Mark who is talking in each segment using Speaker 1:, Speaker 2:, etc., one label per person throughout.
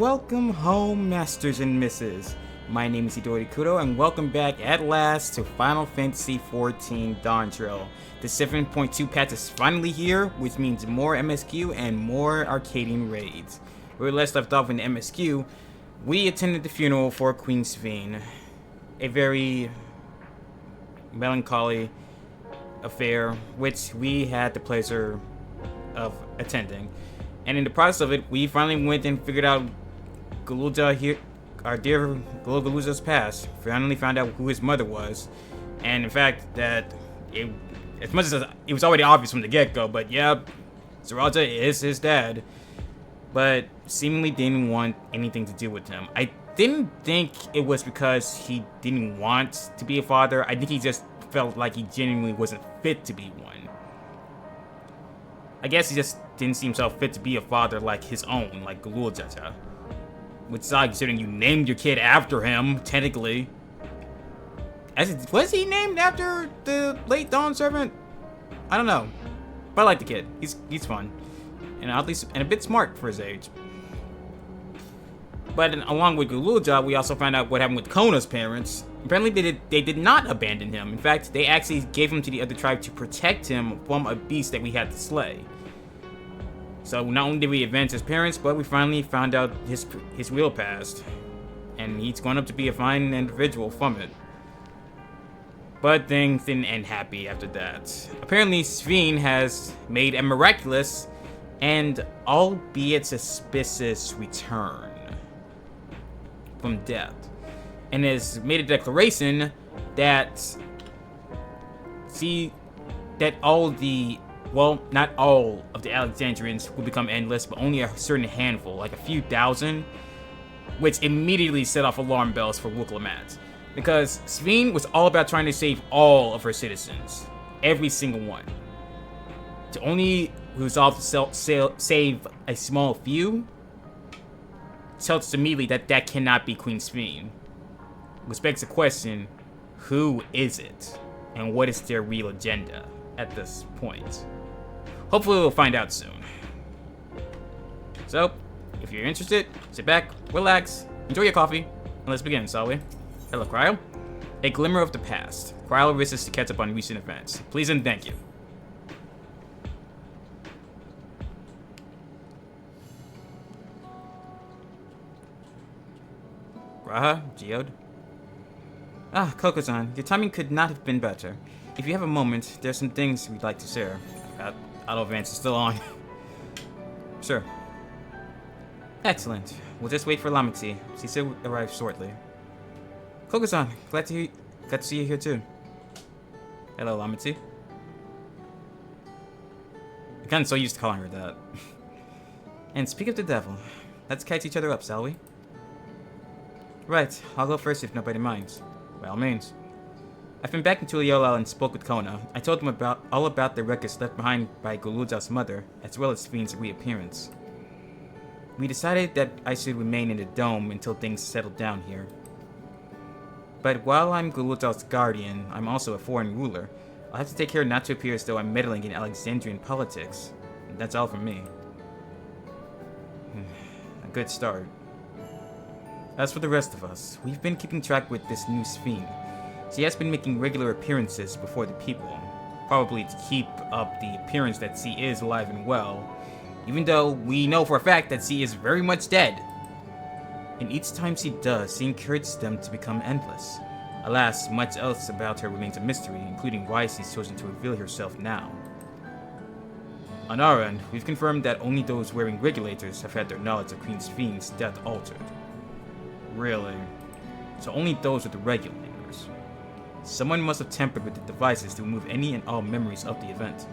Speaker 1: Welcome home, masters and misses. My name is HidoriKuro, and welcome back at last to Final Fantasy XIV Dawn Trail. The 7.2 patch is finally here, which means more MSQ and more Arcadian raids. Where we last left off in the MSQ, we attended the funeral for Queen Sphene. A very melancholy affair, which we had the pleasure of attending. And in the process of it, we finally went and figured out Galuja here, our dear Galuja's past. Finally found out who his mother was, and in fact that as much as it was already obvious from the get-go, but yeah, Zaraja is his dad, but seemingly didn't want anything to do with him. I didn't think it was because he didn't want to be a father. I think he just felt like he genuinely wasn't fit to be one. I guess he just didn't see himself fit to be a father like his own, like Galuja. Which is odd considering you named your kid after him, technically. Was he named after the late Dawn Servant? I don't know. But I like the kid. He's fun. And oddly, and a bit smart for his age. But along with Galuja, we also found out what happened with Kona's parents. Apparently they did not abandon him. In fact, they actually gave him to the other tribe to protect him from a beast that we had to slay. So not only did we advance his parents, but we finally found out his real past. And he's grown up to be a fine individual from it. But things didn't end happy after that. Apparently Sphene has made a miraculous and albeit suspicious return from death. And has made a declaration that not all of the Alexandrians will become endless, but only a certain handful, like a few thousand, which immediately set off alarm bells for Wukalamat. Because Sphene was all about trying to save all of her citizens, every single one. To only resolve to save a small few tells us immediately that cannot be Queen Sphene. Which begs the question, who is it? And what is their real agenda at this point? Hopefully we'll find out soon. So, if you're interested, sit back, relax, enjoy your coffee, and let's begin, shall we? Hello, Cryo. A glimmer of the past. Cryo wishes to catch up on recent events. Please and thank you. Raha, Geode. Ah, Koko-san, your timing could not have been better. If you have a moment, there's some things we'd like to share. Auto advance is still on. Sure. Excellent. We'll just wait for Lamati. She should arrive shortly. Koko-san, glad to see you here too. Hello, Lamati. I'm kind of so used to calling her that. And speak of the devil, let's catch each other up, shall we? Right, I'll go first if nobody minds. By all means. I've been back in Tuliyola and spoke with Kona. I told him all about the wreckage left behind by Galuja's mother, as well as Sphene's reappearance. We decided that I should remain in the dome until things settled down here. But while I'm Galuja's guardian, I'm also a foreign ruler. I'll have to take care not to appear as though I'm meddling in Alexandrian politics. And that's all from me. A good start. As for the rest of us, we've been keeping track with this new Sphene. She has been making regular appearances before the people, probably to keep up the appearance that she is alive and well, even though we know for a fact that she is very much dead. And each time she does, she encourages them to become endless. Alas, much else about her remains a mystery, including why she's chosen to reveal herself now. On our end, we've confirmed that only those wearing regulators have had their knowledge of Queen Sphene's death altered. Really? So only those with the regulators. Someone must have tampered with the devices to remove any and all memories of the event.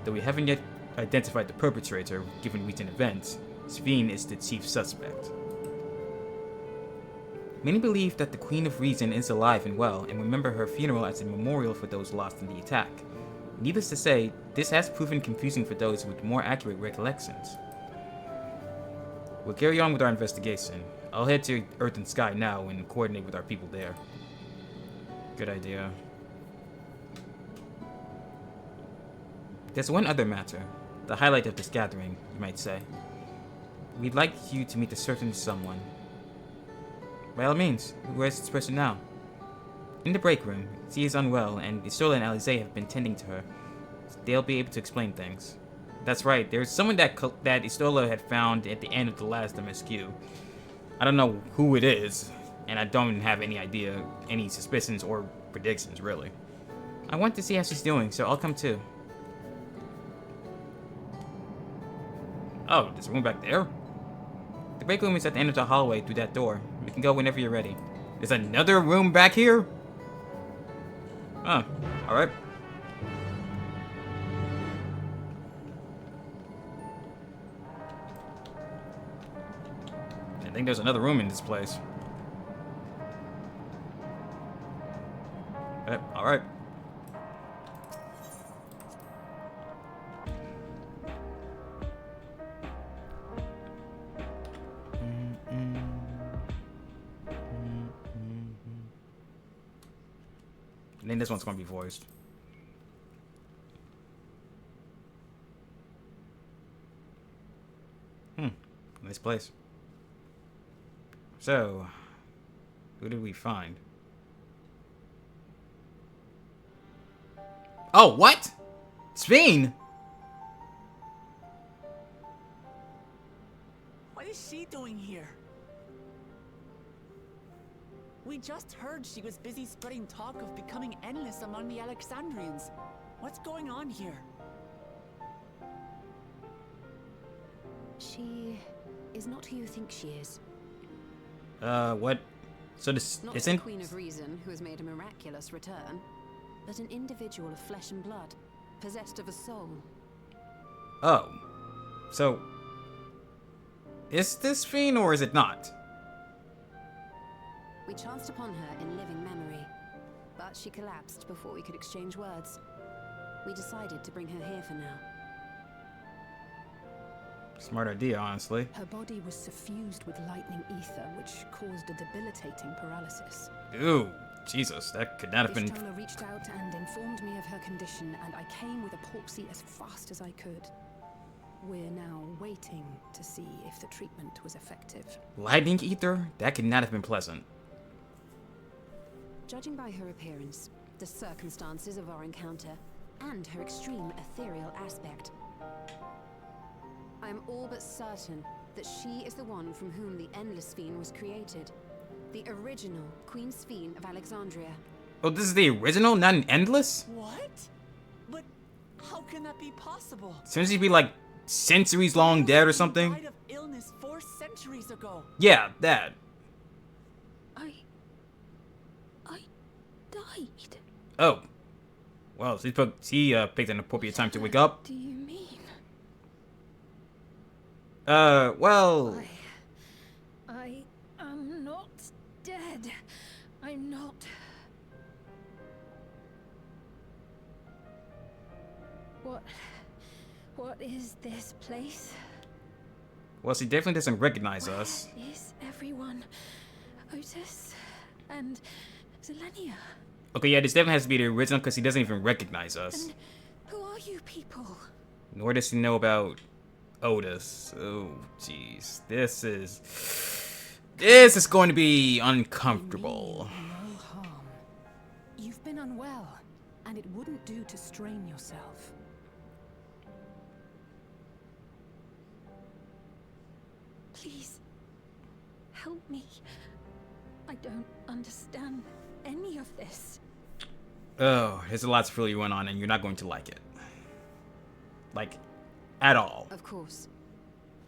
Speaker 1: Though we haven't yet identified the perpetrator, given recent events, Sphene is the chief suspect. Many believe that the Queen of Reason is alive and well, and remember her funeral as a memorial for those lost in the attack. Needless to say, this has proven confusing for those with more accurate recollections. We'll carry on with our investigation. I'll head to Earth and Sky now and coordinate with our people there. Good idea. There's one other matter, the highlight of this gathering, you might say. We'd like you to meet a certain someone. By all means, where is this person now? In the break room. She is unwell, and Istola and Alize have been tending to her. They'll be able to explain things. That's right, there's someone that Istola had found at the end of the last MSQ. I don't know who it is, and I don't have any idea, any suspicions or predictions, really. I want to see how she's doing, so I'll come too. Oh, there's a room back there? The break room is at the end of the hallway through that door. We can go whenever you're ready. There's another room back here? Oh, alright. I think there's another room in this place. Alright. I think this one's gonna be voiced. Nice place. So, who did we find? Oh, what? Sphene?
Speaker 2: What is she doing here? We just heard she was busy spreading talk of becoming endless among the Alexandrians. What's going on here?
Speaker 3: She is not who you think she is.
Speaker 1: What? So this
Speaker 3: Not
Speaker 1: isn't
Speaker 3: the Queen of Reason, who has made a miraculous return, but an individual of flesh and blood, possessed of a soul.
Speaker 1: Oh. So is this Sphene or is it not?
Speaker 3: We chanced upon her in living memory, but she collapsed before we could exchange words. We decided to bring her here for now.
Speaker 1: Smart idea, honestly.
Speaker 4: Her body was suffused with lightning ether, which caused a debilitating paralysis.
Speaker 1: Ooh, Jesus, that could not have been.
Speaker 4: Istola reached out and informed me of her condition, and I came with a portsy as fast as I could. We're now waiting to see if the treatment was effective.
Speaker 1: Lightning ether? That could not have been pleasant.
Speaker 3: Judging by her appearance, the circumstances of our encounter, and her extreme ethereal aspect, I am all but certain that she is the one from whom the Endless Sphene was created. The original Queen Sphene of Alexandria.
Speaker 1: Oh, this is the original, not an endless?
Speaker 2: What? But how can that be possible?
Speaker 1: Seems to be like centuries long dead or something.
Speaker 2: Died of illness 4 centuries ago.
Speaker 1: Yeah, that.
Speaker 4: I died.
Speaker 1: Oh. Well, she picked an appropriate time to wake up.
Speaker 4: What do you mean?
Speaker 1: Well.
Speaker 4: I am not dead. I'm not. What is this place?
Speaker 1: Well, she definitely doesn't recognize us.
Speaker 4: Where is everyone? Otis and Zelenia.
Speaker 1: Okay, yeah, this definitely has to be the original because he doesn't even recognize us.
Speaker 4: And who are you people?
Speaker 1: Nor does he know about Otis. Oh, jeez. This is going to be uncomfortable.
Speaker 4: No harm. You've been unwell, and it wouldn't do to strain yourself. Please, help me. I don't understand any of this.
Speaker 1: Oh, there's a lot to fill you in on, and you're not going to like it. Like, at all.
Speaker 3: Of course.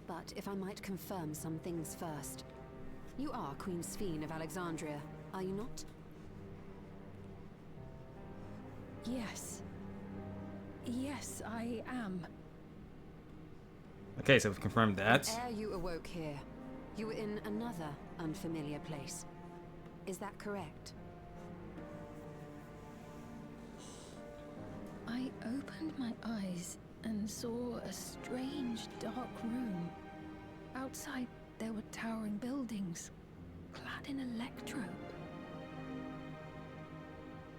Speaker 3: But if I might confirm some things first. You are Queen Sphene of Alexandria, are you not?
Speaker 4: Yes. Yes, I am.
Speaker 1: Okay, so we've confirmed that.
Speaker 3: Ere you awoke here, you were in another unfamiliar place. Is that correct?
Speaker 4: I opened my eyes and saw a strange dark room. Outside there were towering buildings, clad in electro.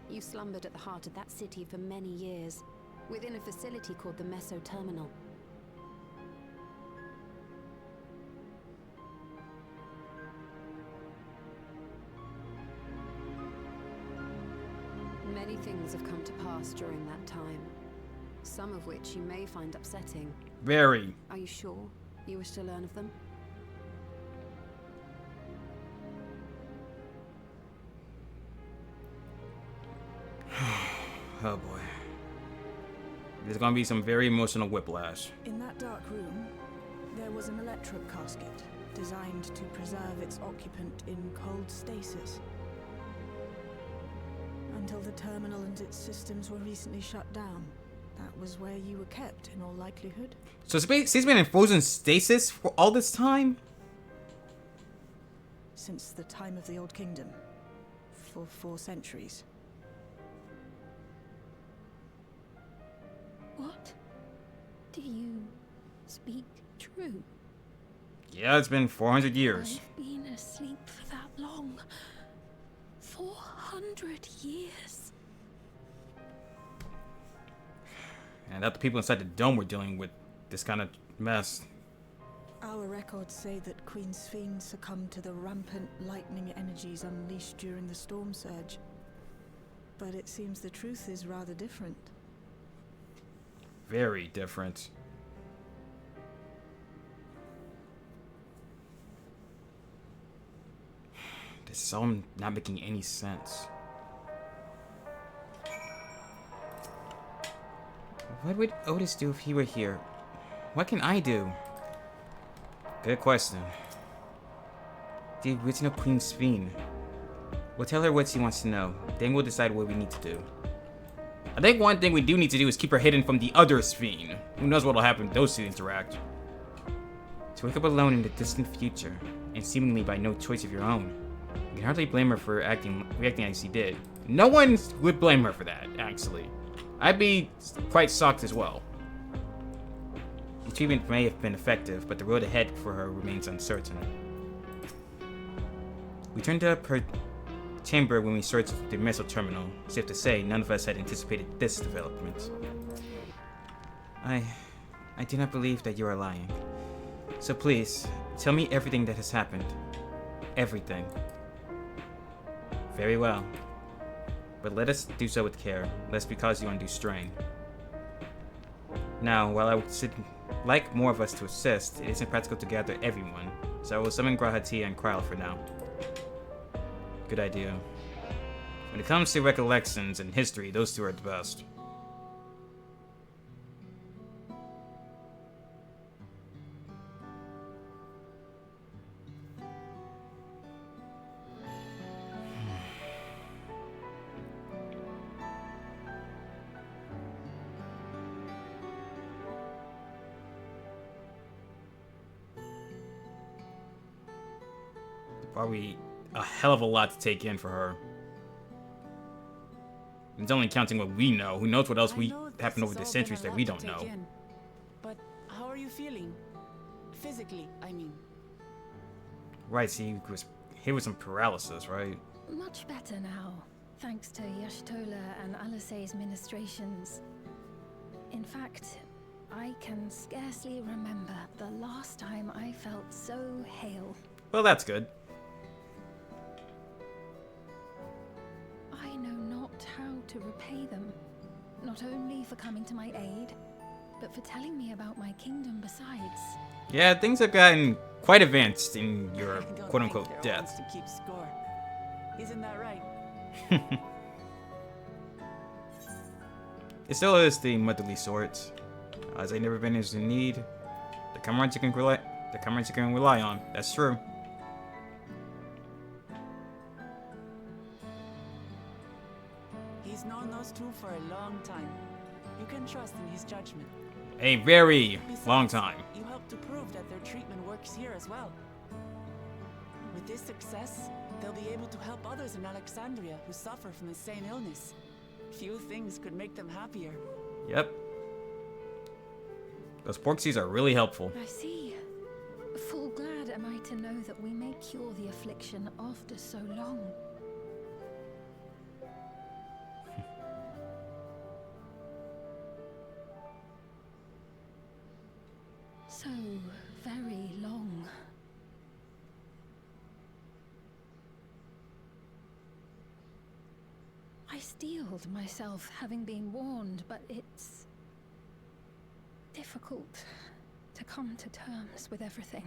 Speaker 3: You slumbered at the heart of that city for many years, within a facility called the Meso Terminal. Many things have come to pass during that time, some of which you may find upsetting.
Speaker 1: Very.
Speaker 3: Are you sure you wish to learn of them?
Speaker 1: Oh boy. There's gonna be some very emotional whiplash.
Speaker 5: In that dark room, there was an electrode casket designed to preserve its occupant in cold stasis. Until the terminal and its systems were recently shut down. That was where you were kept, in all likelihood.
Speaker 1: So she's been in frozen stasis for all this time?
Speaker 5: Since the time of the Old Kingdom. For 4 centuries.
Speaker 4: What? Do you speak true?
Speaker 1: Yeah, it's been 400 years.
Speaker 4: I've been asleep for that long. 400 years.
Speaker 1: And that the people inside the dome were dealing with this kind of mess.
Speaker 5: Our records say that Queen Sphene succumbed to the rampant lightning energies unleashed during the storm surge. But it seems the truth is rather different.
Speaker 1: Very different. This is all not making any sense. What would Otis do if he were here? What can I do? Good question. The original Queen Sphene. We'll tell her what she wants to know. Then we'll decide what we need to do. I think one thing we do need to do is keep her hidden from the other Sphene. Who knows what'll happen if those two interact. To wake up alone in the distant future, and seemingly by no choice of your own. You can hardly blame her for reacting as she did. No one would blame her for that, actually. I'd be quite shocked as well. The treatment may have been effective, but the road ahead for her remains uncertain. We turned up her chamber when we searched the missile terminal. Safe to say, none of us had anticipated this development. I do not believe that you are lying. So please, tell me everything that has happened. Everything. Very well. But let us do so with care, lest we cause you undue strain. Now, while I would like more of us to assist, it isn't practical to gather everyone, so I will summon Grahatia and Kryl for now. Good idea. When it comes to recollections and history, those two are the best. Probably a hell of a lot to take in for her. It's only counting what we know. Who knows what else happened over the centuries that we don't know.
Speaker 2: But how are you feeling? Physically, I mean.
Speaker 1: Right, he was hit with some paralysis, right?
Speaker 4: Much better now, thanks to Y'shtola and Alisei's ministrations. In fact, I can scarcely remember the last time I felt so hale.
Speaker 1: Well, that's good.
Speaker 4: I know not how to repay them, not only for coming to my aid, but for telling me about my kingdom besides.
Speaker 1: Yeah, things have gotten quite advanced in your
Speaker 2: I don't
Speaker 1: quote-unquote
Speaker 2: think there are
Speaker 1: death.
Speaker 2: ones to keep score. Isn't that right?
Speaker 1: It still is the motherly sort. As I've never been in need, the comrades you can rely on. That's true.
Speaker 2: He's known those two for a long time. You can trust in his judgment.
Speaker 1: A very
Speaker 2: Besides,
Speaker 1: long time.
Speaker 2: You helped to prove that their treatment works here as well. With this success, they'll be able to help others in Alexandria who suffer from the same illness. Few things could make them happier.
Speaker 1: Yep. Those porksies are really helpful.
Speaker 4: I see. Full glad am I to know that we may cure the affliction after so long. So very long. I steeled myself, having been warned, but it's difficult to come to terms with everything.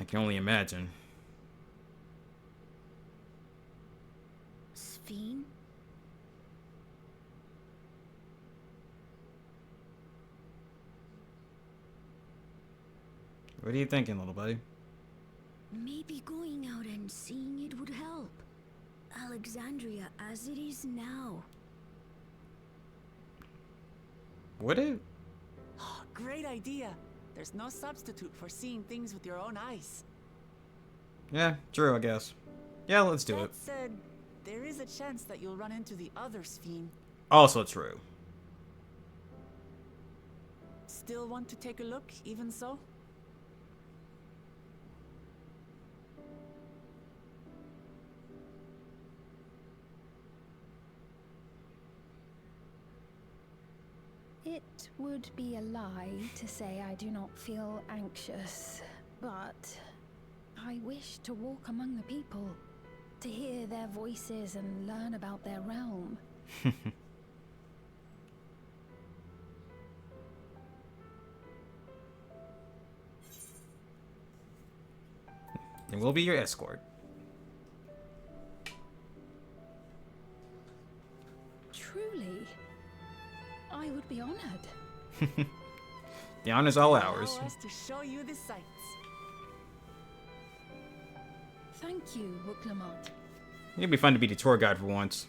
Speaker 1: I can only imagine.
Speaker 6: Sphene?
Speaker 1: What are you thinking, little buddy?
Speaker 6: Maybe going out and seeing it would help. Alexandria as it is now.
Speaker 1: Would it?
Speaker 2: Oh, great idea. There's no substitute for seeing things with your own eyes.
Speaker 1: Yeah, true, I guess. Yeah, let's do it.
Speaker 2: That said, there is a chance that you'll run into the other Sphene.
Speaker 1: Also true.
Speaker 2: Still want to take a look, even so?
Speaker 4: It would be a lie to say I do not feel anxious, but I wish to walk among the people, to hear their voices and learn about their realm.
Speaker 1: And we'll be your escort.
Speaker 4: Truly, I would be honored.
Speaker 1: The honor's all ours.
Speaker 2: Allow us to show you the sights.
Speaker 4: Thank you, Wuklamot.
Speaker 1: It'd be fun to be the tour guide for once.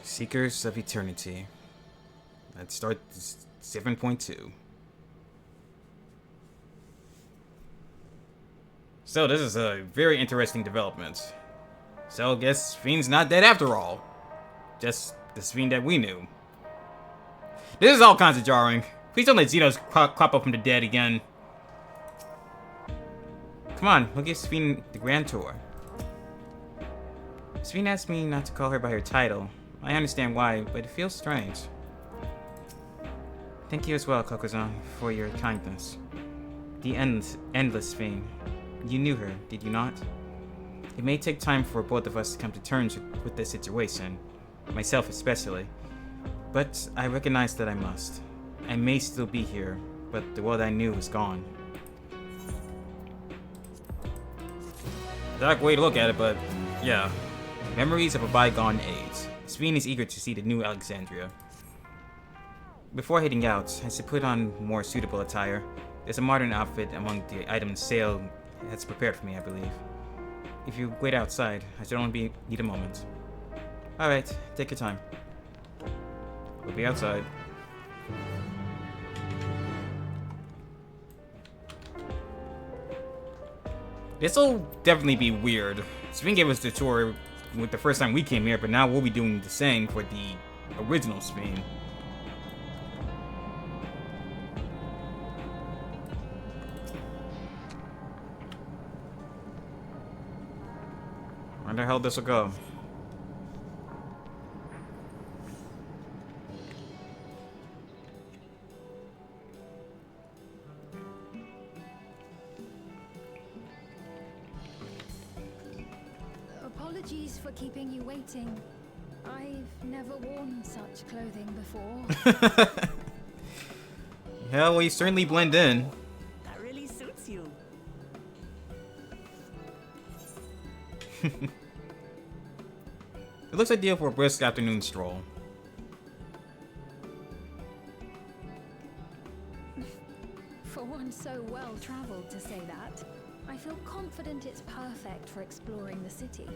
Speaker 1: Seekers of Eternity. Let's start 7.2. So this is a very interesting development. So I guess Sphene's not dead after all. Just the Sphene that we knew. This is all kinds of jarring. Please don't let Xenos crop up from the dead again. Come on, we'll give Sphene the grand tour. Sphene asked me not to call her by her title. I understand why, but it feels strange. Thank you as well, Kokozan, for your kindness. The endless Sphene. You knew her, did you not? It may take time for both of us to come to terms with this situation, myself especially, but I recognize that I must. I may still be here, but the world I knew is gone. Dark way to look at it, but yeah. Memories of a bygone age. Sphene is eager to see the new Alexandria. Before heading out, I should put on more suitable attire. There's a modern outfit among the items sale that's prepared for me, I believe. If you wait outside, I should only need a moment. Alright, take your time. We'll be outside. This'll definitely be weird. Sphene gave us the tour with the first time we came here, but now we'll be doing the same for the original Sphene. Where the hell this'll go?
Speaker 4: Apologies for keeping you waiting. I've never worn such clothing before.
Speaker 1: Yeah, well, you certainly blend in.
Speaker 2: That really suits you.
Speaker 1: It looks ideal for a brisk afternoon stroll.
Speaker 4: For one so well traveled to say that, I feel confident it's perfect for exploring the city.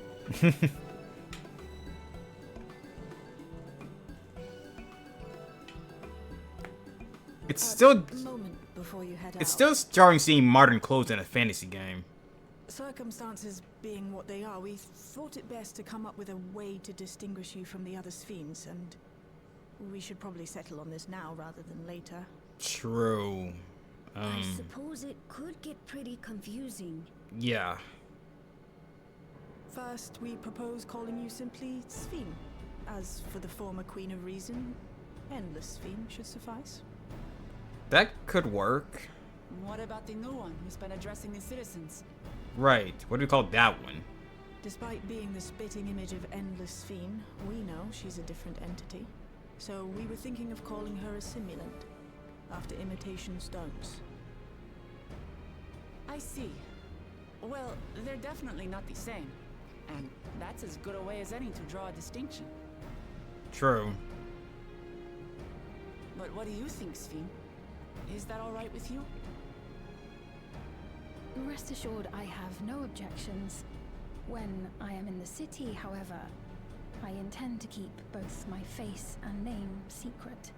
Speaker 1: It's still
Speaker 5: A moment before you head
Speaker 1: it's
Speaker 5: out.
Speaker 1: still jarring seeing modern clothes in a fantasy game.
Speaker 5: Circumstances being what they are, we thought it best to come up with a way to distinguish you from the other Sphenes, and we should probably settle on this now rather than later.
Speaker 1: True.
Speaker 6: I suppose it could get pretty confusing.
Speaker 1: Yeah.
Speaker 5: First, we propose calling you simply Sphene. As for the former Queen of Reason, Endless Sphene should suffice.
Speaker 1: That could work.
Speaker 2: What about the new one who's been addressing the citizens?
Speaker 1: Right. What do we call that one?
Speaker 5: Despite being the spitting image of Endless Sphene, we know she's a different entity. So we were thinking of calling her a simulant, after imitation stones.
Speaker 2: I see. Well, they're definitely not the same. And that's as good a way as any to draw a distinction.
Speaker 1: True.
Speaker 2: But what do you think, Sphene? Is that alright with you?
Speaker 4: Rest assured, I have no objections. When I am in the city, however, I intend to keep both my face and name secret.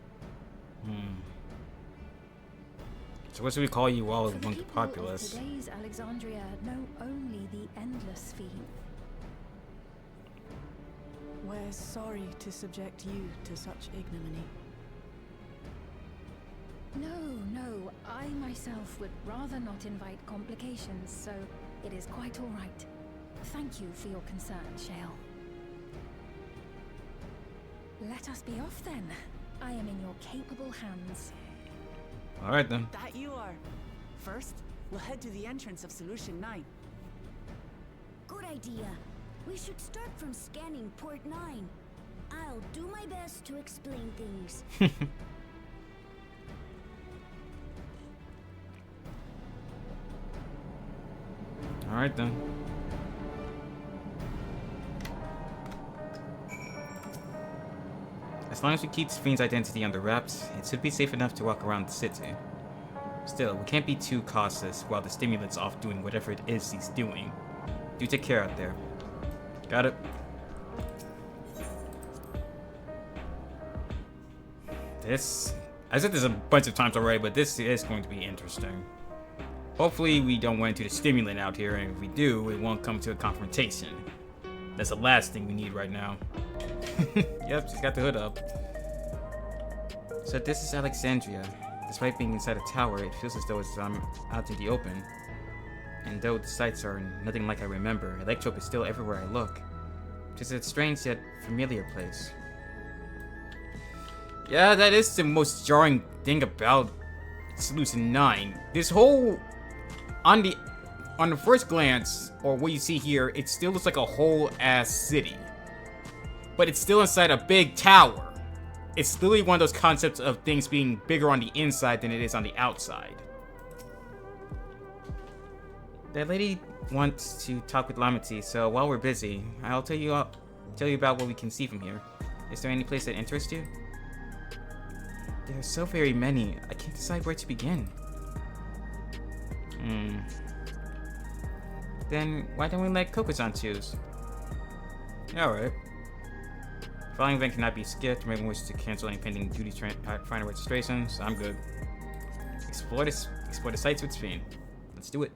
Speaker 1: So what should we call you all
Speaker 4: For the
Speaker 1: among the
Speaker 4: people
Speaker 1: populace?
Speaker 4: of today's Alexandria know only the Endless Sphene.
Speaker 5: We're sorry to subject you to such ignominy.
Speaker 4: No, I myself would rather not invite complications, so it is quite all right. Thank you for your concern, Shale. Let us be off then. I am in your capable hands.
Speaker 1: Alright then.
Speaker 2: That you are. First, we'll head to the entrance of Solution 9.
Speaker 6: Good idea. We should start from scanning Port 9. I'll do my best to explain things.
Speaker 1: Alright then. As long as we keep Sphene's identity under wraps, it should be safe enough to walk around the city. Still, we can't be too cautious while the stimulant's off doing whatever it is he's doing. Do take care out there. Got it? I said this a bunch of times already, but this is going to be interesting. Hopefully we don't run into the stimulant out here, and if we do, it won't come to a confrontation. That's the last thing we need right now. Yep, she's got the hood up. So this is Alexandria. Despite being inside a tower, it feels as though I'm out in the open. And though the sights are nothing like I remember, Electrope is still everywhere I look. Just a strange yet familiar place. Yeah, that is the most jarring thing about Solution 9. This whole... On the first glance, or what you see here, it still looks like a whole ass city. But it's still inside a big tower. It's literally one of those concepts of things being bigger on the inside than it is on the outside. That lady wants to talk with Lamity, so while we're busy, I'll tell you about what we can see from here. Is there any place that interests you? There are so very many, I can't decide where to begin. Then why don't we let Kokuzan choose? Alright. Following event cannot be skipped. Maybe wish to cancel any pending duty final registrations. I'm good. Explore the sites with Sphene. Let's do it.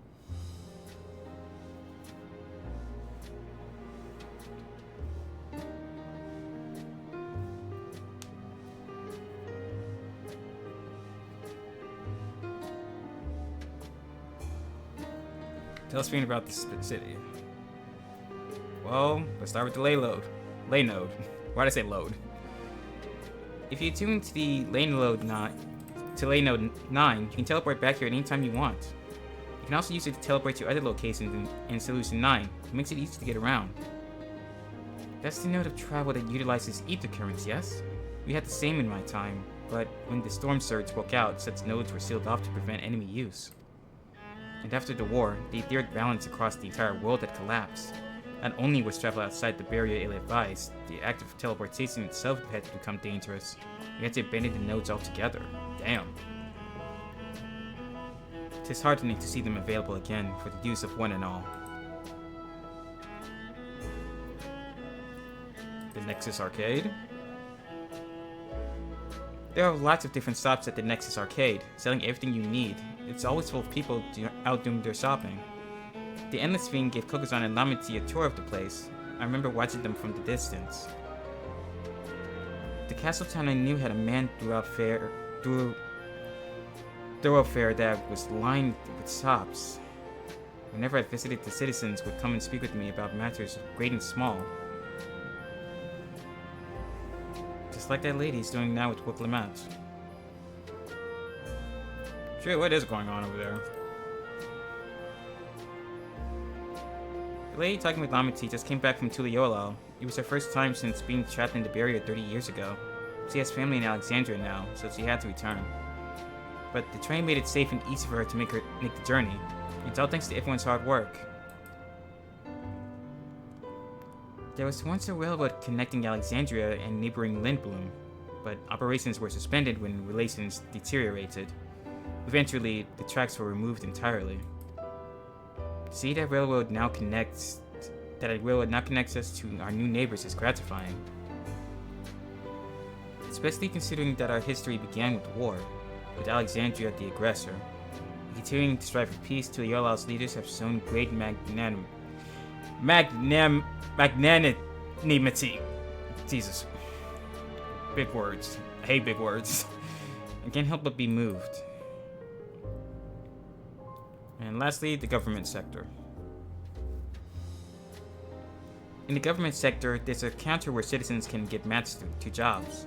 Speaker 1: Tell Sphene about the city. Well, let's start with the lay node. Why'd I say load? If you tune to the lay node 9, you can teleport back here at any time you want. You can also use it to teleport to other locations in Solution 9. It makes it easy to get around. That's the node of travel that utilizes ether currents, yes? We had the same in my time, but when the storm surge broke out, such nodes were sealed off to prevent enemy use. And after the war, the etheric balance across the entire world had collapsed. Not only was travel outside the barrier ill-advised, the act of teleportation itself had become dangerous. We had to abandon the nodes altogether. Damn. It is heartening to see them available again for the use of one and all. The Nexus Arcade. There are lots of different stops at the Nexus Arcade, selling everything you need. It's always full of people out doing their shopping. The Endless Sphene gave Kokuzan and Lamity a tour of the place. I remember watching them from the distance. The castle town I knew had a man thoroughfare that was lined with shops. Whenever I visited, the citizens would come and speak with me about matters great and small. Just like that lady's doing now with Wook Lamont. Sure, what is going on over there? The lady talking with Amity just came back from Tuliyola. It was her first time since being trapped in the barrier 30 years ago. She has family in Alexandria now, so she had to return. But the train made it safe and easy for her to make the journey. It's all thanks to everyone's hard work. There was once a railroad connecting Alexandria and neighboring Lindblom, but operations were suspended when relations deteriorated. Eventually, the tracks were removed entirely. To see that a railroad now connects us to our new neighbors is gratifying. Especially considering that our history began with war, with Alexandria the aggressor. Continuing to strive for peace, Tuliola's leaders have shown great magnanimity. Jesus. Big words. I hate big words. I can't help but be moved. And lastly, the government sector. In the government sector, there's a counter where citizens can get matched to jobs.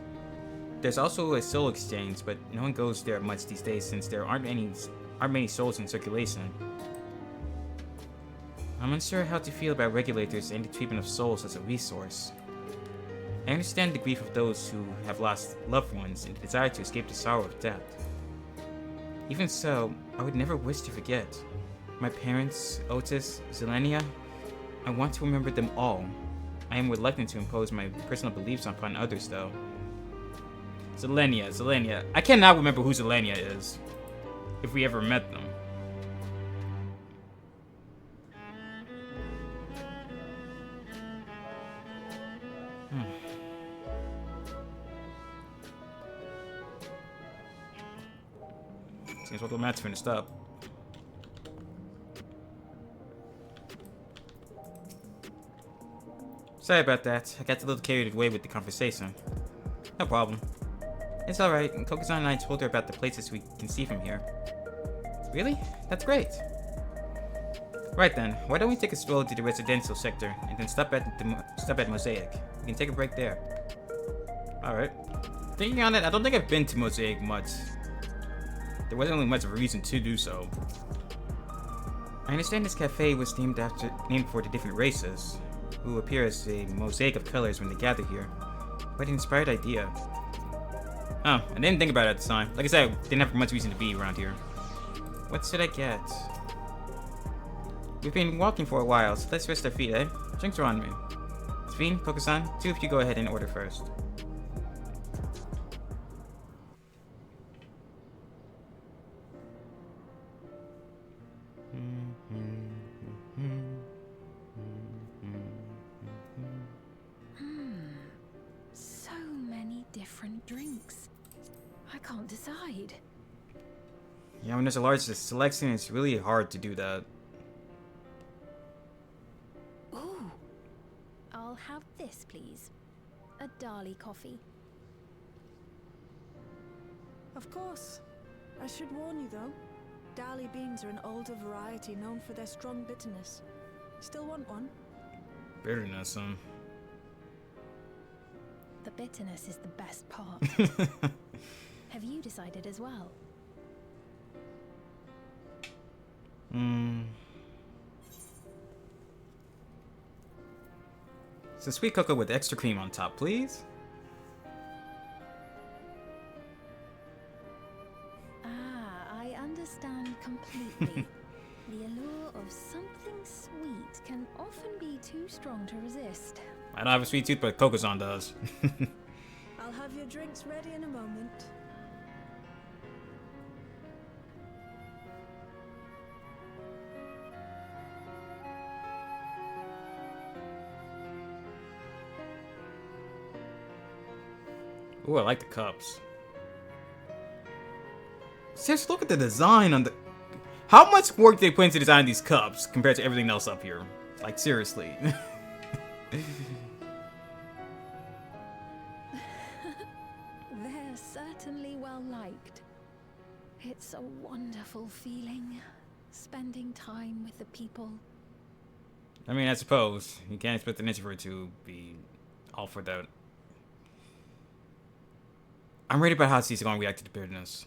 Speaker 1: There's also a soul exchange, but no one goes there much these days since there aren't many souls in circulation. I'm unsure how to feel about regulators and the treatment of souls as a resource. I understand the grief of those who have lost loved ones and the desire to escape the sorrow of death. Even so, I would never wish to forget. My parents, Otis, Zelenia, I want to remember them all. I am reluctant to impose my personal beliefs upon others, though. Zelenia. I cannot remember who Zelenia is. If we ever met them. Seems like the match finished up. Sorry about that. I got a little carried away with the conversation. No problem. It's alright. Kokusan and I told her about the places we can see from here. Really? That's great. Right then, why don't we take a stroll to the residential sector and then stop at Mosaic. We can take a break there. Alright. Thinking on it, I don't think I've been to Mosaic much. There wasn't really much of a reason to do so. I understand this cafe was named for the different races, who appear as a mosaic of colors when they gather here. Quite an inspired idea. Oh, I didn't think about it at the time. Like I said, I didn't have much reason to be around here. What should I get? We've been walking for a while, so let's rest our feet, eh? Drinks are on me. Sphene, Kokusan, two of you go ahead and order first.
Speaker 4: So many different drinks. I can't decide.
Speaker 1: Yeah, when there's a large selection, it's really hard to do that.
Speaker 4: Ooh. I'll have this, please. A Dali coffee.
Speaker 5: Of course. I should warn you though. Dali beans are an older variety known for their strong bitterness. Still want one?
Speaker 1: Bitterness,
Speaker 4: The bitterness is the best part. Have you decided as well?
Speaker 1: Some sweet cocoa with extra cream on top, please.
Speaker 4: I understand completely. The allure of something sweet can often be too strong to resist.
Speaker 1: I don't have a sweet tooth, but Kokusan does.
Speaker 5: I'll have your drinks ready in a moment.
Speaker 1: Ooh, I like the cups. Just look at the design on the... How much work they put into designing these cups compared to everything else up here? Like, seriously.
Speaker 4: They're certainly well liked. It's a wonderful feeling, spending time with the people.
Speaker 1: I mean, I suppose. You can't expect an introvert to be all for that. I'm ready about how she's going to react to the bitterness.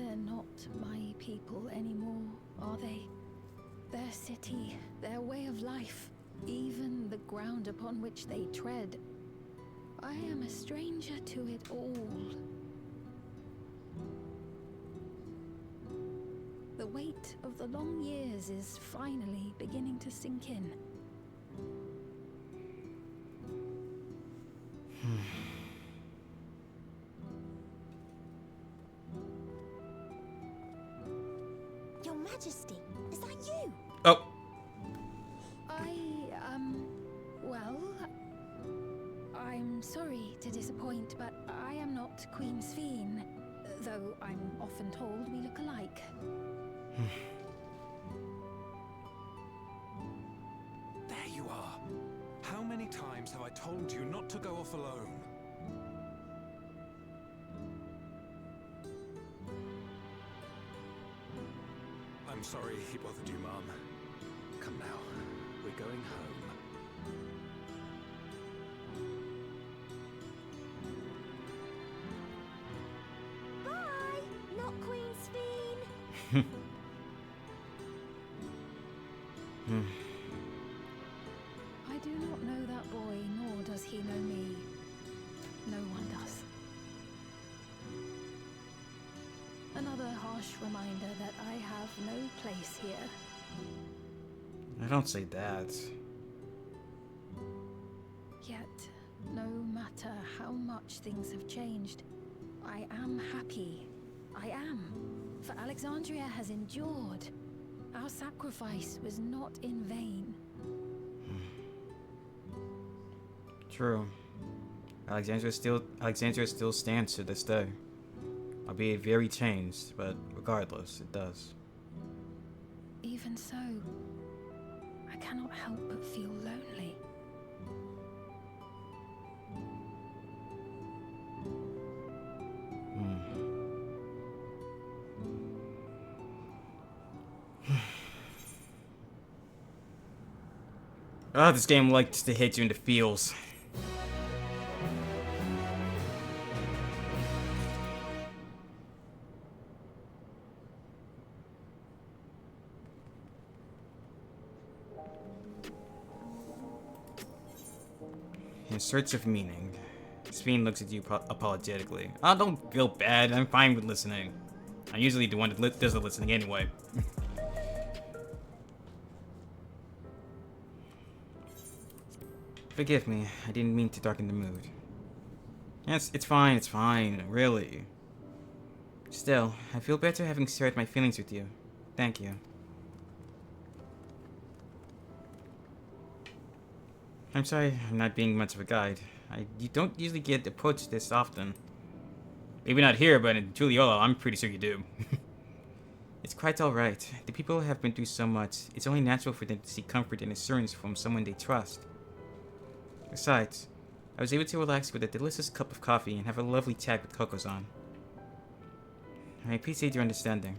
Speaker 4: They're not my people anymore, are they? Their city, their way of life, even the ground upon which they tread. I am a stranger to it all. The weight of the long years is finally beginning to sink in.
Speaker 6: Your Majesty, is that you?
Speaker 1: Oh,
Speaker 4: Well, I'm sorry to disappoint, but I am not Queen Sphene, though I'm often told we look alike.
Speaker 7: There you are. How many times have I told you not to go off alone? I'm sorry he bothered you, Mom. Come now, we're going home.
Speaker 6: Bye, not Queen Sphene.
Speaker 4: I do not know that boy, nor does he know me. No one does. Another harsh reminder that I have no place here.
Speaker 1: I don't say that.
Speaker 4: Yet, no matter how much things have changed, I am happy. I am. For Alexandria has endured. Our sacrifice was not in vain.
Speaker 1: True. Alexandria still stands to this day. Albeit very changed, but regardless, it does.
Speaker 4: Even so, I cannot help but feel lonely.
Speaker 1: Ah, this game likes to hit you in the feels. In search of meaning. Sphene looks at you apologetically. Oh, don't feel bad. I'm fine with listening. I'm usually the one that does the listening anyway. Forgive me. I didn't mean to darken the mood. Yes, it's fine, really. Still, I feel better having shared my feelings with you. Thank you. I'm sorry I'm not being much of a guide. You don't usually get approached this often. Maybe not here, but in Juliola, I'm pretty sure you do. It's quite alright. The people have been through so much, it's only natural for them to seek comfort and assurance from someone they trust. Besides, I was able to relax with a delicious cup of coffee and have a lovely chat with Coco-san. I appreciate your understanding.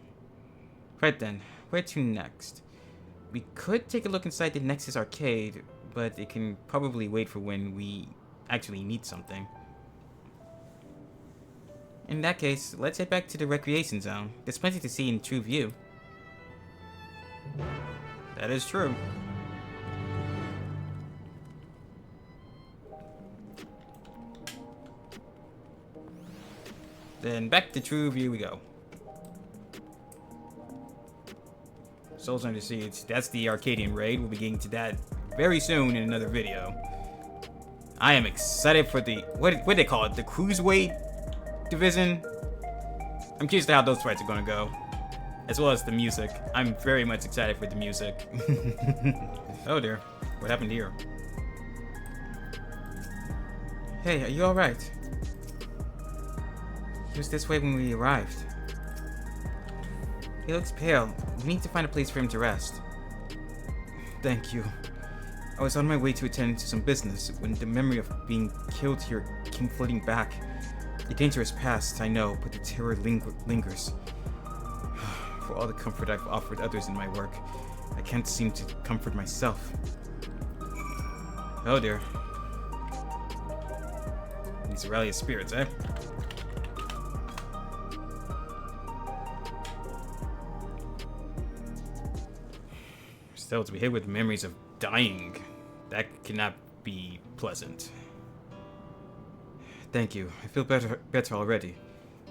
Speaker 1: Right then, where to next? We could take a look inside the Nexus arcade, but it can probably wait for when we actually need something. In that case, let's head back to the recreation zone. There's plenty to see in True View. That is true. Then back to True View we go. Souls Under Siege. That's the Arcadian raid. We'll be getting to that very soon in another video. I am excited for the what do they call it? The Cruiserweight division. I'm curious to how those fights are gonna go, as well as the music. I'm very much excited for the music. Oh dear, what happened here? Hey, are you all right? He was this way when we arrived. He looks pale. We need to find a place for him to rest. Thank you. I was on my way to attend to some business when the memory of being killed here came flooding back. The danger is past, I know, but the terror lingers. For all the comfort I've offered others in my work, I can't seem to comfort myself. Oh dear. Needs to rally his spirits, eh? Still, to be hit with memories of dying, that cannot be pleasant. Thank you. I feel better already.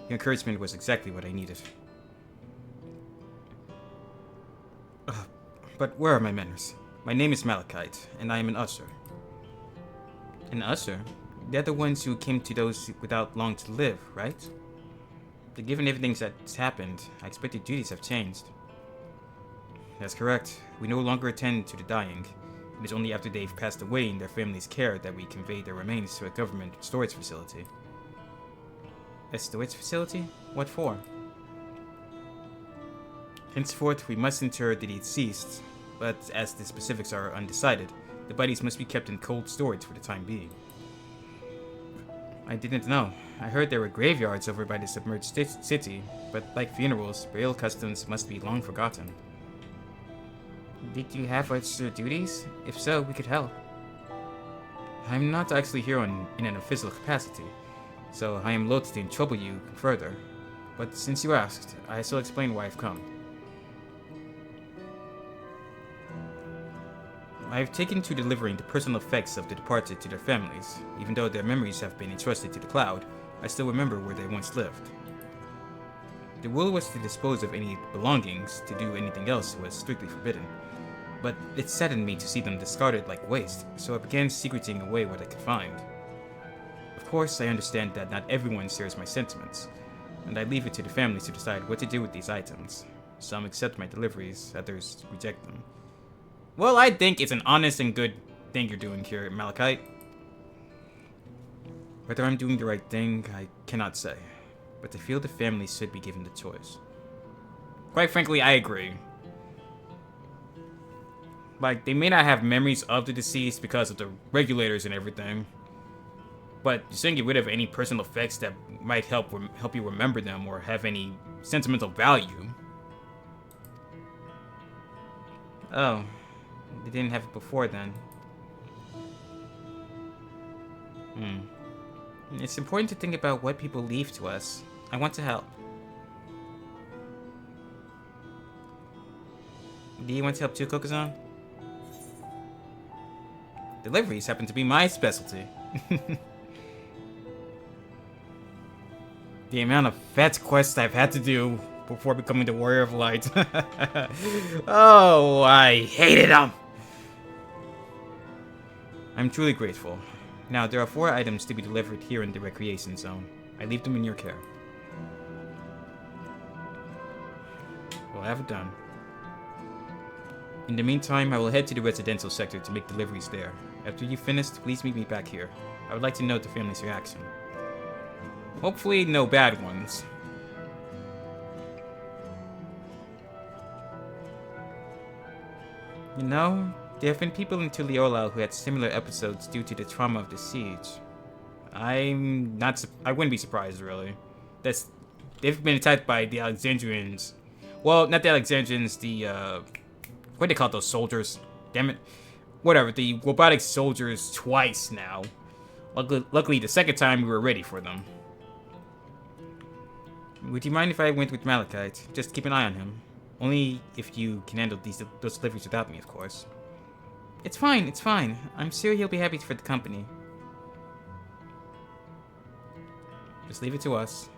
Speaker 1: Your encouragement was exactly what I needed. But where are my manners? My name is Malachite, and I am an usher. An usher? They're the ones who came to those without long to live, right? But given everything that's happened, I expect your duties have changed. That's correct. We no longer attend to the dying. It is only after they've passed away in their family's care that we convey their remains to a government storage facility. A storage facility? What for? Henceforth, we must inter the deceased, but as the specifics are undecided, the bodies must be kept in cold storage for the time being. I didn't know. I heard there were graveyards over by the submerged city, but like funerals, burial customs must be long forgotten. Did you have extra duties? If so, we could help. I'm not actually here in an official capacity, so I am loath to trouble you further. But since you asked, I shall explain why I've come. I have taken to delivering the personal effects of the departed to their families. Even though their memories have been entrusted to the cloud, I still remember where they once lived. The rule was to dispose of any belongings. To do anything else was strictly forbidden. But it saddened me to see them discarded like waste, so I began secreting away what I could find. Of course, I understand that not everyone shares my sentiments, and I leave it to the families to decide what to do with these items. Some accept my deliveries, others reject them. Well, I think it's an honest and good thing you're doing here, Malachite. Whether I'm doing the right thing, I cannot say, but I feel the families should be given the choice. Quite frankly, I agree. Like, they may not have memories of the deceased because of the regulators and everything, but you shouldn't get rid of any personal effects that might help you remember them or have any sentimental value. Oh, they didn't have it before then. It's important to think about what people leave to us. I want to help. Do you want to help too, Kokuzan? Deliveries happen to be my specialty. The amount of fetch quests I've had to do before becoming the Warrior of Light. Oh, I hated them! I'm truly grateful. Now, there are 4 items to be delivered here in the recreation zone. I leave them in your care. We'll have it done. In the meantime, I will head to the residential sector to make deliveries there. After you've finished, please meet me back here. I would like to note the family's reaction. Hopefully, no bad ones. You know, there have been people in Tuliyola who had similar episodes due to the trauma of the siege. I wouldn't be surprised, really. They've been attacked by the Alexandrians. Well, not the Alexandrians, what do they call those soldiers? Damn it. Whatever, the robotic soldiers twice now. Luckily, the second time we were ready for them. Would you mind if I went with Malachite? Just keep an eye on him. Only if you can handle those deliveries without me, of course. It's fine, it's fine. I'm sure he'll be happy for the company. Just leave it to us.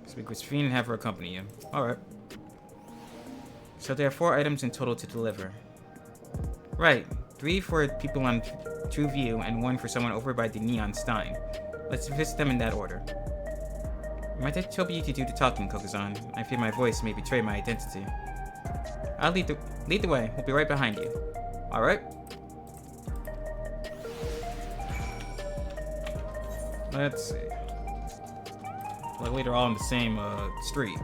Speaker 1: Speak with Sphene and have her accompany you. Alright. So there are 4 items in total to deliver. Right. 3 for people on True View and 1 for someone over by the Neon Stein. Let's visit them in that order. Might I trouble you to do the talking, Kokuzan? I fear my voice may betray my identity. I'll lead the way. We'll be right behind you. Alright. Let's see. Luckily, they're all on the same street.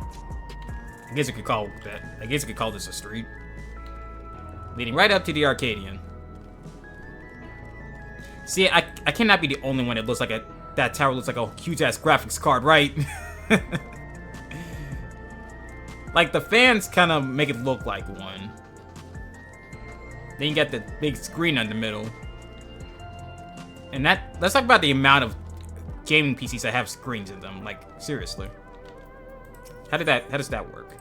Speaker 1: I guess you could call this a street. Leading right up to the Arcadian. See, I cannot be the only one that looks like that tower looks like a huge ass graphics card, right? Like the fans kind of make it look like one. Then you got the big screen in the middle. And let's talk about the amount of gaming PCs that have screens in them. Like, seriously. How does that work?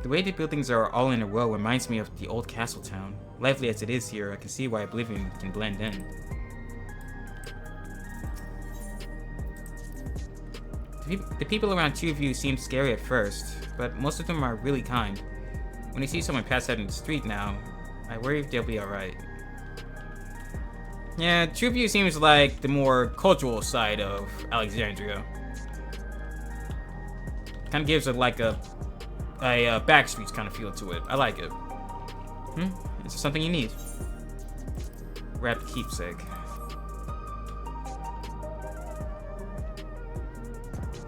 Speaker 1: The way the buildings are all in a row reminds me of the old castle town. Lively as it is here, I can see why Oblivion can blend in. The people around Two View seem scary at first, but most of them are really kind. When I see someone pass out in the street now, I worry if they'll be alright. Yeah, Two View seems like the more cultural side of Alexandria. Kind of gives it like a Backstreets kind of feel to it. I like it. Is there something you need? Grab the keepsake.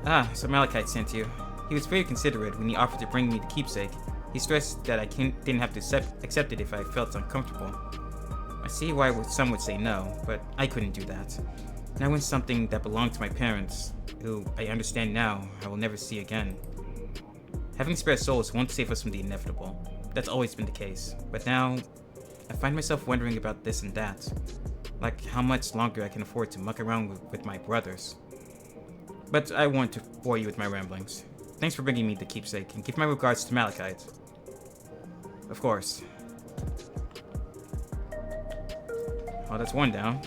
Speaker 1: Ah, so Malachite sent you. He was very considerate when he offered to bring me the keepsake. He stressed that I didn't have to accept it if I felt uncomfortable. I see why some would say no, but I couldn't do that. Now when something that belonged to my parents, who I understand now I will never see again. Having spare souls won't save us from the inevitable. That's always been the case. But now, I find myself wondering about this and that. Like how much longer I can afford to muck around with my brothers. But I won't to bore you with my ramblings. Thanks for bringing me the keepsake, and give my regards to Malachite. Of course. Oh, that's one down.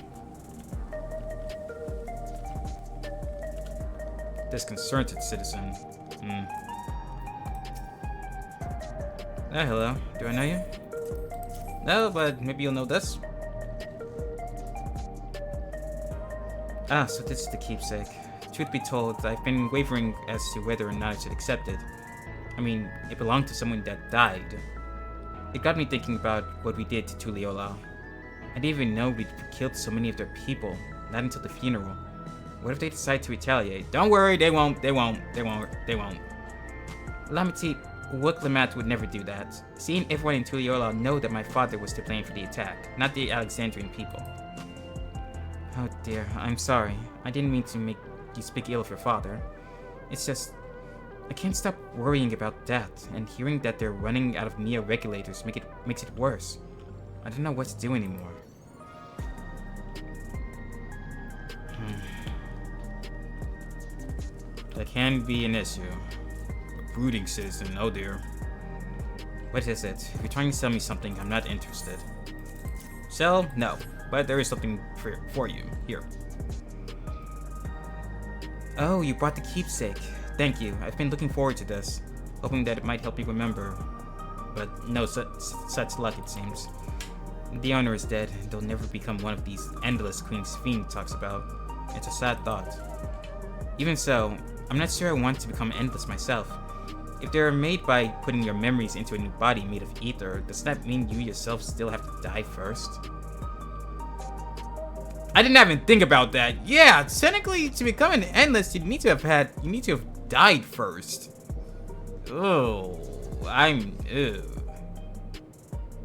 Speaker 1: Disconcerted citizen. Hello. Do I know you? No, but maybe you'll know this. Ah, so this is the keepsake. Truth be told, I've been wavering as to whether or not I should accept it. I mean, it belonged to someone that died. It got me thinking about what we did to Tuliyollal. I didn't even know we'd killed so many of their people, not until the funeral. What if they decide to retaliate? Don't worry, they won't. Lamati Wuklamat would never do that. Seeing everyone in Tuliyollal know that my father was to blame for the attack, not the Alexandrian people. Oh dear, I'm sorry. I didn't mean to make you speak ill of your father. It's just, I can't stop worrying about that, and hearing that they're running out of neo-regulators makes it worse. I don't know what to do anymore. That can be an issue. A brooding citizen, oh dear. What is it? If you're trying to sell me something, I'm not interested. Sell? No. But there is something for you. Here. Oh, you brought the keepsake. Thank you. I've been looking forward to this, hoping that it might help you remember. But no such luck, it seems. The owner is dead, and they'll never become one of these endless Queen Sphene talks about. It's a sad thought. Even so, I'm not sure I want to become endless myself. If they're made by putting your memories into a new body made of ether, does that mean you yourself still have to die first? I didn't even think about that. Yeah, technically, to become an endless, you need to have died first. Oh, ew.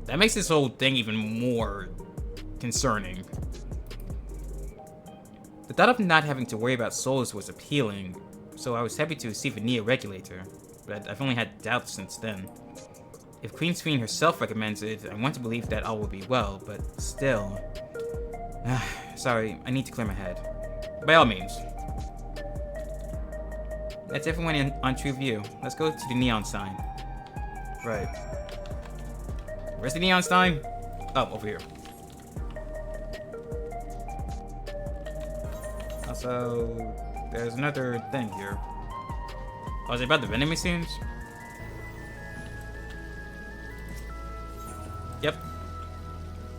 Speaker 1: That makes this whole thing even more concerning. The thought of not having to worry about souls was appealing, so I was happy to receive a neo-regulator, but I've only had doubts since then. If Queen Sphene herself recommends it, I want to believe that all will be well, but still... Sorry, I need to clear my head. By all means. That's everyone on True View. Let's go to the neon sign. Right. Where's the neon sign? Oh, over here. Also, there's another thing here. Oh, is it about the vending machines? Yep.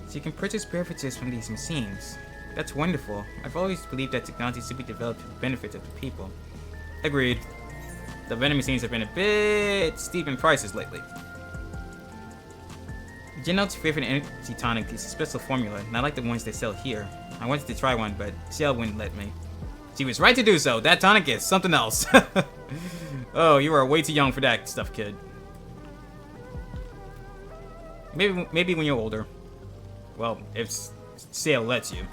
Speaker 1: So you can purchase beverages from these machines. That's wonderful. I've always believed that technology should be developed for the benefit of the people. Agreed. The vending machines have been a bit steep in prices lately. Genote's favorite energy tonic is a special formula, not like the ones they sell here. I wanted to try one, but Ciel wouldn't let me. She was right to do so. That tonic is something else. Oh, you are way too young for that stuff, kid. Maybe when you're older. Well, if Ciel lets you.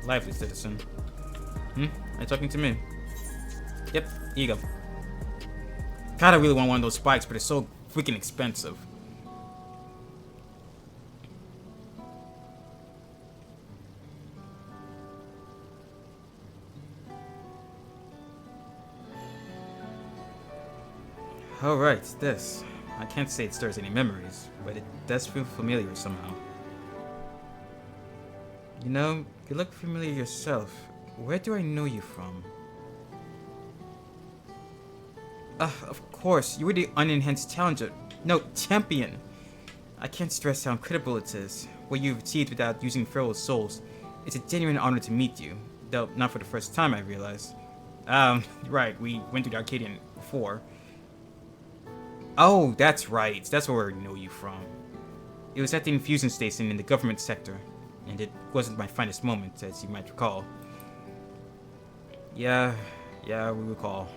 Speaker 1: Lively citizen. Are you talking to me? Yep, here you go. God, I really want one of those spikes, but it's so freaking expensive. Alright, this. I can't say it stirs any memories, but it does feel familiar somehow. You know, you look familiar yourself. Where do I know you from? Of course, you were the unenhanced challenger. No, champion! I can't stress how incredible it is. What you've achieved without using feral souls. It's a genuine honor to meet you. Though, not for the first time, I realize. Right, we went to the Arcadian before. Oh, that's right. That's where I know you from. It was at the infusion station in the government sector, and it wasn't my finest moment, as you might recall. Yeah, we recall.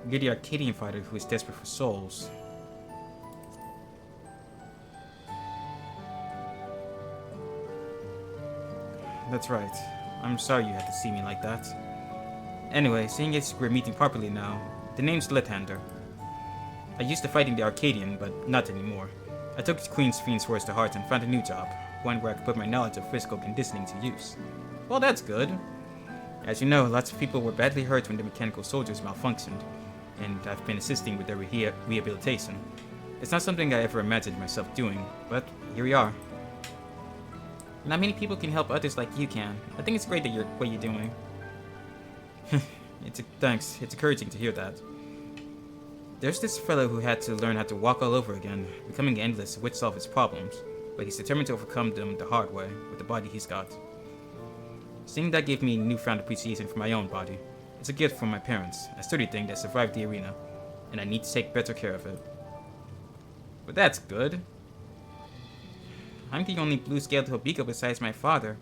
Speaker 1: You're the Arcadian fighter who is desperate for souls. That's right. I'm sorry you had to see me like that. Anyway, seeing as we're meeting properly now, the name's Left-Hander. I used to fight in the Arcadian, but not anymore. I took Queen Sphene's words to heart and found a new job, one where I could put my knowledge of physical conditioning to use. Well, that's good. As you know, lots of people were badly hurt when the mechanical soldiers malfunctioned, and I've been assisting with their rehabilitation. It's not something I ever imagined myself doing, but here we are. Not many people can help others like you can. I think it's great that what you're doing. Thanks. It's encouraging to hear that. There's this fellow who had to learn how to walk all over again, becoming endless which solve his problems, but he's determined to overcome them the hard way, with the body he's got. Seeing that gave me newfound appreciation for my own body. It's a gift from my parents, a sturdy thing that survived the arena, and I need to take better care of it. But that's good. I'm the only blue-scaled Hobiko besides my father.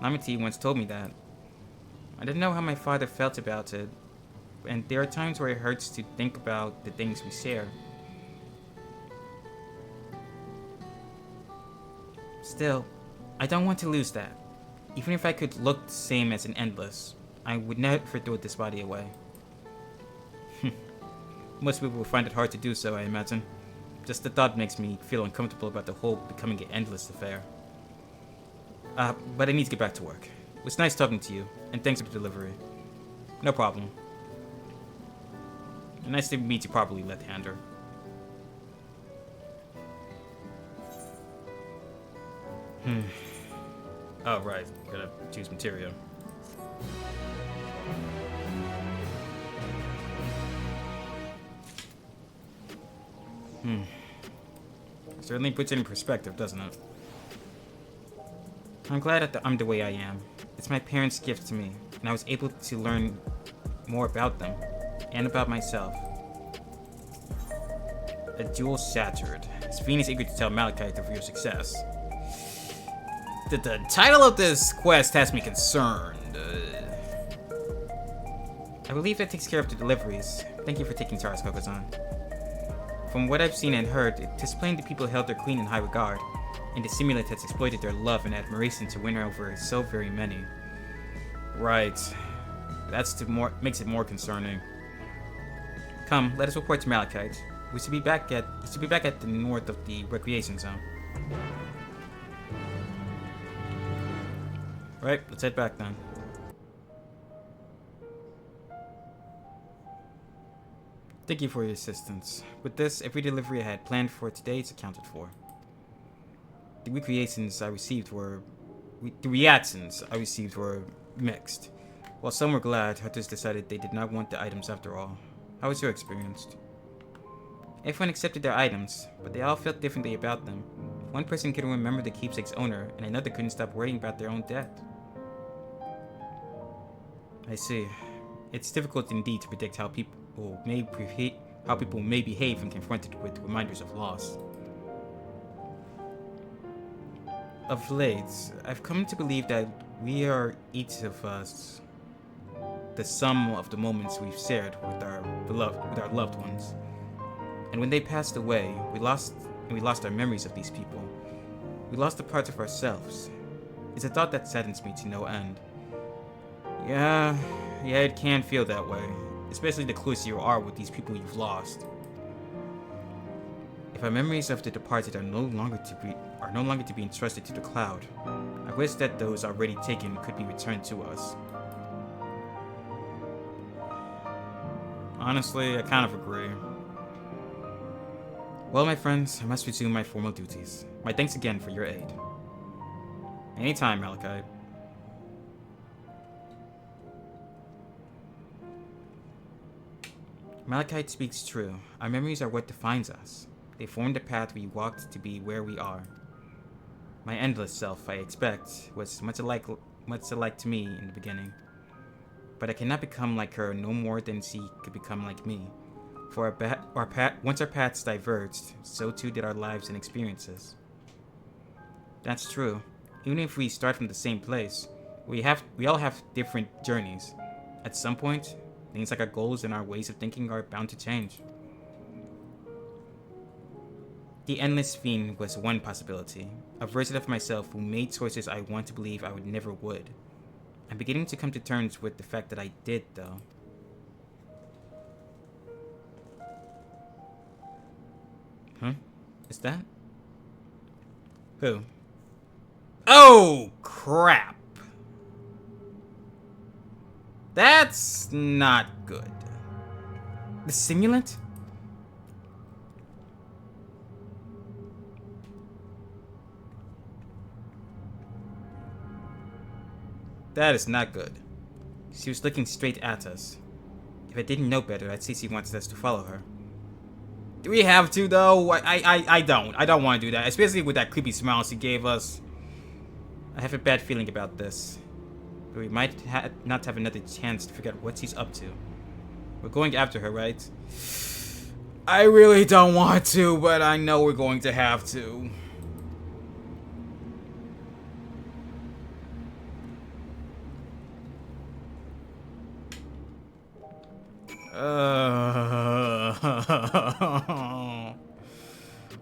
Speaker 1: Namiti once told me that. I didn't know how my father felt about it, and there are times where it hurts to think about the things we share. Still, I don't want to lose that. Even if I could look the same as an Endless, I would never throw this body away. Most people will find it hard to do so, I imagine. Just the thought makes me feel uncomfortable about the whole becoming an Endless affair. But I need to get back to work. It was nice talking to you, and thanks for the delivery. No problem. Nice to meet you properly, Left-Hander. Oh, right. Gotta choose materia. Certainly puts it in perspective, doesn't it? I'm glad that I'm the way I am. It's my parents' gift to me, and I was able to learn more about them, and about myself. A jewel shattered. Sphene is eager to tell Malachite of your success. The title of this quest has me concerned. I believe that takes care of the deliveries. Thank you for taking charge, Kokozan. From what I've seen and heard, it is plain the people held their queen in high regard, and the simulant has exploited their love and admiration to win over so very many. Right. Makes it more concerning. Come, let us report to Malachite. We should be back at the north of the recreation zone. Right, let's head back then. Thank you for your assistance. With this, every delivery I had planned for today is accounted for. The reactions I received were mixed. While some were glad, others decided they did not want the items after all. How was your experience? Everyone accepted their items, but they all felt differently about them. One person couldn't remember the keepsake's owner, and another couldn't stop worrying about their own debt. I see. It's difficult indeed to predict how people may behave when confronted with reminders of loss. Of late, I've come to believe that we are each of us the sum of the moments we've shared with our loved ones. And when they passed away, we lost our memories of these people. We lost a part of ourselves. It's a thought that saddens me to no end. Yeah, it can feel that way, especially the closer you are with these people you've lost. If our memories of the departed are no longer to be entrusted to the cloud, I wish that those already taken could be returned to us. Honestly, I kind of agree. Well, my friends, I must resume my formal duties. My thanks again for your aid. Anytime, Malachite. Malachite speaks true. Our memories are what defines us. They form the path we walked to be where we are. My endless self, I expect, was much alike to me in the beginning. But I cannot become like her no more than she could become like me. For once our paths diverged, so too did our lives and experiences. That's true. Even if we start from the same place, we all have different journeys. At some point, things like our goals and our ways of thinking are bound to change. The Endless Sphene was one possibility, a version of myself who made choices I want to believe I would never would. I'm beginning to come to terms with the fact that I did, though. Huh? Is that? Who? Oh, crap! That's not good. The simulant? That is not good. She was looking straight at us. If I didn't know better, I'd say she wants us to follow her. Do we have to, though? I don't. I don't want to do that, especially with that creepy smile she gave us. I have a bad feeling about this. But we might not have another chance to figure out what she's up to. We're going after her, right? I really don't want to, but I know we're going to have to.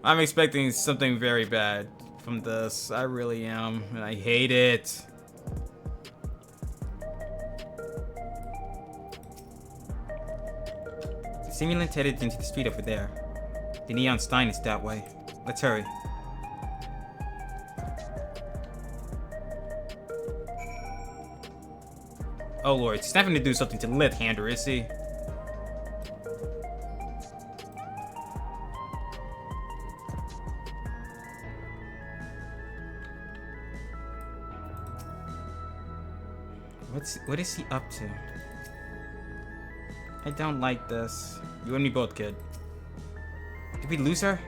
Speaker 1: I'm expecting something very bad from this. I really am, and I hate it. The simulant headed into the street over there. The neon sign is that way. Let's hurry. Oh lord, she's having to do something to left-hand her, is she? What is he up to? I don't like this. You and me both, kid. Did we lose her?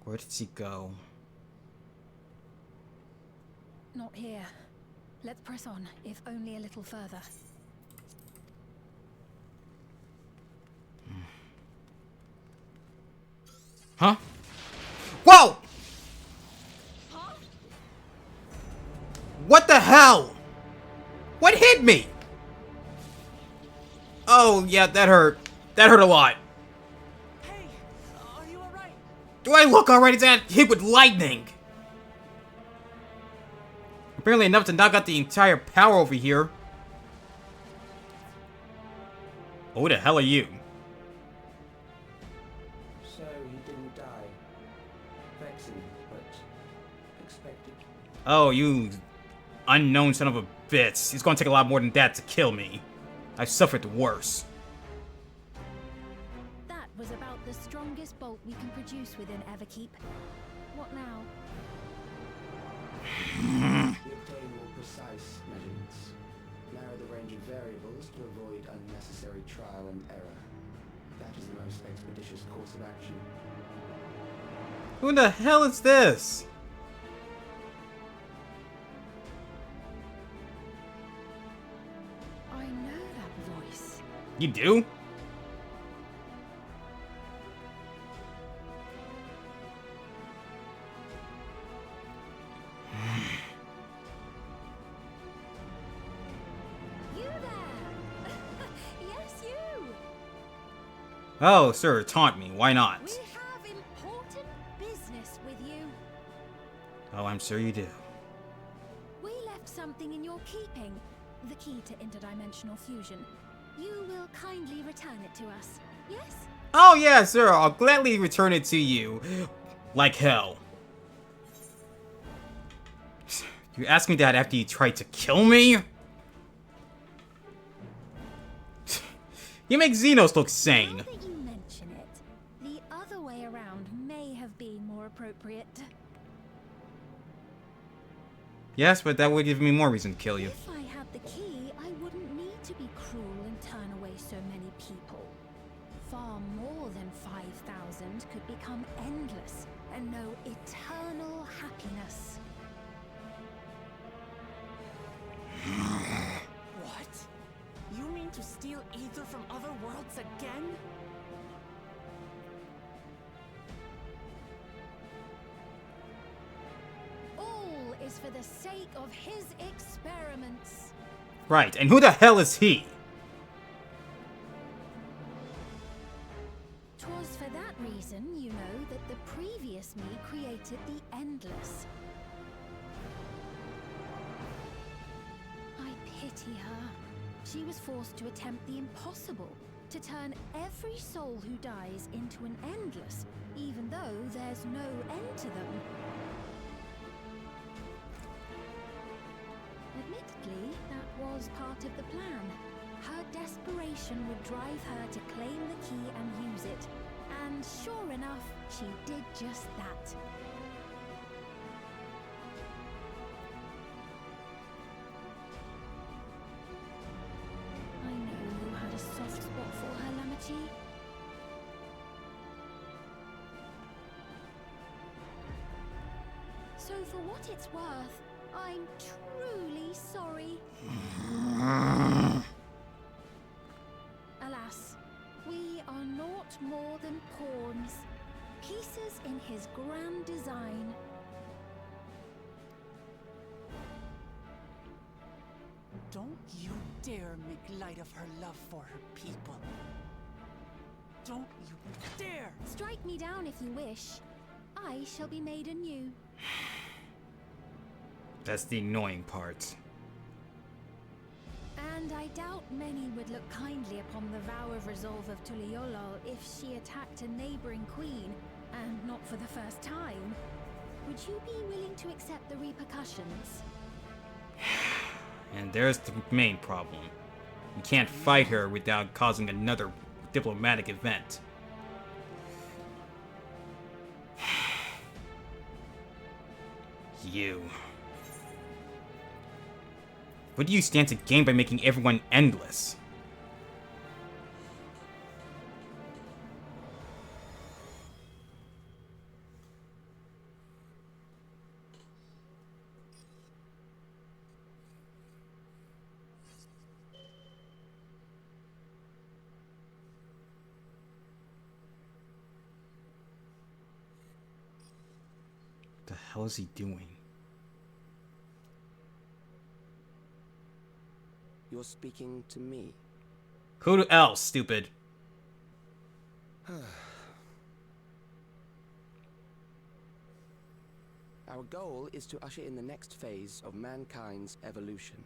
Speaker 1: Where did she go?
Speaker 4: Not here. Let's press on, if only a little further.
Speaker 1: Huh? Whoa!
Speaker 4: Huh?
Speaker 1: What the hell? What hit me? Oh, yeah, that hurt. That hurt a lot.
Speaker 2: Hey, are you alright?
Speaker 1: Do I look already that hit with lightning? Apparently enough to knock out the entire power over here. Oh, who the hell are you?
Speaker 8: So he didn't die. Vexing, but expected.
Speaker 1: Oh, you unknown son of a bitch. It's gonna take a lot more than that to kill me. I've suffered worse.
Speaker 6: That was about the strongest bolt we can produce within Everkeep. What now?
Speaker 8: We obtain more precise measurements. Narrow the range of variables to avoid unnecessary trial and error. That is the most expeditious course of action.
Speaker 1: Who the hell is this?
Speaker 4: I know that voice.
Speaker 1: You do?
Speaker 6: You there! Yes, you!
Speaker 1: Oh, sir, taunt me. Why not?
Speaker 6: We have important business with you.
Speaker 1: Oh, I'm sure you do.
Speaker 6: We left something in your keeping.
Speaker 4: The key to interdimensional fusion. You will kindly return it to us, yes?
Speaker 1: Oh yeah, sir, I'll gladly return it to you. Like hell. You asked me that after you tried to kill me? You make Xenos look sane.
Speaker 4: Now that you mention it, the other way around may have been more appropriate.
Speaker 1: Yes, but that would give me more reason to kill you.
Speaker 4: If I had the key, I wouldn't need to be cruel and turn away so many people. Far more than 5,000 could become endless and know eternal happiness.
Speaker 2: What? You mean to steal ether from other worlds again?
Speaker 4: All is for the sake of his experiments.
Speaker 1: Right, and who the hell is he?
Speaker 4: 'Twas for that reason, you know, that the previous me created the Endless. I pity her. She was forced to attempt the impossible, to turn every soul who dies into an Endless, even though there's no end to them. Admittedly, that was part of the plan. Her desperation would drive her to claim the key and use it. And sure enough, she did just that. I know you had a soft spot for her, Lamachi. So for what it's worth, I'm truly sorry. Alas, we are naught more than pawns, pieces in his grand design.
Speaker 2: Don't you dare make light of her love for her people. Don't you dare!
Speaker 4: Strike me down if you wish. I shall be made anew.
Speaker 1: That's the annoying part.
Speaker 4: And I doubt many would look kindly upon the vow of resolve of Tuliolol if she attacked a neighboring queen, and not for the first time. Would you be willing to accept the repercussions?
Speaker 1: And there's the main problem. You can't fight her without causing another diplomatic event. You. What do you stand to gain by making everyone endless? What the hell is he doing?
Speaker 8: You're speaking to me.
Speaker 1: Who else, stupid?
Speaker 8: Our goal is to usher in the next phase of mankind's evolution.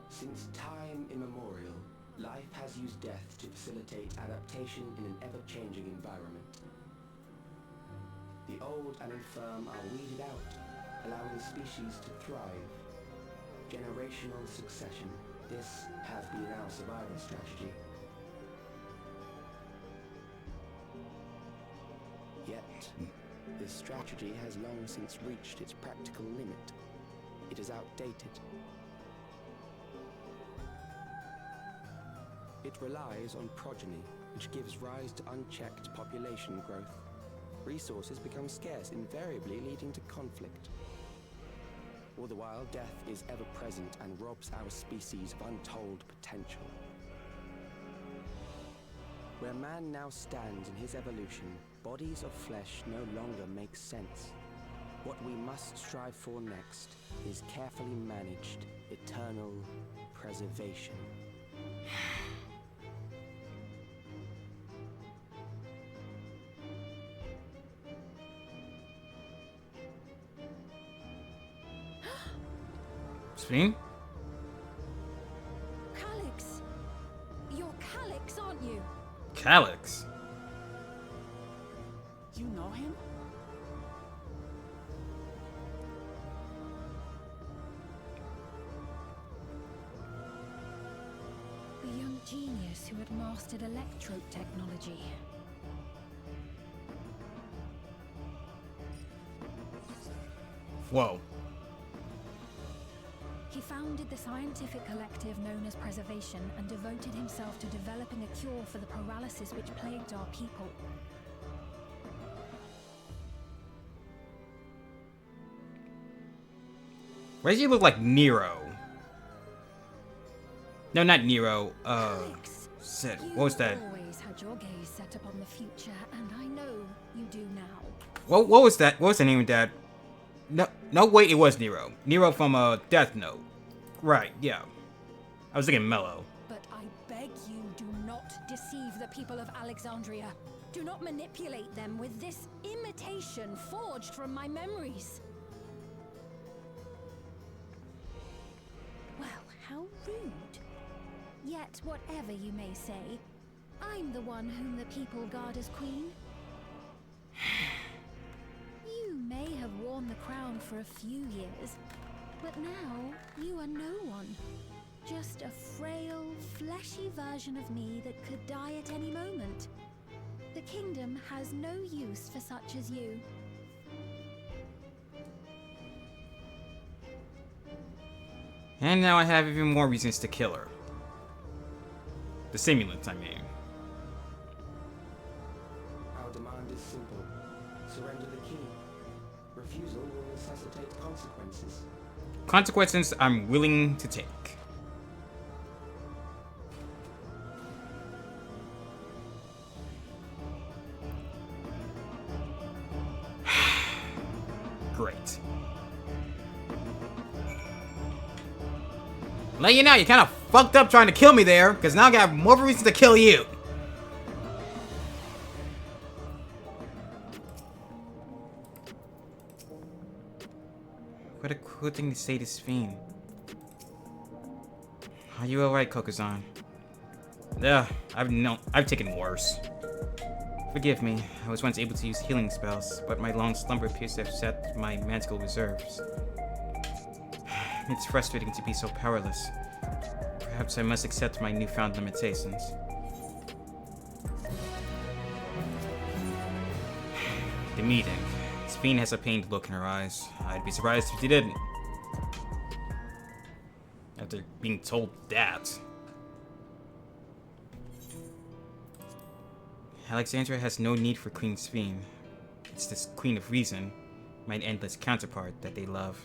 Speaker 8: Since time immemorial, life has used death to facilitate adaptation in an ever-changing environment. The old and infirm are weeded out, allowing the species to thrive. Generational succession. This has been our survival strategy. Yet, this strategy has long since reached its practical limit. It is outdated. It relies on progeny, which gives rise to unchecked population growth. Resources become scarce, invariably leading to conflict. All the while, death is ever present and robs our species of untold potential. Where man now stands in his evolution, bodies of flesh no longer make sense. What we must strive for next is carefully managed, eternal preservation.
Speaker 1: Sphene?
Speaker 4: Calyx! You're Calyx, aren't you?
Speaker 1: Calyx?
Speaker 2: You know him?
Speaker 4: The young genius who had mastered electrode technology.
Speaker 1: Whoa.
Speaker 4: He founded the scientific collective known as Preservation and devoted himself to developing a cure for the paralysis which plagued our people.
Speaker 1: Why does he look like Nero? No, not Nero.
Speaker 4: Calyx,
Speaker 1: Shit.
Speaker 4: you
Speaker 1: What was that?
Speaker 4: always had your gaze set upon the future, and I know you do now.
Speaker 1: What was that? What was the name of that? No, wait, it was Nero. Nero from Death Note. Right, yeah. I was thinking Mello.
Speaker 4: But I beg you, do not deceive the people of Alexandria. Do not manipulate them with this imitation forged from my memories. Well, how rude. Yet, whatever you may say, I'm the one whom the people guard as queen. You may have worn the crown for a few years, but now you are no one. Just a frail, fleshy version of me that could die at any moment. The kingdom has no use for such as you.
Speaker 1: And now I have even more reasons to kill her. The simulants, I mean.
Speaker 8: Our demand is simple. Surrender the key. Refusal will necessitate consequences.
Speaker 1: Consequences I'm willing to take. Great. Let you know, you kind of fucked up trying to kill me there, because now I got more reasons to kill you. What a cool thing to say to Sphene. Are you alright, Kokuzan? Ugh, I've taken worse. Forgive me, I was once able to use healing spells, but my long slumber appears to have set my magical reserves. It's frustrating to be so powerless. Perhaps I must accept my newfound limitations. The meeting. Sphene has a pained look in her eyes. I'd be surprised if she didn't. After being told that. Alexandria has no need for Queen Sphene. It's this Queen of Reason, my endless counterpart, that they love.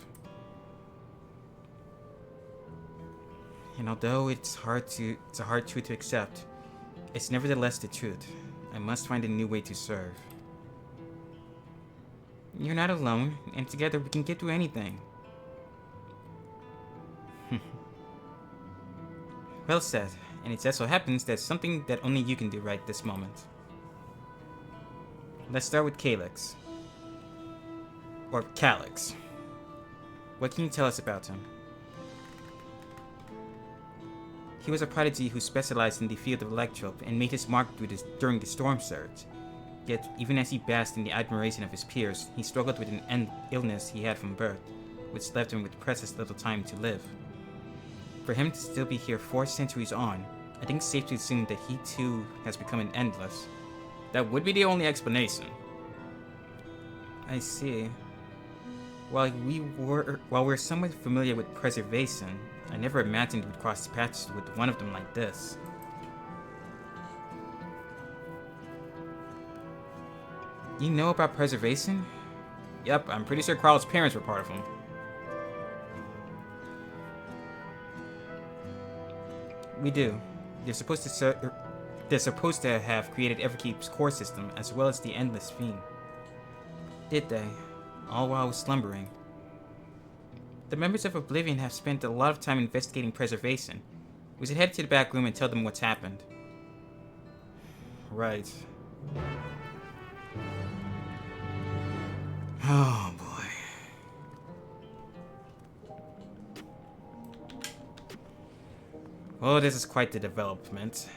Speaker 1: And although it's a hard truth to accept, it's nevertheless the truth. I must find a new way to serve. You're not alone, and together we can get through anything. Well said, and it just so happens that's something that only you can do right this moment. Let's start with Calyx. Or Calyx. What can you tell us about him? He was a prodigy who specialized in the field of electrope and made his mark during the storm surge. Yet, even as he basked in the admiration of his peers, he struggled with an illness he had from birth, which left him with precious little time to live. For him to still be here 4 centuries on, I think it's safe to assume that he too has become an endless. That would be the only explanation. I see. While we're somewhat familiar with preservation, I never imagined we'd cross paths with one of them like this. You know about preservation? Yep, I'm pretty sure Carl's parents were part of them. We do. They're supposed to have created Everkeep's core system as well as the Endless Fiend. Did they? All while I was slumbering. The members of Oblivion have spent a lot of time investigating preservation. We should head to the back room and tell them what's happened. Right. Oh boy. Well, this is quite the development.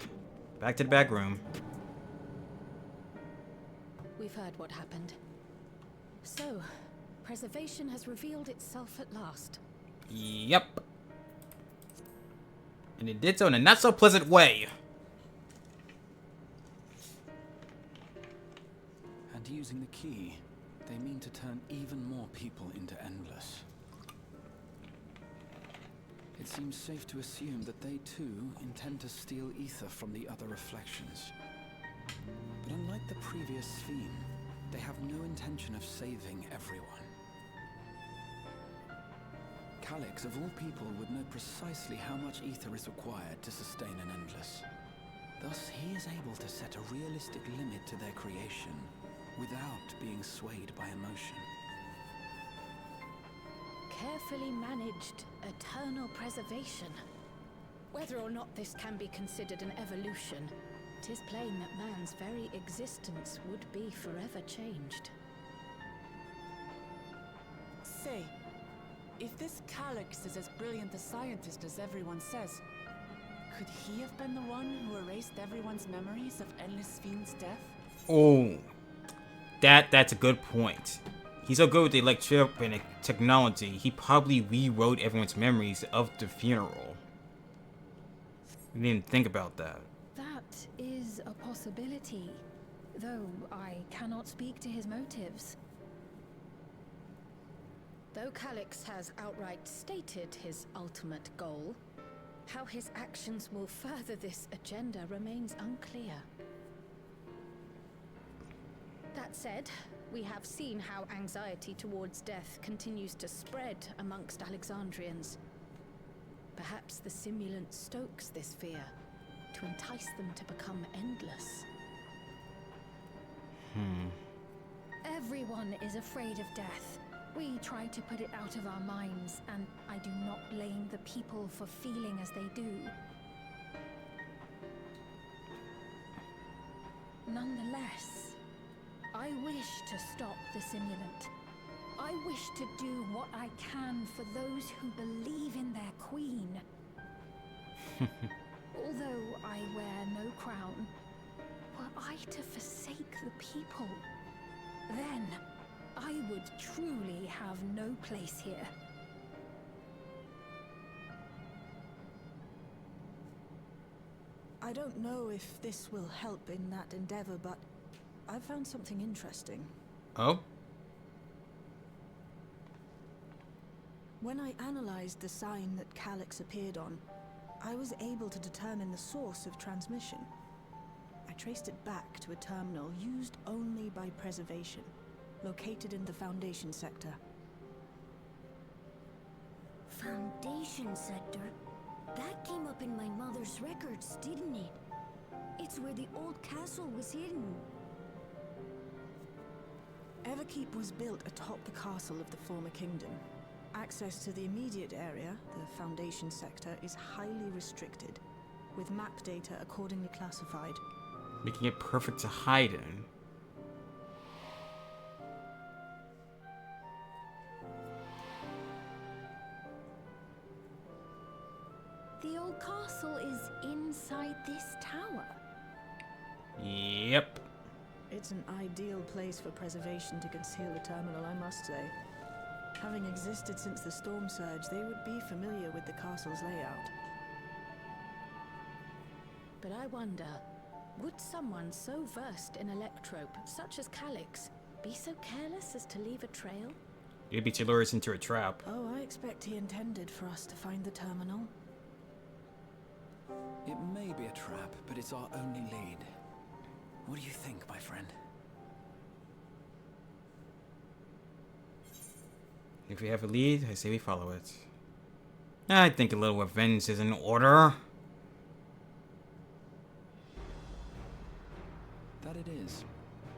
Speaker 1: Back to the back room.
Speaker 3: We've heard what happened. So, preservation has revealed itself at last.
Speaker 1: Yep. And it did so in a not so pleasant way.
Speaker 7: And using the key, they mean to turn even more people into Endless. It seems safe to assume that they too intend to steal ether from the other reflections. But unlike the previous Sphene, they have no intention of saving everyone. Calyx, of all people, would know precisely how much ether is required to sustain an Endless. Thus, he is able to set a realistic limit to their creation, without being swayed by emotion.
Speaker 4: Carefully managed eternal preservation. Whether or not this can be considered an evolution, 'tis plain that man's very existence would be forever changed.
Speaker 2: Say, if this Calyx is as brilliant a scientist as everyone says, could he have been the one who erased everyone's memories of Endless Sphene's death?
Speaker 1: Oh, that's a good point. He's so good with the electronic technology, he probably rewrote everyone's memories of the funeral. We didn't think about that.
Speaker 4: That is a possibility, though I cannot speak to his motives. Though Calyx has outright stated his ultimate goal, how his actions will further this agenda remains unclear. That said, we have seen how anxiety towards death continues to spread amongst Alexandrians. Perhaps the simulant stokes this fear to entice them to become endless. Everyone is afraid of death. We try to put it out of our minds, and I do not blame the people for feeling as they do. Nonetheless, I wish to stop the simulant. I wish to do what I can for those who believe in their queen. Although I wear no crown, were I to forsake the people, then I would truly have no place here.
Speaker 5: I don't know if this will help in that endeavor, but I found something interesting.
Speaker 1: Oh?
Speaker 5: When I analyzed the sign that Calyx appeared on, I was able to determine the source of transmission. I traced it back to a terminal used only by preservation, located in the Foundation sector.
Speaker 6: Foundation sector? That came up in my mother's records, didn't it? It's where the old castle was hidden.
Speaker 5: Everkeep was built atop the castle of the former kingdom. Access to the immediate area, the Foundation sector, is highly restricted, with map data accordingly classified.
Speaker 1: Making it perfect to hide in.
Speaker 4: The old castle is inside this tower.
Speaker 1: Yep.
Speaker 5: It's an ideal place for preservation to conceal the terminal, I must say. Having existed since the storm surge, they would be familiar with the castle's layout.
Speaker 4: But I wonder, would someone so versed in electrope, such as Calyx, be so careless as to leave a trail?
Speaker 1: You'd be to lure us into a trap.
Speaker 5: Oh, I expect he intended for us to find the terminal.
Speaker 7: It may be a trap, but it's our only lead. What do you think, my friend?
Speaker 1: If we have a lead, I say we follow it. I think a little revenge is in order.
Speaker 7: That it is.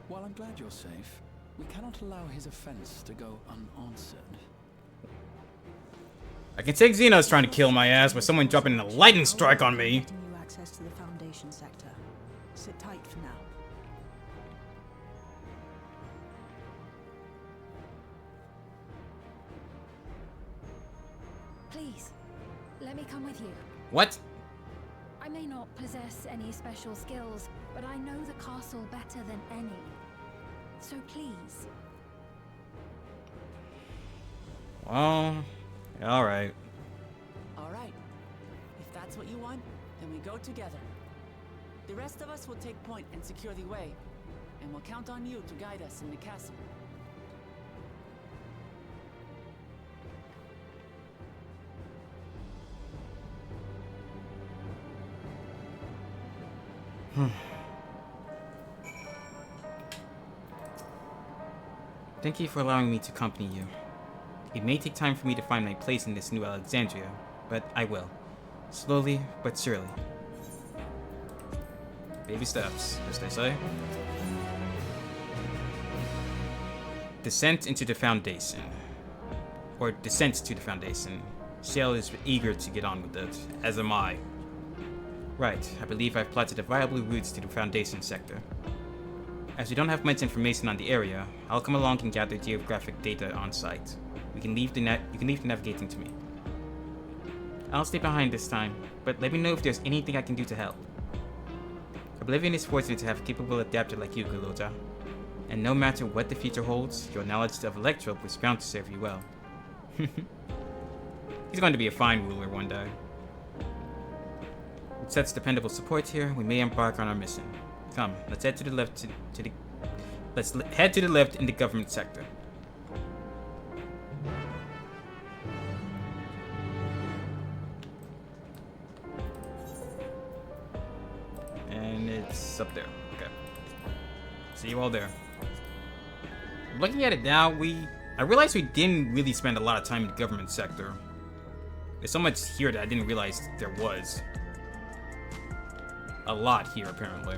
Speaker 7: While I'm glad you're safe, we cannot allow his offense to go unanswered.
Speaker 1: I can take Xenos trying to kill my ass, but someone dropping a lightning strike on me.
Speaker 5: Granting you access to the Foundation sector. Sit tight for now.
Speaker 4: Please, let me come with you.
Speaker 1: What?
Speaker 4: may not possess any special skills, but I know the castle better than any. So please.
Speaker 1: Well, alright.
Speaker 2: Alright. If that's what you want, then we go together. The rest of us will take point and secure the way, and we'll count on you to guide us in the castle.
Speaker 1: Thank you for allowing me to accompany you. It may take time for me to find my place in this new Alexandria, but I will. Slowly, but surely. Baby steps, as they say. Descent into the Foundation. Or Descent to the Foundation. Shale is eager to get on with it, as am I. Right, I believe I've plotted a viable route to the Foundation sector. As we don't have much information on the area, I'll come along and gather geographic data on site. You can leave the navigating to me. I'll stay behind this time, but let me know if there's anything I can do to help. Oblivion is fortunate to have a capable adapter like you, Golota. And no matter what the future holds, your knowledge of Electrope was bound to serve you well. He's going to be a fine ruler one day. With such dependable support here, we may embark on our mission. Come, let's head to the left head to the left in the government sector. And it's up there. Okay. See you all there. Looking at it now, I realized we didn't really spend a lot of time in the government sector. There's so much here that I didn't realize there was. A lot here, apparently.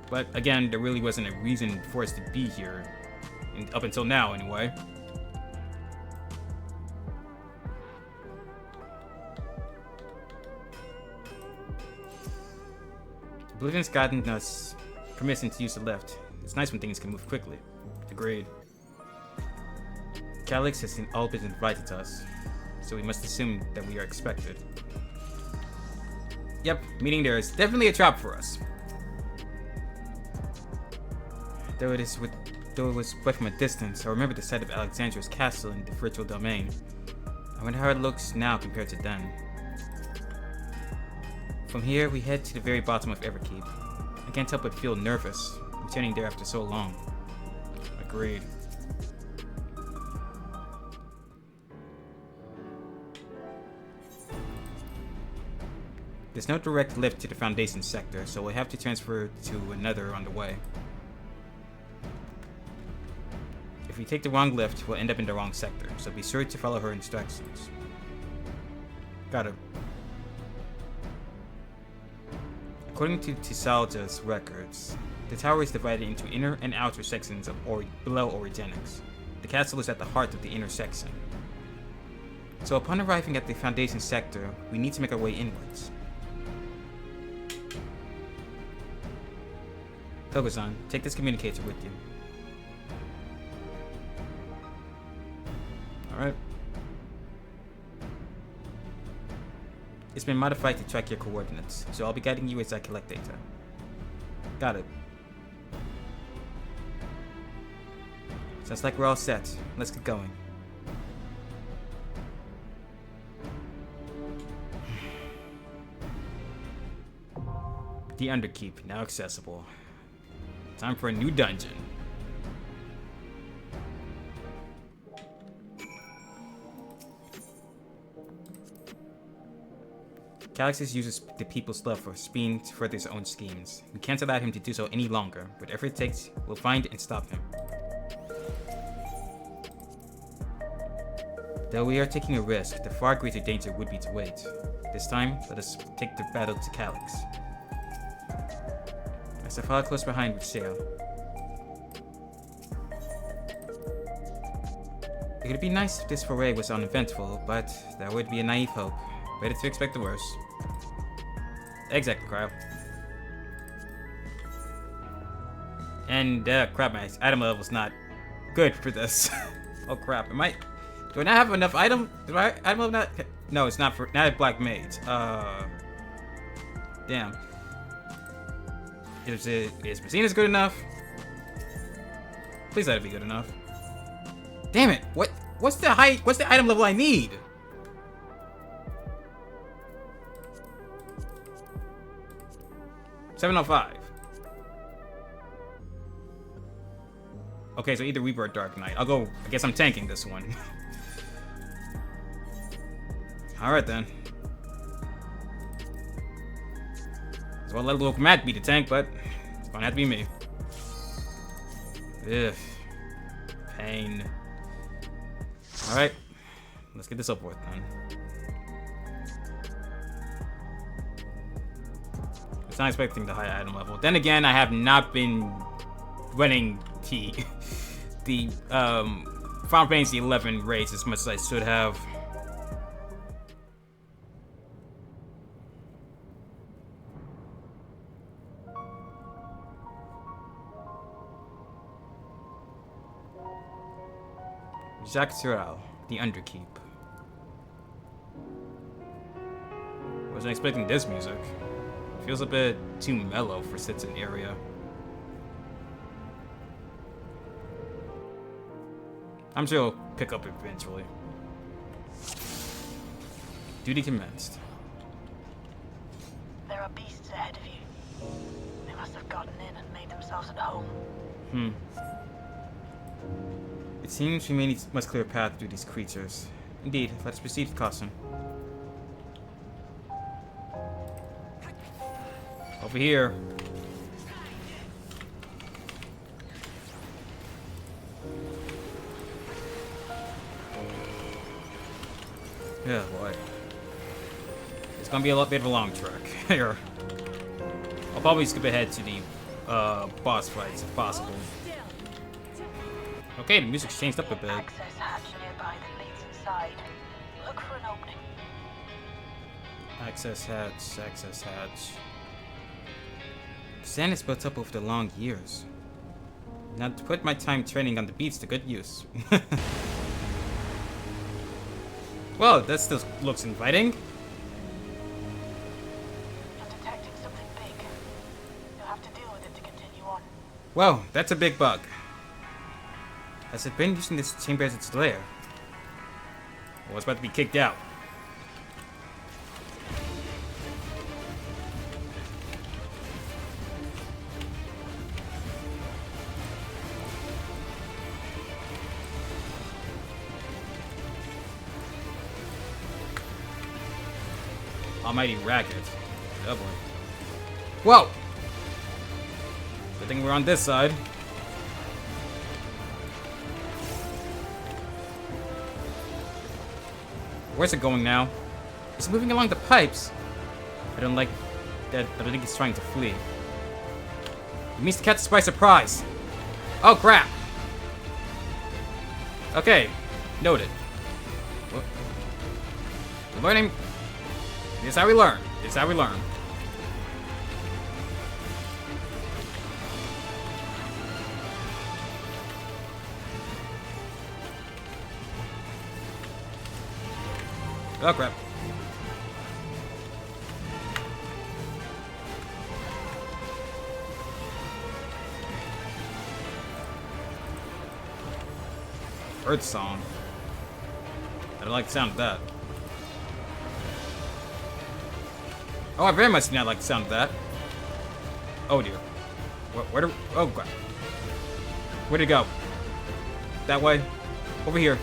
Speaker 1: But again, there really wasn't a reason for us to be here. Up until now, anyway. Oblivion's gotten us permission to use the lift. It's nice when things can move quickly. Agreed. Calyx has all been invited to us, so we must assume that we are expected. Yep, meeting there is definitely a trap for us. Though it was but from a distance, I remember the sight of Alexandria's castle in the virtual domain. I wonder how it looks now compared to then. From here, we head to the very bottom of Everkeep. I can't help but feel nervous, returning there after so long. Agreed. There's no direct lift to the Foundation sector, so we'll have to transfer to another on the way. If we take the wrong lift, we'll end up in the wrong sector, so be sure to follow her instructions. Got it. According to Tisalja's records, the tower is divided into inner and outer sections below Origenics. The castle is at the heart of the inner section. So upon arriving at the Foundation sector, we need to make our way inwards. Togo-san, take this communicator with you. Alright. It's been modified to track your coordinates, so I'll be guiding you as I collect data. Got it. Sounds like we're all set. Let's get going. The Underkeep, now accessible. Time for a new dungeon. Calyx uses the people's love for Sphene to further his own schemes. We can't allow him to do so any longer. Whatever it takes, we'll find and stop him. Though we are taking a risk, the far greater danger would be to wait. This time, let us take the battle to Calyx. As I follow close behind with Shale. It would be nice if this foray was uneventful, but that would be a naive hope. Better to expect the worst. Exactly, crap. And crap, my item level's not good for this. Oh crap, do I not have enough item? Do I item level not? No, it's not a black mage. Damn. Is Sphene good enough? Please let it be good enough. Damn it! What's the height? What's the item level I need? $705. Okay, so either Reaper or Dark Knight. I'll go. I guess I'm tanking this one. All right then. So I'll let Local Mac be the tank, but it's gonna have to be me. Ugh. Pain. All right, let's get this up with then. I was not expecting the high item level. Then again, I have not been running the Final Fantasy 11 raids as much as I should have. Jacques Turel, the Underkeep. Wasn't expecting this music. Feels a bit too mellow for Citizen area. I'm sure it'll pick up eventually. Duty commenced.
Speaker 9: There are beasts ahead of you. They must have gotten in and made themselves at home.
Speaker 1: It seems we must clear a path through these creatures. Indeed, let us proceed with caution. Over here. Yeah, boy. It's gonna be a bit of a long trek here. I'll probably skip ahead to the boss fights if possible. Okay, the music's changed up a bit.
Speaker 9: Access hatch nearby that leads inside. Look for an opening.
Speaker 1: Access hatch, access hatch. Sand is built up over the long years. Now to put my time training on the beats to good use. Well, that still looks inviting.
Speaker 9: I'm detecting something big. You'll have to deal with it to continue on.
Speaker 1: Well, that's a big bug. Has it been using this chamber as its lair? Well, it's about to be kicked out. Almighty Racket. Oh boy. Whoa! Good thing we're on this side. Where's it going now? It's moving along the pipes. I don't like that. I don't think he's trying to flee. It means to catch us by surprise. Oh crap! Okay, noted. We're learning. This is how we learn. This is how we learn. Oh crap. Bird song. I don't like the sound of that. Oh, I very much do not like the sound of that. Oh dear. Where do? Oh crap. Where'd it go? That way? Over here.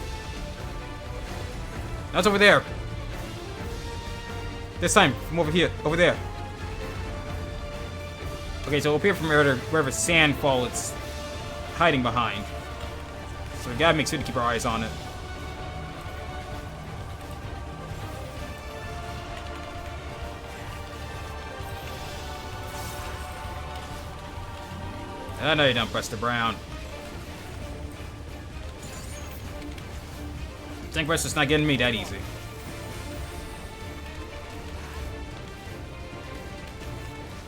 Speaker 1: No, it's over there. This time, from over here, over there. Okay, so it'll appear from wherever sandfall it's hiding behind. So we gotta make sure to keep our eyes on it. I know you don't press the brown. Tank Breast's not getting me that easy.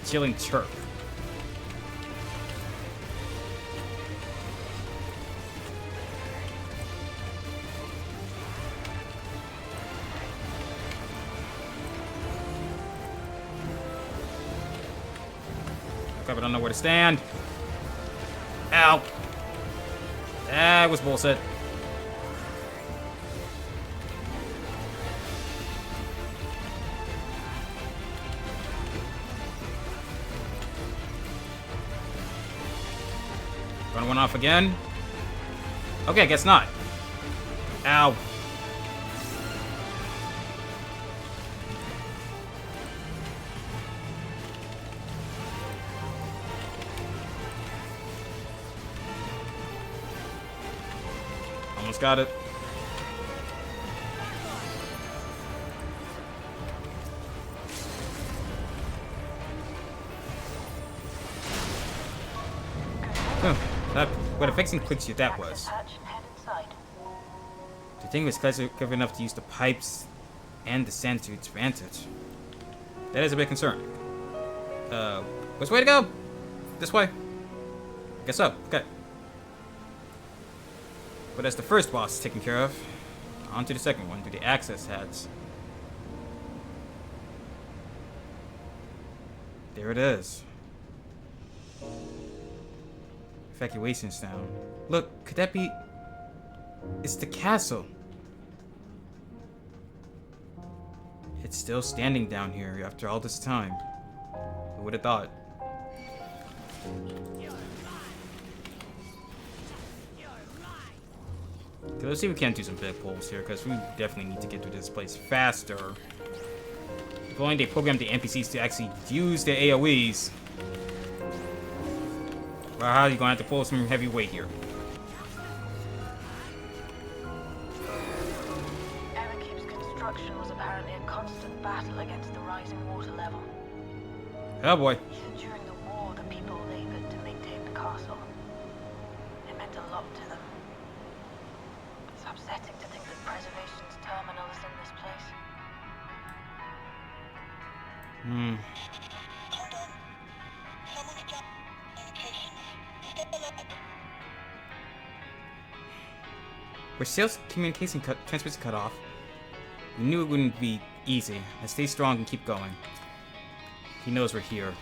Speaker 1: Chilling chirp. Crap, I don't know where to stand. Ow. That was bullshit. Gonna run off again? Okay, I guess not. Ow. Almost got it. That, what a fixing clicks you that was. The thing was clever enough to use the pipes and the sand to its advantage. That is a bit concerning. Which way to go? This way? Guess so. Okay. But as the first boss is taken care of, on to the second one, to the access hatch. There it is. Evacuation sound. Look, could that be... It's the castle. It's still standing down here after all this time. Who would have thought? Okay, let's see if we can't do some big pulls here, because we definitely need to get to this place faster. If only they programmed the NPCs to actually use their AoEs. Well, how are you gonna have to pull some heavy weight here?
Speaker 9: Everkeep's construction was apparently a constant battle against the rising water level.
Speaker 1: Oh boy.
Speaker 9: Even during the war, the people labored to maintain the castle. It meant a lot to them. It's upsetting to think that preservation's terminal is in this place.
Speaker 1: With sales communication transmission cut off, we knew it wouldn't be easy. Let's stay strong and keep going. He knows we're here.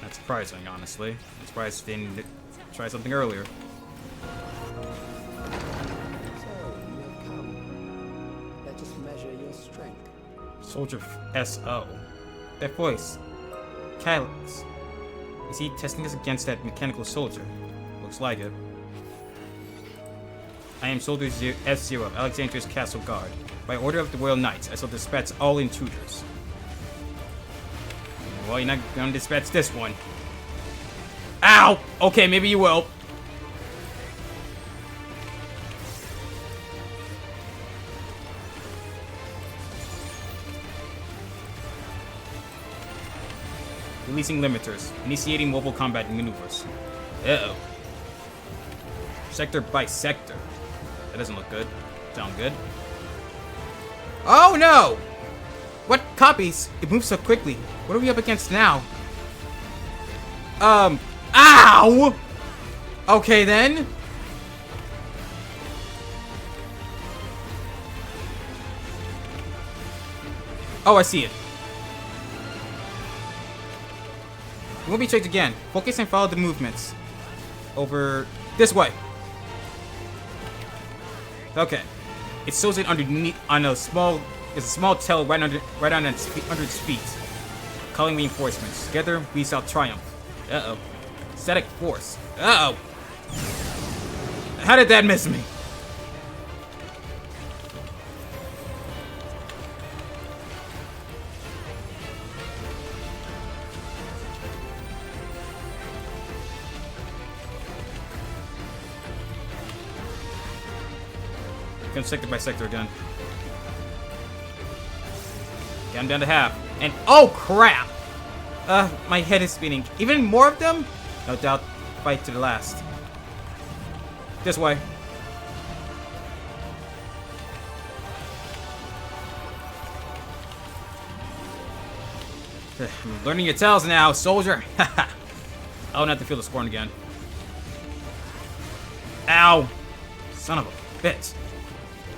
Speaker 1: That's surprising, honestly. I'm surprised he didn't try something earlier.
Speaker 8: So, you have come. Let us measure your strength.
Speaker 1: Soldier S.O. That voice. Calyx. Is he testing us against that mechanical soldier? Looks like it. I am Soldier S0 of Alexandria's Castle Guard. By order of the Royal Knights, I shall dispatch all intruders. Well, you're not gonna dispatch this one. Ow! Okay, maybe you will. Releasing limiters. Initiating mobile combat maneuvers. Uh-oh. Sector by sector. That doesn't look good. Sound good. Oh no! What copies? It moves so quickly. What are we up against now? Ow! Okay then. Oh, I see it. It won't be checked again. Focus and follow the movements. Over this way. Okay. It shows it underneath on a small. There's a small tail right under its feet. Calling reinforcements. Together we shall triumph. Uh-oh. Static force. Uh-oh. How did that miss me? Sector by sector again. Okay, I'm down to half. And oh crap! My head is spinning. Even more of them? No doubt, fight to the last. This way. I'm learning your tells now, soldier. I don't have to feel the scorn again. Ow! Son of a bitch.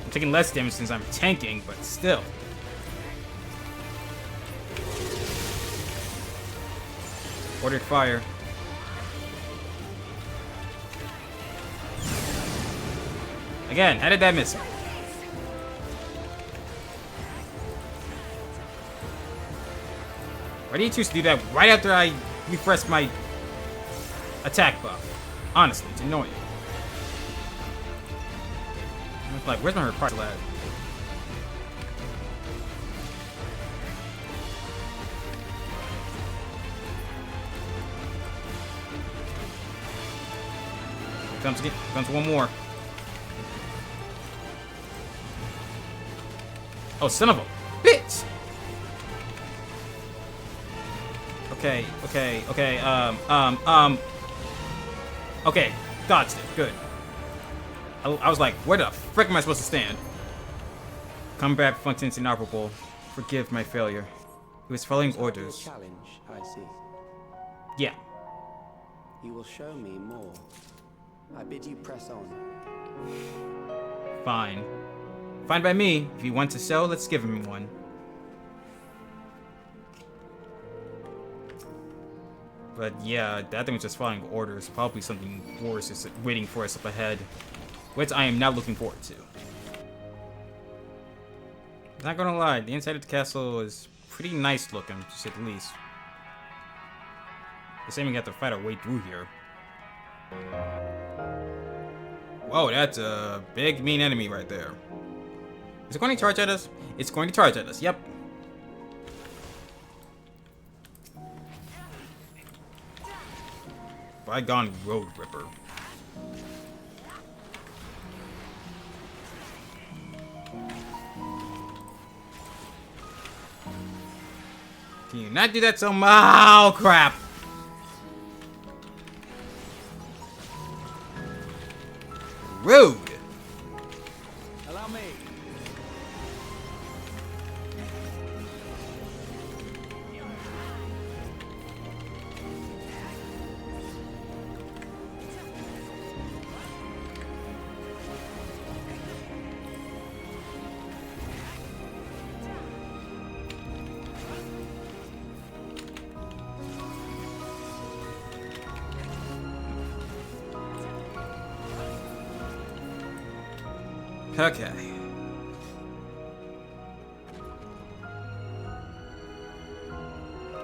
Speaker 1: I'm taking less damage since I'm tanking, but still. Ordered fire. Again, how did that miss me? Why do you choose to do that right after I refresh my attack buff? Honestly, it's annoying. I'm like, where's my reprisal at? Comes again. Comes one more. Oh, son of a bitch! Okay. Okay, dodged it. Good. I was like, where the frick am I supposed to stand? Combat functions inoperable. Forgive my failure. He was following orders.
Speaker 8: Challenge, I see.
Speaker 1: Yeah.
Speaker 8: You will show me more. I bid you press on.
Speaker 1: Fine. Fine by me. If he wants to sell, let's give him one. But yeah, that thing was just following orders. Probably something worse is waiting for us up ahead, which I am now looking forward to. Not gonna lie, the inside of the castle is pretty nice looking, to say the least. The same we got to fight our way through here. Whoa, that's a big mean enemy right there. Is it going to charge at us? It's going to charge at us, yep. Bygone Road Ripper. Can you not do that so much? Oh, crap. Rude.
Speaker 7: Allow me.
Speaker 1: Okay.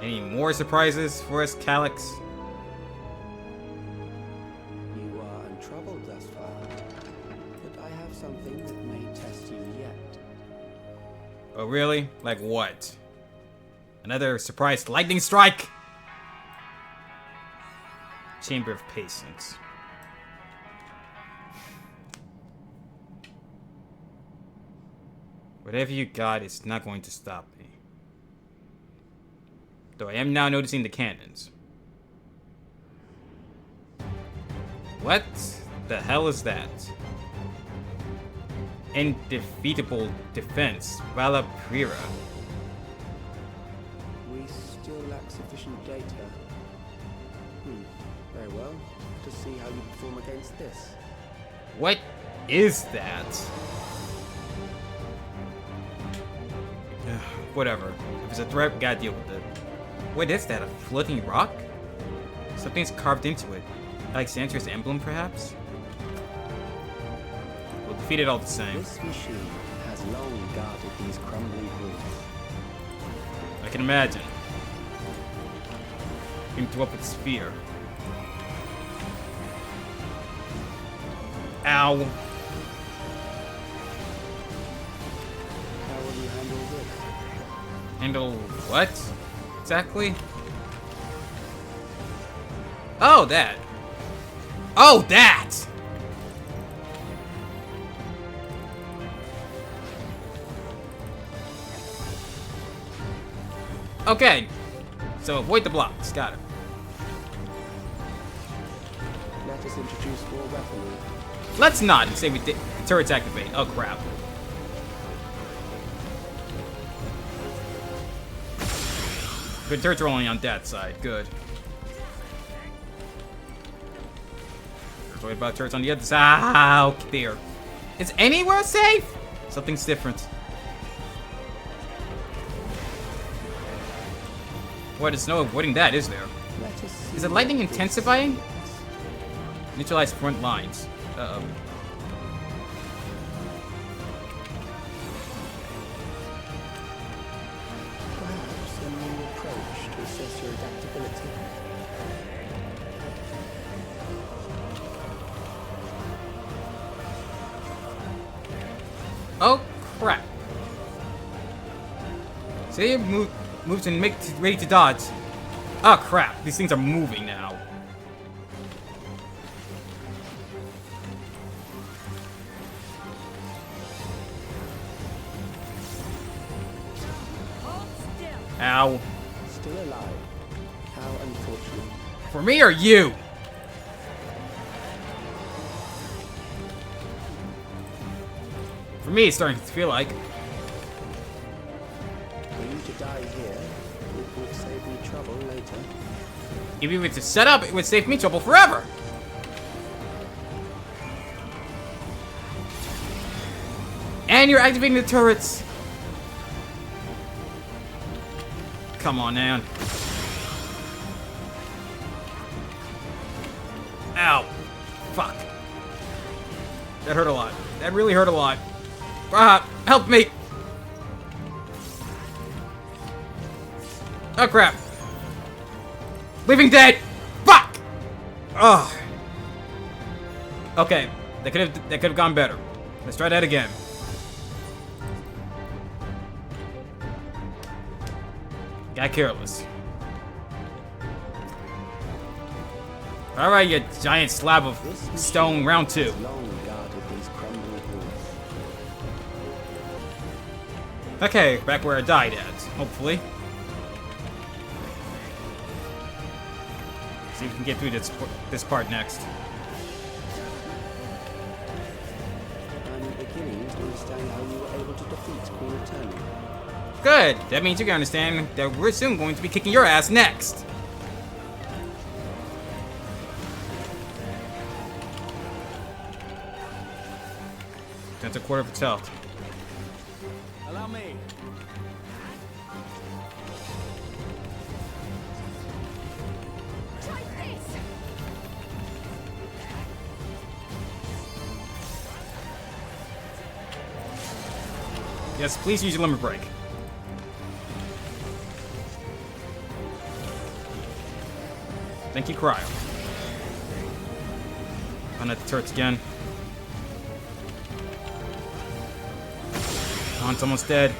Speaker 1: Any more surprises for us, Calyx?
Speaker 8: You are untroubled thus far, but I have something that may test you yet.
Speaker 1: Oh, really? Like what? Another surprise lightning strike? Chamber of Patience. Whatever you got is not going to stop me. Though I am now noticing the cannons. What the hell is that? Indefeatable defense, Valapira.
Speaker 8: We still lack sufficient data. Very well. To see how you perform against this.
Speaker 1: What is that? Whatever. If it's a threat, we gotta deal with it. What is that? A floating rock? Something's carved into it. Alexandria's emblem, perhaps? We'll defeat it all the same.
Speaker 8: This machine has long guarded these crumbling ruins.
Speaker 1: I can imagine. Him to up with sphere. Ow.
Speaker 8: How will you handle this?
Speaker 1: Handle what? Exactly? Oh, that. Oh, that! Okay. So avoid the blocks. Got it.
Speaker 8: Let us introduce more weaponry.
Speaker 1: Let's not and say we did. Turrets activate. Oh, crap. Good, turrets are only on that side. Good. Worried about turrets on the other side. Ah, there. Is anywhere safe? Something's different. What? There's no avoiding that, is there?
Speaker 8: Let see
Speaker 1: Is the lightning
Speaker 8: what this
Speaker 1: intensifying?
Speaker 8: is.
Speaker 1: Neutralize front lines. Uh-oh.
Speaker 8: Perhaps a new approach to assess your adaptability.
Speaker 1: Oh, crap. Say moves and make ready to dodge. Oh, crap. These things are moving now. Ow.
Speaker 8: Still alive. How unfortunate.
Speaker 1: For me or you? For me, it's starting to feel like.
Speaker 8: For you to die here, it would save me trouble later.
Speaker 1: If we were to set up, it would save me trouble forever. And you're activating the turrets. Come on, man. Ow. Fuck. That hurt a lot. That really hurt a lot. Help me. Oh, crap. Living dead. Fuck. Ugh. Okay. That could have gone better. Let's try that again. Got careless. Alright, you giant slab of stone, round 2.
Speaker 8: Long guarded these crumbling walls.
Speaker 1: Okay, back where I died at, hopefully. See if we can get through this part next.
Speaker 8: I'm beginning to understand how you were able to defeat Queen Sphene.
Speaker 1: Good! That means you can understand that we're soon going to be kicking your ass next! That's a quarter of its health.
Speaker 7: Allow me.
Speaker 1: Yes, please use your limit break. Thank you, Cryo. On at the turrets again. On, someone's dead.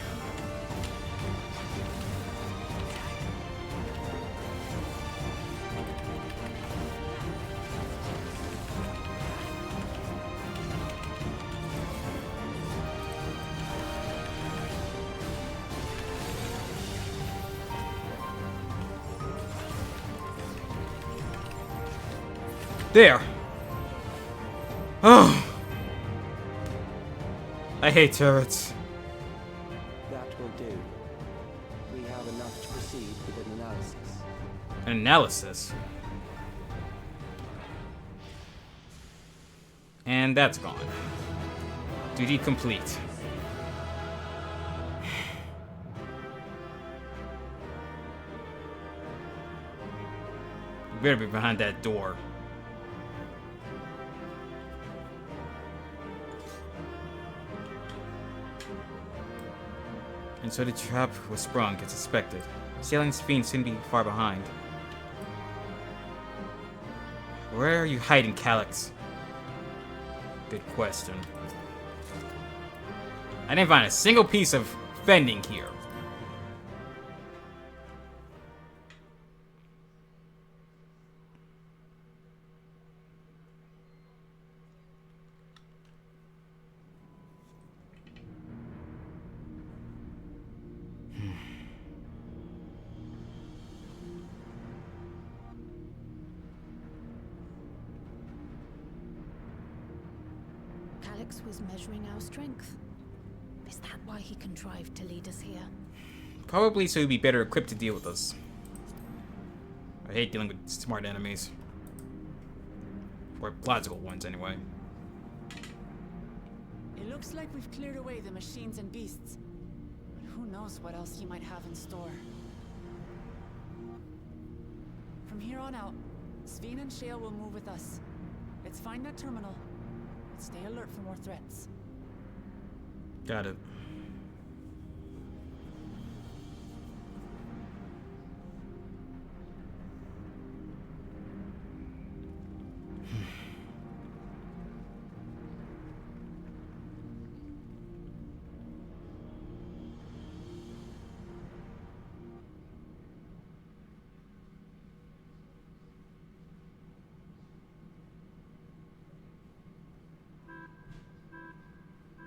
Speaker 1: There. Oh. I hate turrets.
Speaker 8: That will do. We have enough to proceed with an analysis.
Speaker 1: An analysis. And that's gone. Duty complete. You better be behind that door. And so the trap was sprung as expected. Sailing Sphene soon be far behind. Where are you hiding, Calyx? Good question. I didn't find a single piece of fending here.
Speaker 10: Calyx was measuring our strength. Is that why he contrived to lead us here?
Speaker 1: Probably so he'd be better equipped to deal with us. I hate dealing with smart enemies. Or logical ones, anyway.
Speaker 2: It looks like we've cleared away the machines and beasts. But who knows what else he might have in store. From here on out, Sphene and Shale will move with us. Let's find that terminal. And stay alert for more threats.
Speaker 1: Got it.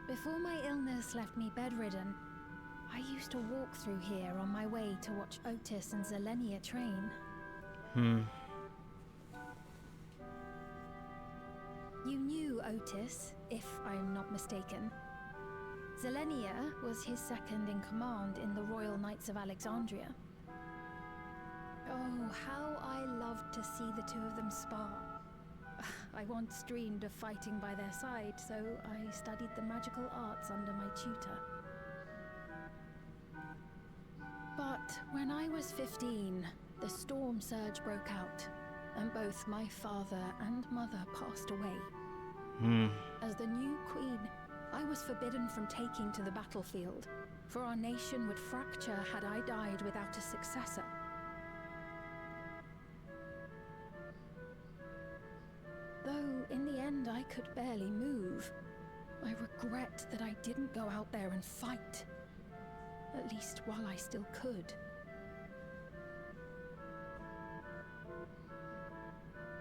Speaker 4: Before my illness left me bedridden, I used to walk through here on my way to watch Otis and Zelenia train. You knew Otis, if I'm not mistaken. Zelenia was his second in command in the Royal Knights of Alexandria. Oh, how I loved to see the two of them spar. I once dreamed of fighting by their side, so I studied the magical arts under my tutor. But when I was 15, the storm surge broke out, and both my father and mother passed away. As the new queen, I was forbidden from taking to the battlefield, for our nation would fracture had I died without a successor. Though in the end I could barely move, I regret that I didn't go out there and fight, at least while I still could.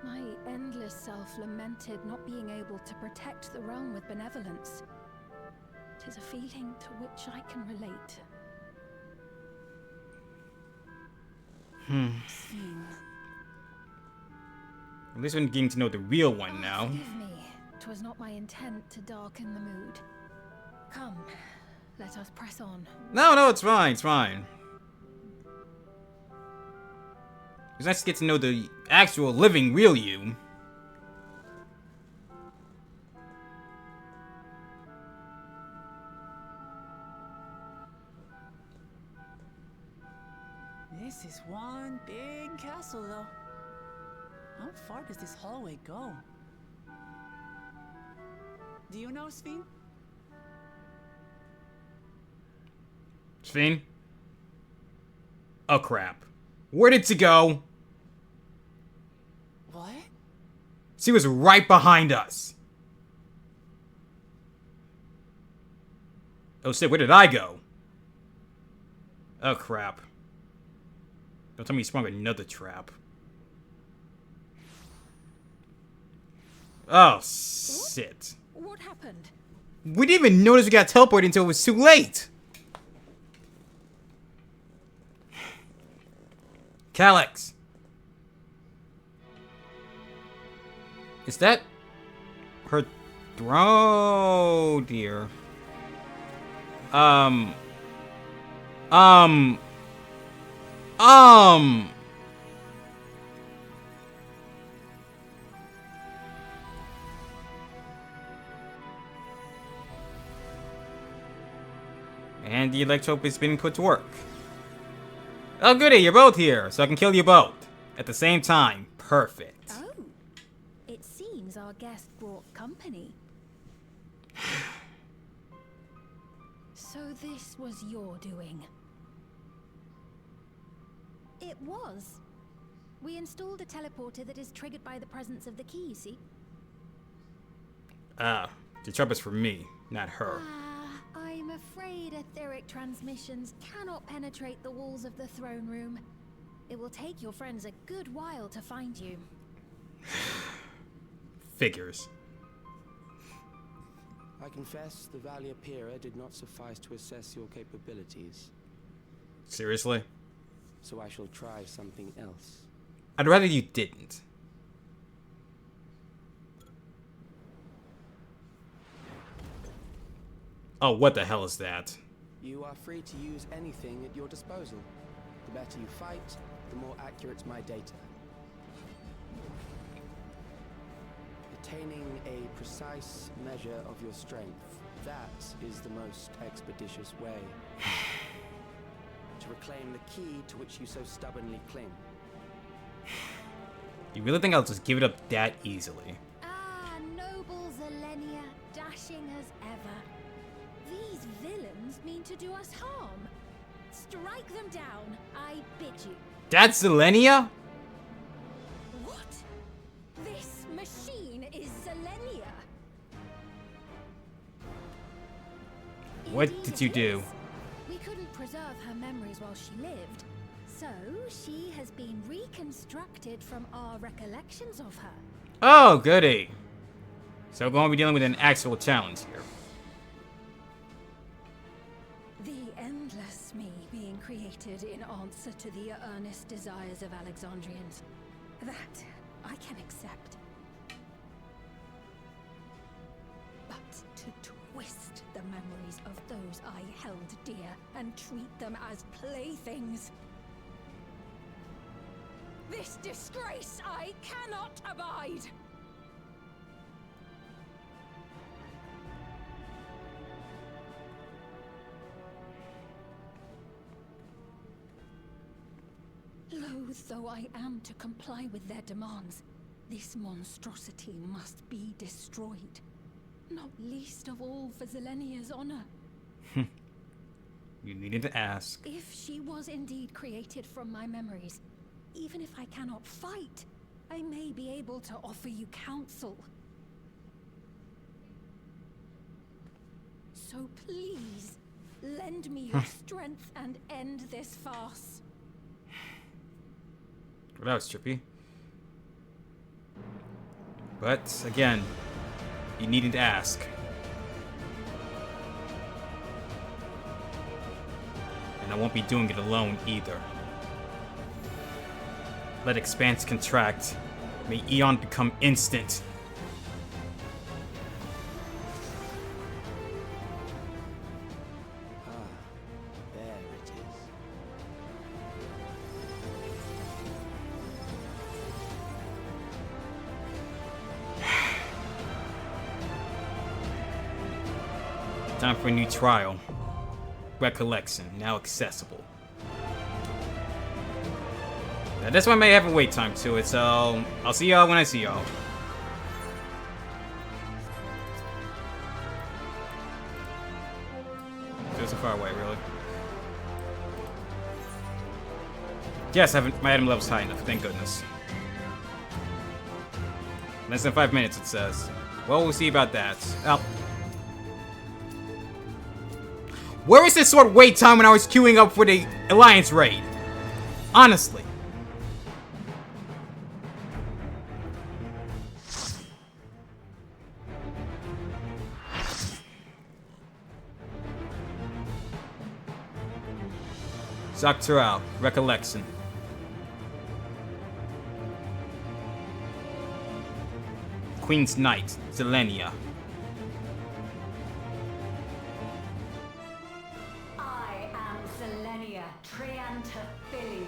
Speaker 4: My endless self lamented not being able to protect the realm with benevolence. 'Tis a feeling to which I can relate.
Speaker 2: Sphene.
Speaker 1: At least we're getting to know the real one now.
Speaker 4: Forgive me. 'Twas not my intent to darken the mood. Come, let us press on.
Speaker 1: No, it's fine, it's fine. It's nice to get to know the actual living real you.
Speaker 2: This is one big castle, though. How far does this hallway go? Do you know, Sphene?
Speaker 1: Sphene? Oh crap. Where did she go?
Speaker 2: What?
Speaker 1: She was right behind us. Oh shit, where did I go? Oh crap. Don't tell me you sprung another trap. Oh shit.
Speaker 4: What happened?
Speaker 1: We didn't even notice we got teleported until it was too late. Calyx. Is that her throne? Oh dear. And the electrope is being put to work. Oh goody, you're both here, so I can kill you both at the same time. Perfect.
Speaker 4: Oh, it seems our guest brought company. So this was your doing? It was. We installed a teleporter that is triggered by the presence of the key, see?
Speaker 1: Ah, the trouble is for me, not her.
Speaker 4: I'm afraid etheric transmissions cannot penetrate the walls of the throne room. It will take your friends a good while to find you.
Speaker 1: Figures.
Speaker 8: I confess the Valia Pira did not suffice to assess your capabilities.
Speaker 1: Seriously?
Speaker 8: So I shall try something else.
Speaker 1: I'd rather you didn't. Oh, what the hell is that?
Speaker 8: You are free to use anything at your disposal. The better you fight, the more accurate my data. Attaining a precise measure of your strength, that is the most expeditious way. To reclaim the key to which you so stubbornly cling.
Speaker 1: You really think I'll just give it up that easily?
Speaker 4: Ah, noble Zelenia, dashing as ever. These villains mean to do us harm. Strike them down, I bid you.
Speaker 1: That's Zelenia?
Speaker 4: What? This machine is Zelenia.
Speaker 1: What
Speaker 4: Indeed
Speaker 1: did you
Speaker 4: it
Speaker 1: do?
Speaker 4: is. We couldn't preserve her memories while she lived, so she has been reconstructed from our recollections of her.
Speaker 1: Oh, goody. So we're going to be dealing with an actual challenge here.
Speaker 4: The endless me being created in answer to the earnest desires of Alexandrians. That I can accept. But to twist the memories of those I held dear and treat them as playthings. This disgrace I cannot abide! Loath though I am to comply with their demands, this monstrosity must be destroyed. Not least of all for Zelenia's honor.
Speaker 1: You needed to ask.
Speaker 4: If she was indeed created from my memories, even if I cannot fight, I may be able to offer you counsel. So please, lend me your strength and end this farce.
Speaker 1: Well, that was trippy. But, again, you needed to ask. And I won't be doing it alone either. Let expanse contract. May Eon become instant.
Speaker 8: Ah, there it is.
Speaker 1: Time for a new trial. Recollection, now accessible. Now, this one may have a wait time to it, so I'll see y'all when I see y'all. Feels so far away, really. Yes, my item level's high enough, thank goodness. Less than 5 minutes, it says. Well, we'll see about that. Oh. Where was this sort of wait time when I was queuing up for the Alliance raid? Honestly. Zaktural, Recollection. Queen's Knight, Zelenia.
Speaker 11: I am Zelenia Triantaphili,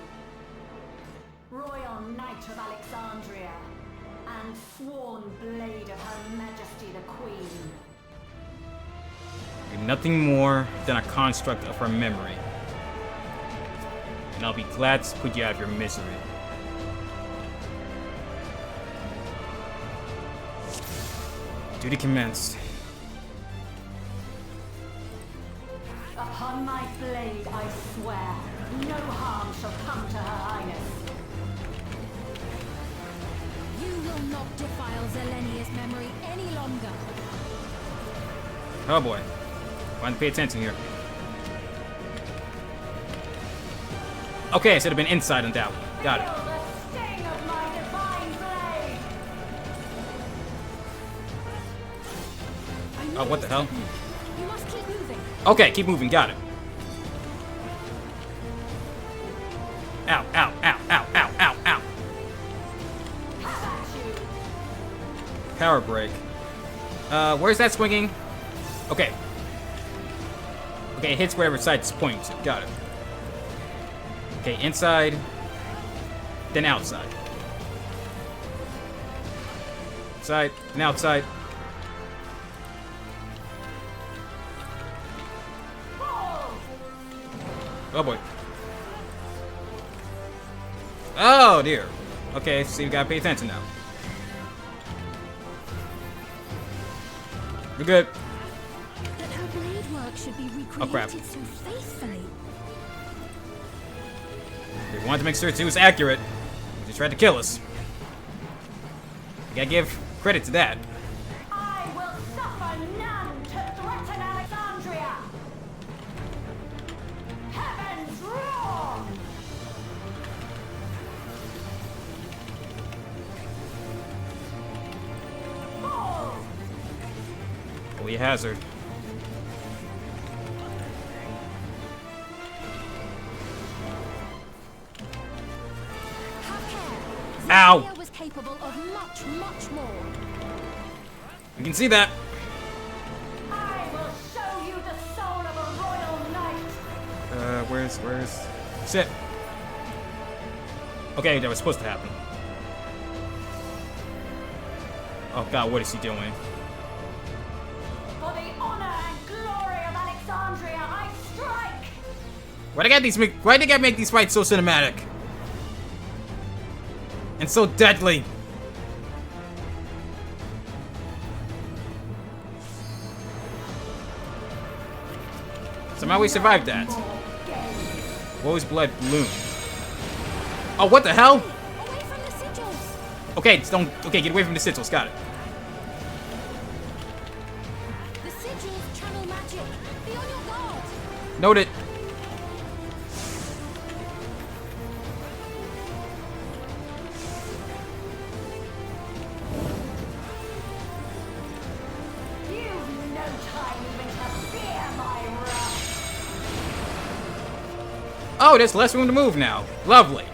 Speaker 11: Royal Knight of Alexandria, and sworn blade of Her Majesty the Queen.
Speaker 1: You're nothing more than a construct of her memory. And I'll be glad to put you out of your misery. Duty commenced.
Speaker 11: Upon my blade I swear, no harm shall come to Her Highness.
Speaker 4: You will not defile Zelenia's memory any longer.
Speaker 1: Oh boy. Want to pay attention here. Okay, I should have been inside on that one. Got it.
Speaker 11: Feel the sting of my divine blade.
Speaker 1: Oh, what the hell?
Speaker 4: You must keep moving.
Speaker 1: Okay, keep moving. Got it. Ow, ow, ow, ow, ow, ow, ow.
Speaker 11: Have at you.
Speaker 1: Power break. Where's that swinging? Okay. Okay, it hits wherever side it's pointing to. Got it. Okay, inside. Then outside. Inside, then outside. Oh boy. Oh dear. Okay, so you gotta pay attention now. We're good.
Speaker 10: But her blade work should be recreated
Speaker 1: Oh, crap.
Speaker 10: so faithfully.
Speaker 1: We wanted to make sure it was accurate. They tried to kill us. You gotta give credit to that.
Speaker 11: I will suffer none to threaten Alexandria! Heavens roar! Fall!
Speaker 1: Holy hazard.
Speaker 10: Have care.
Speaker 1: Ow!
Speaker 10: Xandria was capable of much, much more.
Speaker 1: We can see that.
Speaker 11: I will show you the soul of a royal knight!
Speaker 1: Where's... Sit. Okay, that was supposed to happen. Oh god, what is he doing?
Speaker 11: For the honor and glory of Alexandria, I strike!
Speaker 1: Why they gotta make these fights so cinematic? And so deadly? Somehow we survived that. Rose blood bloom. Oh, what the hell?
Speaker 10: Away from the sigils.
Speaker 1: Okay, okay, get away from the sigils. Got it.
Speaker 10: The sigils channel magic. Be on your guard.
Speaker 1: Noted.
Speaker 11: You've no time even to fear my wrath!
Speaker 1: Oh, there's less room to move now. Lovely.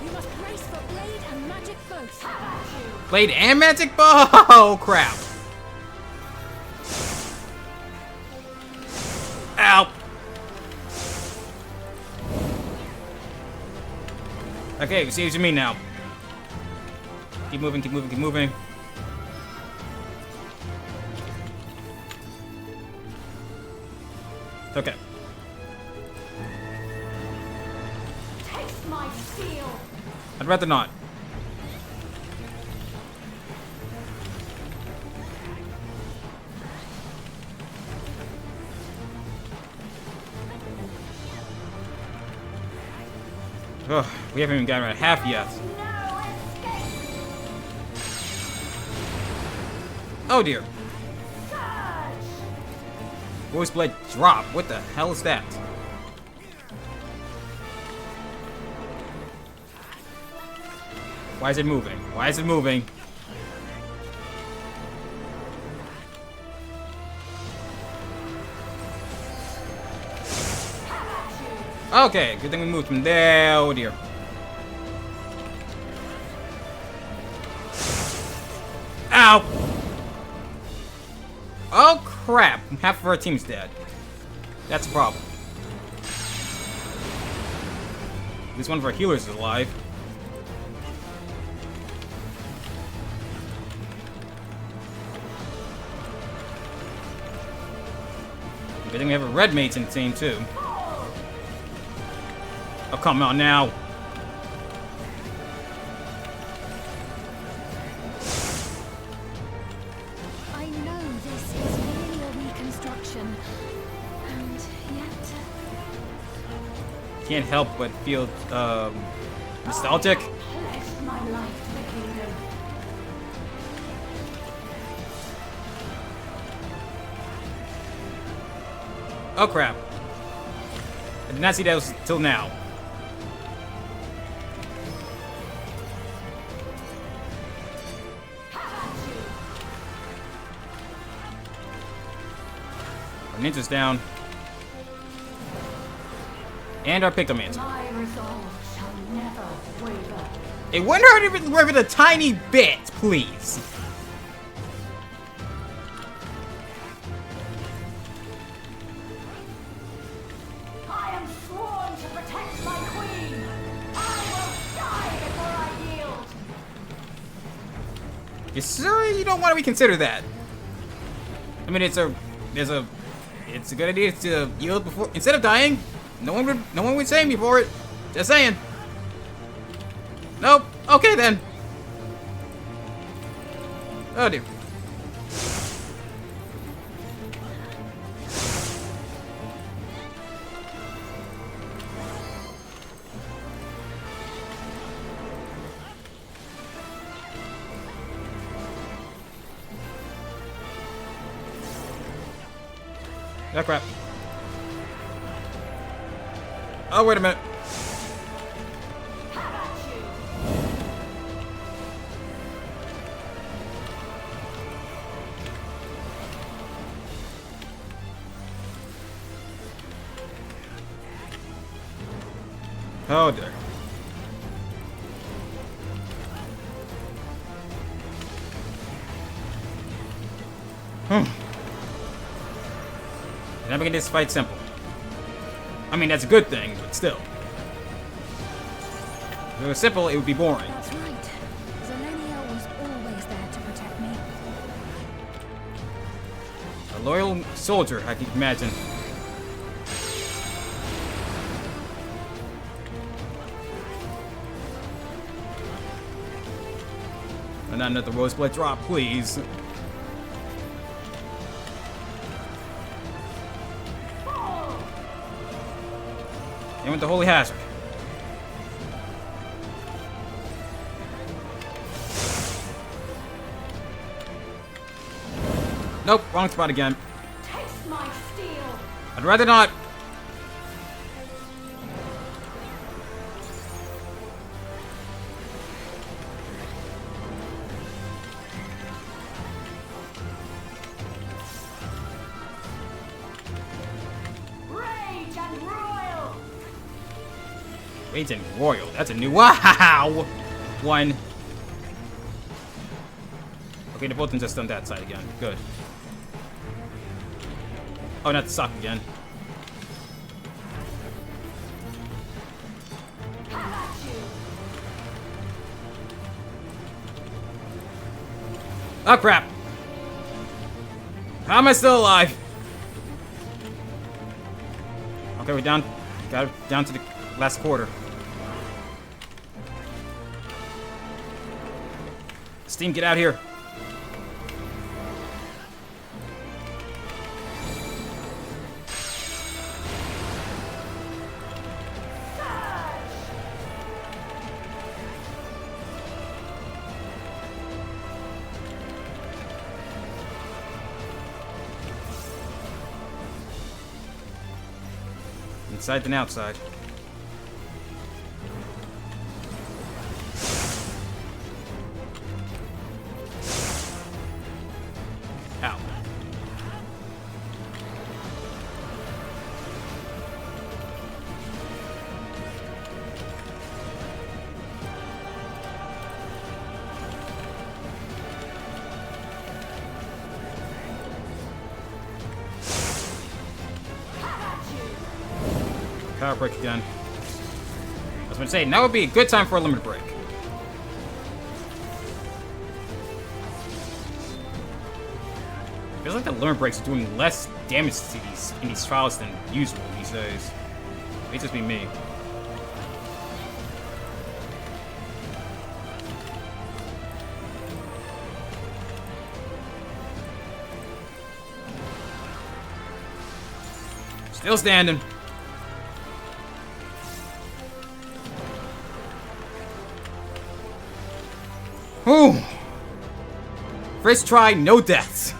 Speaker 10: We must brace for blade and magic both.
Speaker 1: Blade and magic ball. Oh crap. Ow. Okay, we see what you mean now. Keep moving, keep moving, keep moving. Okay.
Speaker 11: Taste my steel!
Speaker 1: I'd rather not. Ugh, we haven't even gotten around half yet.
Speaker 11: No escape!
Speaker 1: Oh dear.
Speaker 11: Surge!
Speaker 1: Rose blade drop. What the hell is that? Why is it moving? Why is it moving? Okay, good thing we moved from there. Oh dear. Ow! Oh crap! Half of our team's dead. That's a problem. At least one of our healers is alive. Good thing we have a red mate in the team too. Oh, come on now.
Speaker 10: I know this is merely a reconstruction, and yet
Speaker 1: Can't help but feel nostalgic.
Speaker 11: Pledged my life to the kingdom.
Speaker 1: Oh crap. I did not see that till now. Our ninja's down. And our Pictomancer.
Speaker 11: My resolve shall never waver.
Speaker 1: It wouldn't hurt if it were a tiny bit, please.
Speaker 11: I am sworn to protect my queen. I will die before I yield.
Speaker 1: You sure you don't want to reconsider that? I mean, it's a good idea to yield before instead of dying. No one would save me for it. Just saying. Nope. Okay then. Oh dear. Oh crap. Oh, wait a minute. Oh dear. Never get this fight simple. I mean, that's a good thing, but still. If it was simple, it would be boring.
Speaker 4: That's right. Zelenia was always there to protect me.
Speaker 1: A loyal soldier, I can imagine. And not another roseblood drop, please. And with the Holy Hazard. Nope, wrong spot again.
Speaker 11: Taste my steel.
Speaker 1: I'd rather not.
Speaker 11: Rage and royal.
Speaker 1: Agent Royal, that's a new wow! One. Okay, the Bolton's just on that side again. Good. Oh, not the sock again. Oh crap! How am I still alive? Okay, we're down. Got it down to the last quarter. Steam, get out here. Inside than outside. Ow. Power break again. I was gonna say, now would be a good time for a limit break. Feels like the limit breaks are doing less damage to these in these trials than usual these days. It may just be me. Still standing. Ooh. First try, no deaths.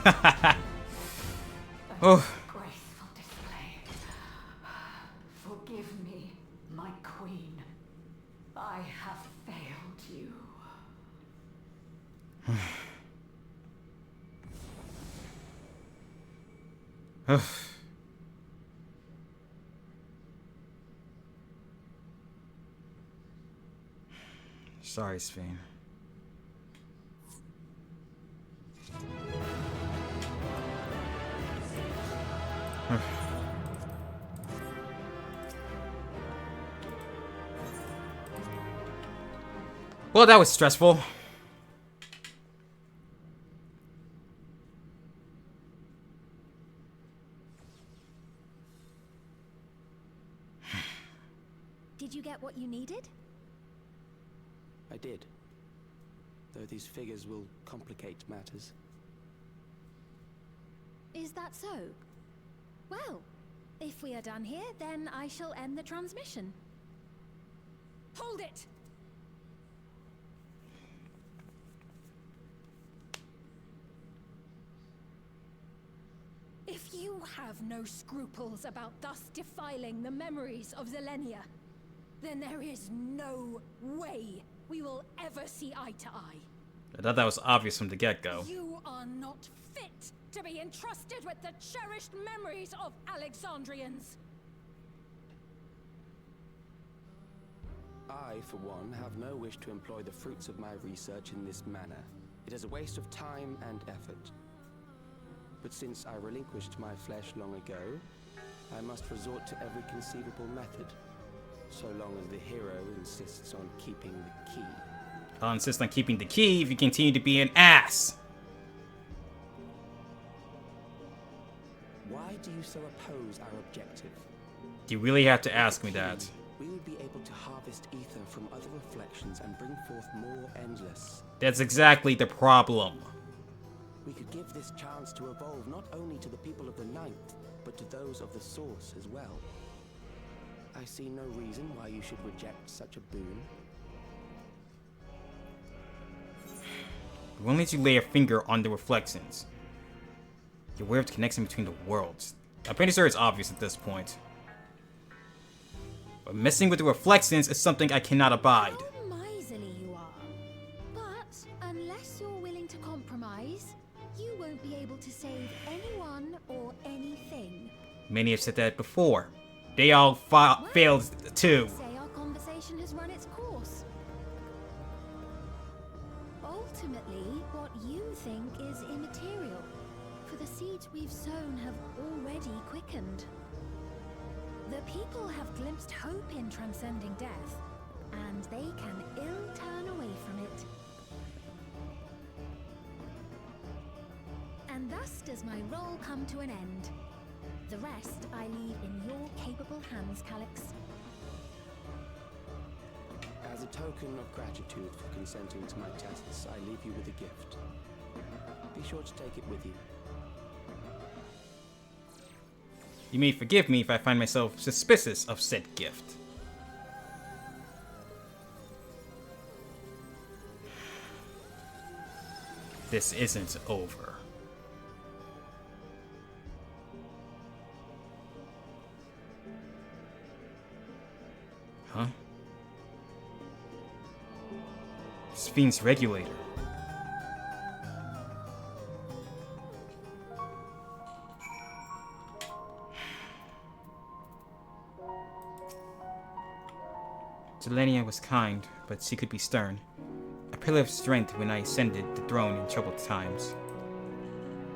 Speaker 1: Oh.
Speaker 11: Graceful display. Forgive me, my queen. I have failed you.
Speaker 1: Sorry, Sphene. Well, that was stressful.
Speaker 4: Did you get what you needed?
Speaker 8: I did. Though these figures will complicate matters.
Speaker 4: Is that so? Well, if we are done here, then I shall end the transmission. Hold it! If you have no scruples about thus defiling the memories of Zelenia, then there is no way we will ever see eye to eye.
Speaker 1: I thought that was obvious from the get-go.
Speaker 4: You are not fit to be entrusted with the cherished memories of Alexandrians.
Speaker 8: I, for one, have no wish to employ the fruits of my research in this manner. It is a waste of time and effort. But since I relinquished my flesh long ago, I must resort to every conceivable method, so long as the hero insists on keeping the key.
Speaker 1: I'll insist on keeping the key if you continue to be an ass.
Speaker 8: Why do you so oppose our objective?
Speaker 1: You really have to ask me that.
Speaker 8: We would be able to harvest ether from other reflections and bring forth more endless.
Speaker 1: That's exactly the problem.
Speaker 8: We could give this chance to evolve not only to the people of the Ninth, but to those of the Source as well. I see no reason why you should reject such a boon.
Speaker 1: We won't let you lay a finger on the reflections. You're aware of the connection between the worlds. I'm pretty sure it's obvious at this point. But messing with the reflections is something I cannot abide.
Speaker 4: How miserly you are. But unless you're willing to compromise, you won't be able to save anyone or anything.
Speaker 1: Many have said that before. They all failed too.
Speaker 4: Say our conversation has run its course. Ultimately, what you think is immaterial, for the seeds we've sown have already quickened. The people have glimpsed hope in transcending death, and they can ill turn away from it. And thus does my role come to an end. The rest I leave in your capable hands, Calyx.
Speaker 8: As a token of gratitude for consenting to my tests, I leave you with a gift. Be sure to take it with you.
Speaker 1: You may forgive me if I find myself suspicious of said gift. This isn't over. Huh? Sphene's regulator. Zelenia was kind, but she could be stern. A pillar of strength when I ascended the throne in troubled times.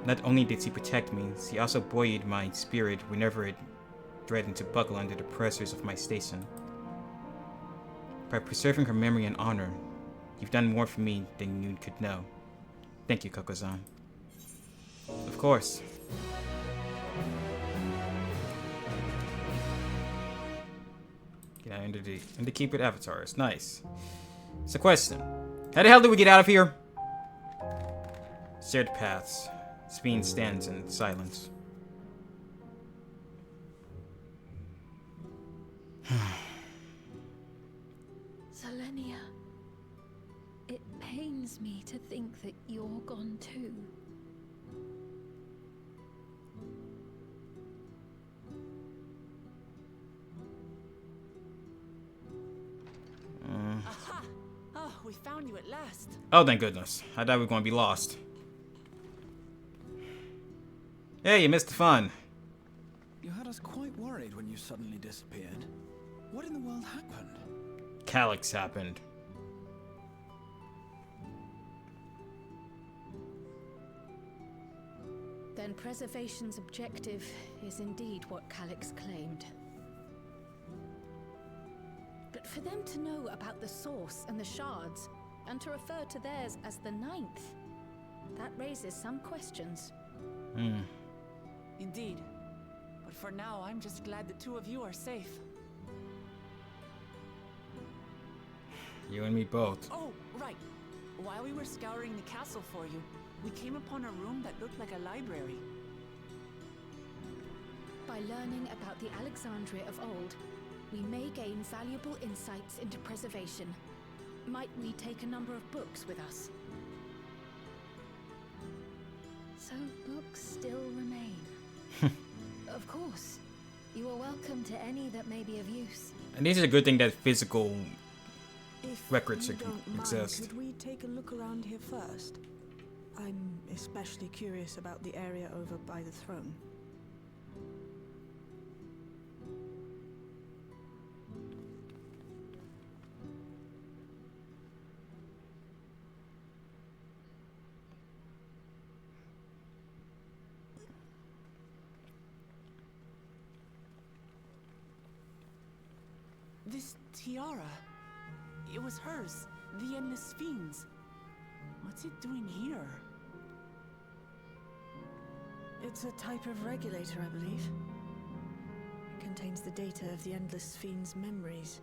Speaker 1: Not only did she protect me, she also buoyed my spirit whenever it threatened to buckle under the pressures of my station. By preserving her memory and honor, you've done more for me than you could know. Thank you, Koko-san. Of course. Get out into the keep it avatars. Nice. It's a question. How the hell do we get out of here? Shared paths. Sphene stands in silence.
Speaker 4: Zelenia, it pains me to think that you're gone too.
Speaker 2: Aha! Oh, we found you at last.
Speaker 1: Oh, thank goodness. I thought we were going to be lost. Hey, you missed the fun.
Speaker 7: You had us quite worried when you suddenly disappeared. What in the world happened?
Speaker 1: Calyx happened.
Speaker 10: Then Preservation's objective is indeed what Calyx claimed. But for them to know about the Source and the Shards, and to refer to theirs as the Ninth, that raises some questions.
Speaker 2: Indeed. But for now, I'm just glad the two of you are safe.
Speaker 1: You and me both.
Speaker 2: Oh, right. While we were scouring the castle for you, we came upon a room that looked like a library.
Speaker 10: By learning about the Alexandria of old, we may gain valuable insights into preservation. Might we take a number of books with us?
Speaker 4: So books still remain. Of course. You are welcome to any that may be of use.
Speaker 1: And this is a good thing that physical
Speaker 5: If
Speaker 1: records
Speaker 5: you don't mind,
Speaker 1: exist.
Speaker 5: could we take a look around here first? I'm especially curious about the area over by the throne.
Speaker 2: This tiara. It was hers. The Endless Sphene's. What's it doing here?
Speaker 5: It's a type of regulator, I believe. It contains the data of the Endless Sphene's memories.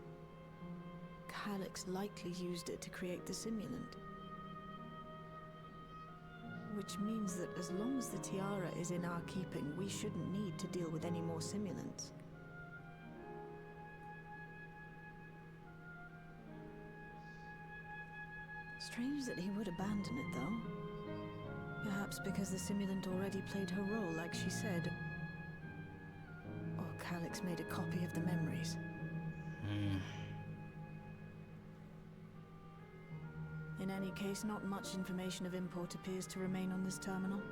Speaker 5: Calyx likely used it to create the simulant. Which means that as long as the tiara is in our keeping, we shouldn't need to deal with any more simulants. Strange that he would abandon it, though. Perhaps because the simulant already played her role, like she said. Or Calyx made a copy of the memories. In any case, not much information of import appears to remain on this terminal.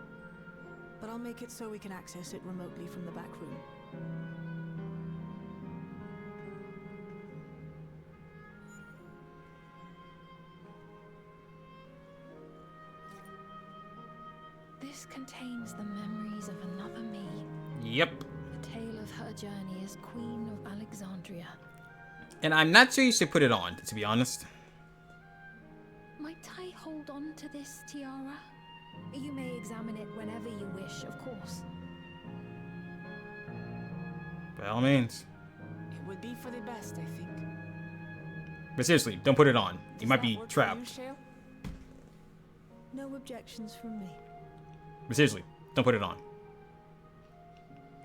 Speaker 5: But I'll make it so we can access it remotely from the back room.
Speaker 4: This contains the memories of another me.
Speaker 1: Yep.
Speaker 4: The tale of her journey as Queen of Alexandria.
Speaker 1: And I'm not sure you should put it on, to be honest.
Speaker 4: Might I hold on to this tiara? You may examine it whenever you wish, of course.
Speaker 1: By all means.
Speaker 2: It would be for the best, I think.
Speaker 1: But seriously, don't put it on. You
Speaker 2: Does
Speaker 1: might
Speaker 2: that
Speaker 1: be
Speaker 2: work for
Speaker 1: trapped.
Speaker 2: you, Shale?
Speaker 5: No objections from me.
Speaker 1: But seriously, don't put it on.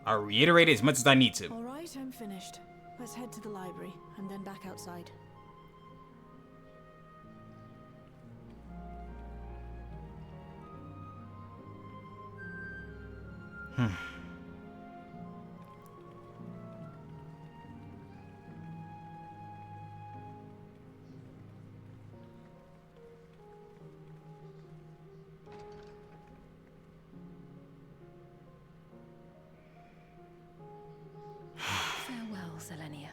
Speaker 1: I'll reiterate it as much as I need to.
Speaker 5: All right, I'm finished. Let's head to the library and then back outside.
Speaker 4: Farewell, Selenia.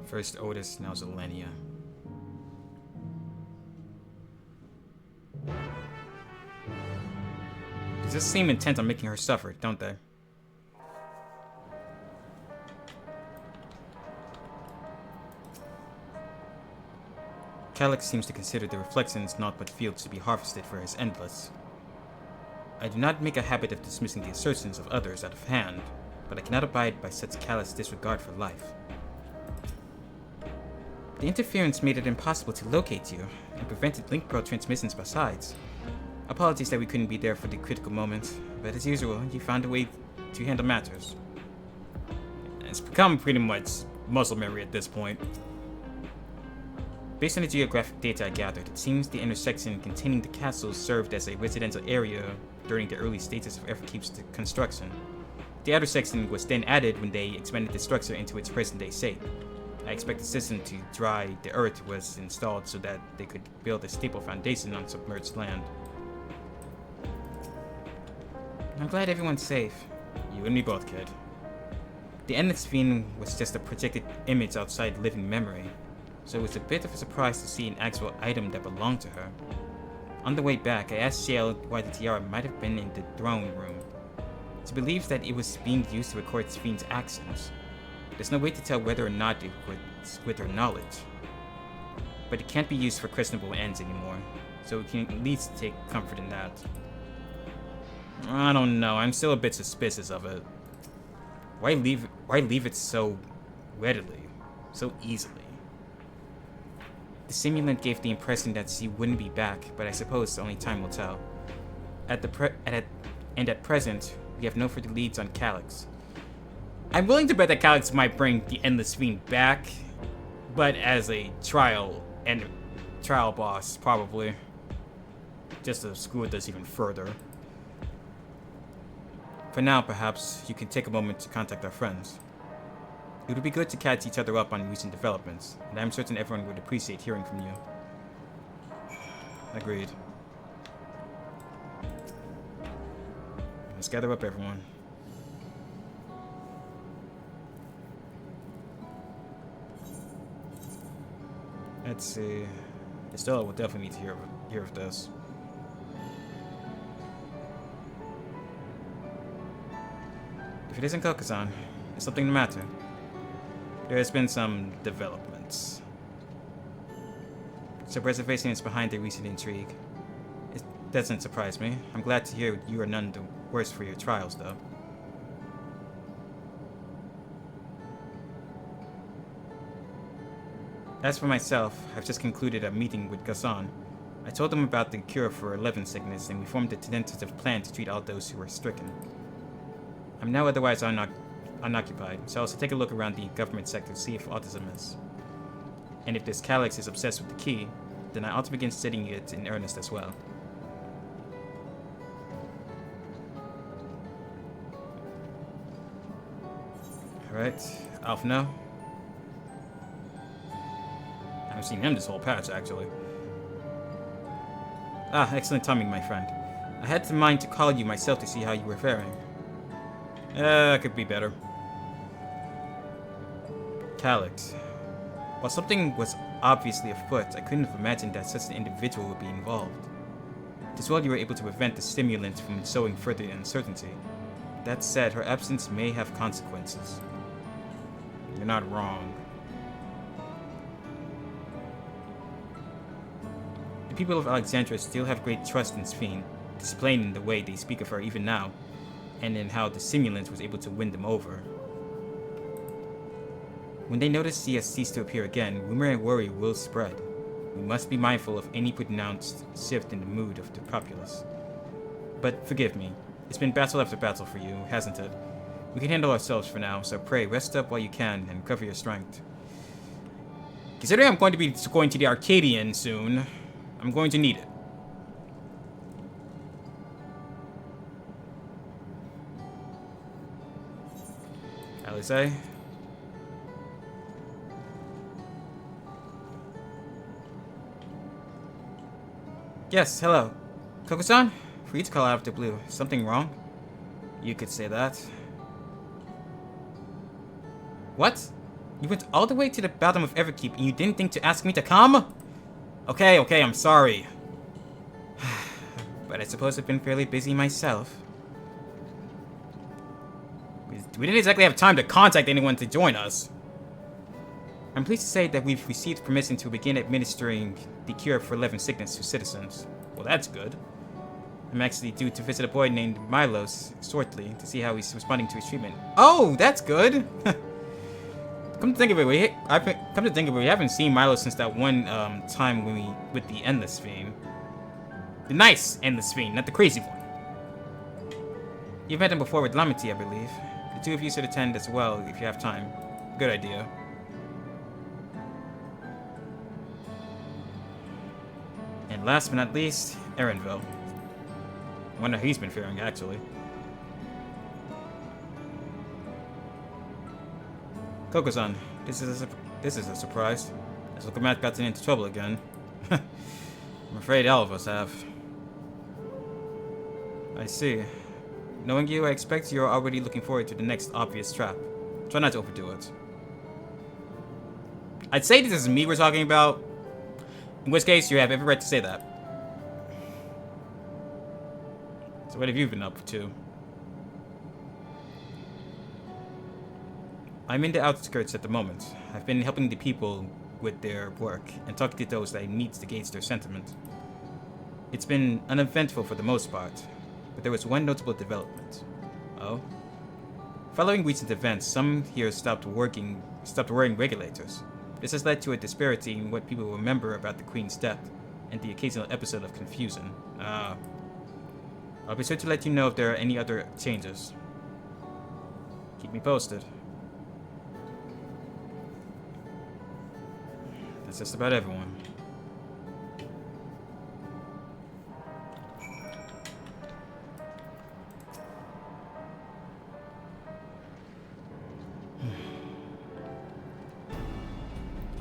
Speaker 1: First Otis, now Zelenia. They just seem intent on making her suffer, don't they? Calyx seems to consider the reflections naught but fields to be harvested for his endless. I do not make a habit of dismissing the assertions of others out of hand, but I cannot abide by such callous disregard for life. The interference made it impossible to locate you, and prevented link pro transmissions besides. Apologies that we couldn't be there for the critical moment, but as usual, you found a way to handle matters. It's become pretty much muscle memory at this point. Based on the geographic data I gathered, it seems the intersection containing the castle served as a residential area during the early stages of Everkeep's construction. The outer section was then added when they expanded the structure into its present-day shape. I expect the system to dry the earth was installed so that they could build a stable foundation on submerged land. I'm glad everyone's safe. You and me both, kid. The Endless Sphene was just a projected image outside living memory, so it was a bit of a surprise to see an actual item that belonged to her. On the way back, I asked Shale why the tiara might have been in the throne room. She believes that it was being used to record Sphene's actions. There's no way to tell whether or not it was with her knowledge. But it can't be used for questionable ends anymore, so we can at least take comfort in that. I don't know. I'm still a bit suspicious of it. Why leave it so readily, so easily? The simulant gave the impression that she wouldn't be back, but I suppose only time will tell. At present, we have no further leads on Calyx. I'm willing to bet that Calyx might bring the Endless Fiend back, but as a trial boss, probably. Just to screw with us even further. For now, perhaps, you can take a moment to contact our friends. It would be good to catch each other up on recent developments, and I'm certain everyone would appreciate hearing from you. Agreed. Let's gather up, everyone. Let's see. Estella will definitely need to hear of this. If it isn't Kokusan, there's something the matter. There has been some developments. Some reservation is behind the recent intrigue. It doesn't surprise me. I'm glad to hear you are none the worse for your trials, though. As for myself, I've just concluded a meeting with Gasan. I told him about the cure for 11 sickness, and we formed a tentative plan to treat all those who are stricken. I'm now otherwise unoccupied, so I'll also take a look around the government sector to see if autism is. And if this Calyx is obsessed with the key, then I ought to begin studying it in earnest as well. Alright, Alf no. I haven't seen him this whole patch, actually. Ah, excellent timing, my friend. I had in mind to call you myself to see how you were faring. Could be better. Calyx. While something was obviously afoot, I couldn't have imagined that such an individual would be involved. It is well you were able to prevent the stimulant from sowing further uncertainty. That said, her absence may have consequences. You're not wrong. The people of Alexandria still have great trust in Sphene, displayed in the way they speak of her even now, and in how the simulant was able to win them over. When they notice she has ceased to appear again, rumor and worry will spread. We must be mindful of any pronounced shift in the mood of the populace. But forgive me, it's been battle after battle for you, hasn't it? We can handle ourselves for now, so pray rest up while you can and recover your strength. Considering I'm going to be going to the Arcadian soon, I'm going to need it. Alice? Yes, hello. Kokusan? For you to call out of the blue. Something wrong? You could say that. What? You went all the way to the bottom of Everkeep and you didn't think to ask me to come? Okay, I'm sorry. But I suppose I've been fairly busy myself. We didn't exactly have time to contact anyone to join us. I'm pleased to say that we've received permission to begin administering the cure for 11 sickness to citizens. Well, that's good. I'm actually due to visit a boy named Milos shortly to see how he's responding to his treatment. Oh, that's good! Come to think of it, we haven't seen Milos since that one time when with the Endless Fiend. The nice Endless Fiend, not the crazy one. You've met him before with Lamity, I believe. The two of you should attend as well if you have time. Good idea. And last but not least, Erenville. I wonder how he's been faring, actually. Kokusan, this is a surprise. As Lokomat got into trouble again. I'm afraid all of us have. I see. Knowing you, I expect you're already looking forward to the next obvious trap. Try not to overdo it. I'd say this is me we're talking about. In which case, you have every right to say that. So what have you been up to? I'm in the outskirts at the moment. I've been helping the people with their work and talking to those that I need to gauge their sentiment. It's been uneventful for the most part. but there was one notable development. Oh? Following recent events, some here stopped worrying regulators. This has led to a disparity in what people remember about the Queen's death, and the occasional episode of confusion. I'll be sure to let you know if there are any other changes. Keep me posted. That's just about everyone.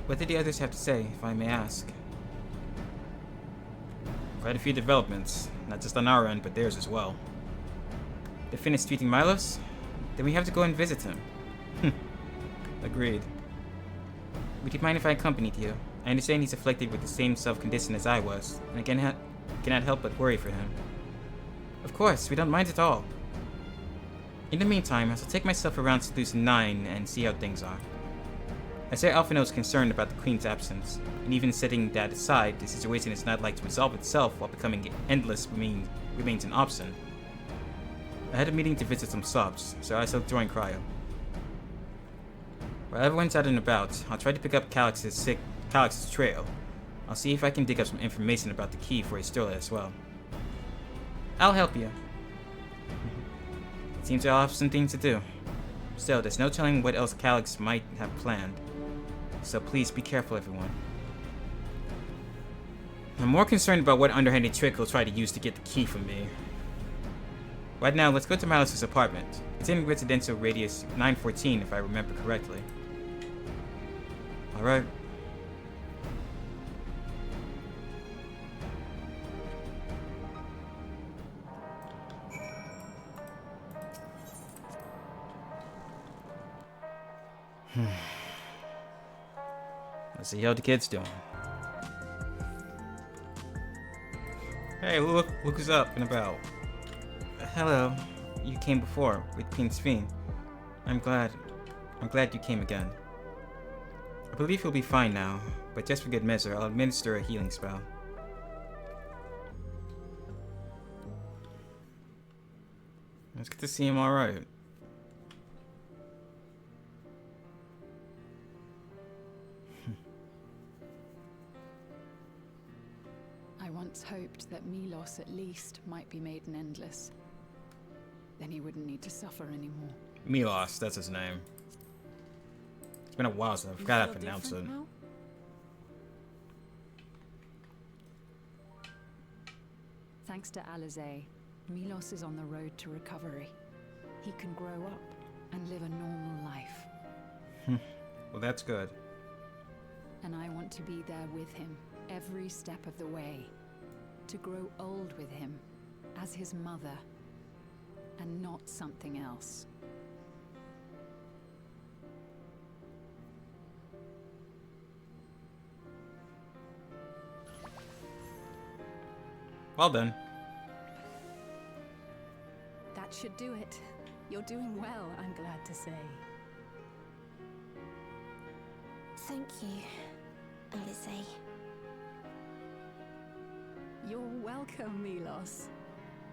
Speaker 1: What did the others have to say, if I may ask? Quite a few developments, not just on our end, but theirs as well. They finished treating Milos? Then we have to go and visit him. Agreed. Would you mind if I accompanied you? I understand he's afflicted with the same self-condition as I was, and I cannot help but worry for him. Of course, we don't mind at all. In the meantime, I shall take myself around Solution 9 and see how things are. I say Alphinaud is concerned about the Queen's absence, and even setting that aside, the situation is not like to resolve itself while becoming endless remains an option. I had a meeting to visit some subs, so I shall join Cryo. While everyone's out and about, I'll try to pick up Calix's trail. I'll see if I can dig up some information about the key for Histola as well. I'll help you. It seems I'll have some things to do. Still, there's no telling what else Calix might have planned. So please be careful, everyone. I'm more concerned about what underhanded trick he'll try to use to get the key from me. Right now, let's go to Milos' apartment. It's in residential radius 914, if I remember correctly. Alright. Let's see how the kid's doing. Hey, look who's up and about. Hello. You came before with Queen Sphene. I'm glad you came again. I believe he'll be fine now, but just for good measure, I'll administer a healing spell. It's good to see him alright.
Speaker 2: I once hoped that Milos at least might be made an endless. Then he wouldn't need to suffer anymore.
Speaker 1: Milos, that's his name. It's been a while since I forgot how to pronounce it.
Speaker 2: Now? Thanks to Alizé, Milos is on the road to recovery. He can grow up and live a normal life.
Speaker 1: Well, that's good.
Speaker 2: And I want to be there with him every step of the way. To grow old with him as his mother and not something else.
Speaker 1: Well done.
Speaker 10: That should do it. You're doing well, I'm glad to say.
Speaker 6: Thank you, Alizé.
Speaker 10: You're welcome, Milos.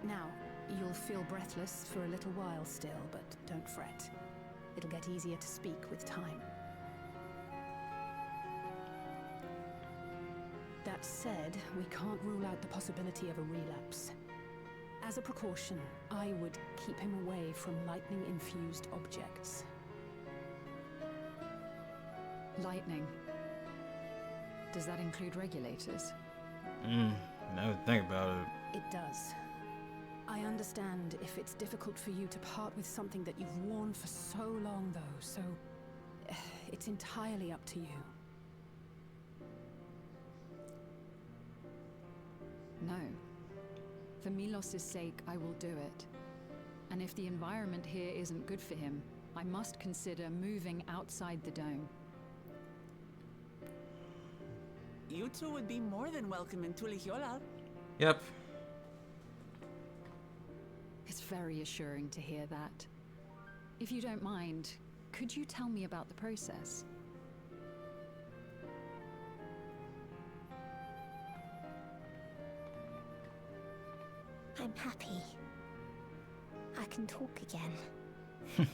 Speaker 10: Now, you'll feel breathless for a little while still, but don't fret. It'll get easier to speak with time. That said, we can't rule out the possibility of a relapse. As a precaution, I would keep him away from lightning-infused objects.
Speaker 2: Lightning. Does that include regulators?
Speaker 1: Now that I think about it.
Speaker 10: It does. I understand if it's difficult for you to part with something that you've worn for so long, though, so it's entirely up to you.
Speaker 2: No. For Milos' sake, I will do it. And if the environment here isn't good for him, I must consider moving outside the dome.
Speaker 12: You two would be more than welcome in Tulihiola.
Speaker 1: Yep.
Speaker 2: It's very assuring to hear that. If you don't mind, could you tell me about the process?
Speaker 6: I'm happy can talk again.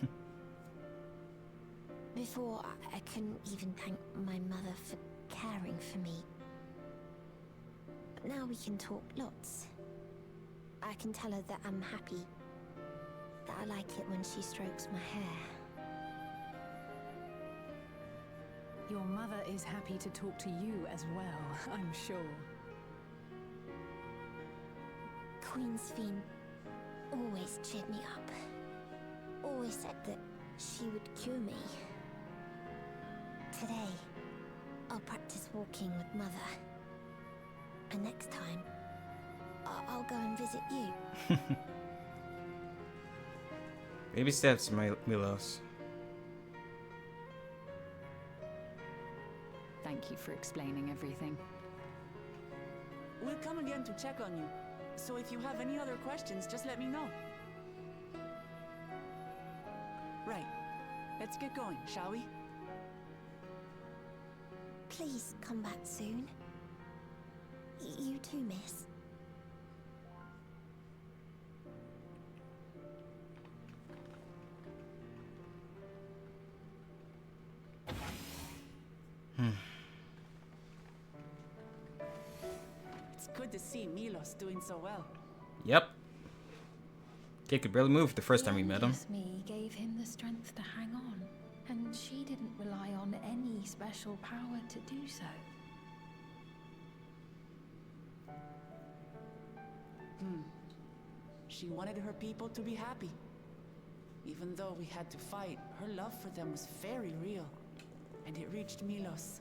Speaker 6: Before, I couldn't even thank my mother for caring for me. But now we can talk lots. I can tell her that I'm happy, that I like it when she strokes my hair.
Speaker 10: Your mother is happy to talk to you as well, I'm sure.
Speaker 6: Queen Sphene always cheered me up. Always said that she would cure me. Today, I'll practice walking with Mother. And next time, I'll go and visit you.
Speaker 1: Baby steps, Milos.
Speaker 10: Thank you for explaining everything.
Speaker 2: We'll come again to check on you. So if you have any other questions, just let me know. Right. Let's get going, shall we?
Speaker 6: Please come back soon. You too, miss.
Speaker 2: It's good to see Milos doing so well.
Speaker 1: Yep. Kid could barely move the first time we met him.
Speaker 4: Me gave him the strength to hang on, and she didn't rely on any special power to do so.
Speaker 2: She wanted her people to be happy. Even though we had to fight, her love for them was very real. And it reached Milos.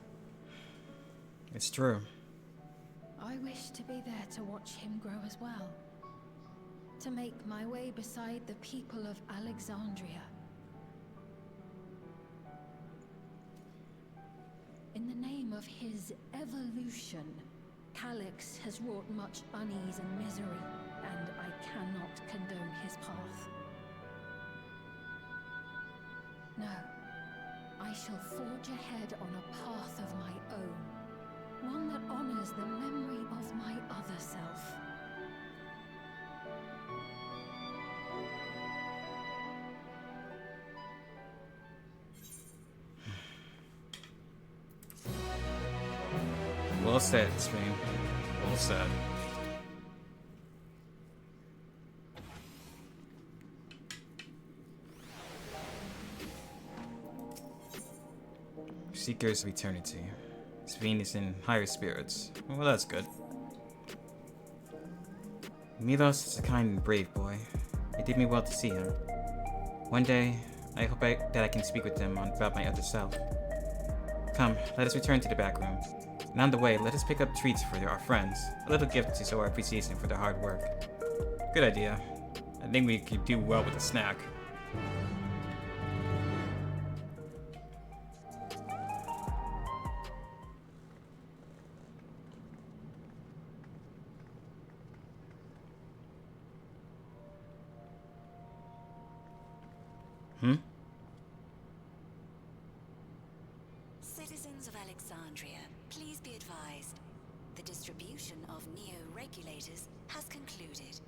Speaker 1: It's true.
Speaker 4: I wish to be there to watch him grow as well. To make my way beside the people of Alexandria. In the name of his evolution, Calix has wrought much unease and misery, and I cannot condone his path. No, I shall forge ahead on a path of my own, one that honors the memory of my other self.
Speaker 1: Well said, Sphene. Well said. Seekers of Eternity. Sphene is in higher spirits. Well, that's good. Milos is a kind and brave boy. It did me well to see him. One day, I hope that I can speak with him about my other self. Come, let us return to the back room. And on the way, let us pick up treats for our friends. A little gift to show our appreciation for their hard work. Good idea. I think we could do well with a snack.
Speaker 13: Citizens of Alexandria, please be advised. The distribution of neo-regulators has concluded.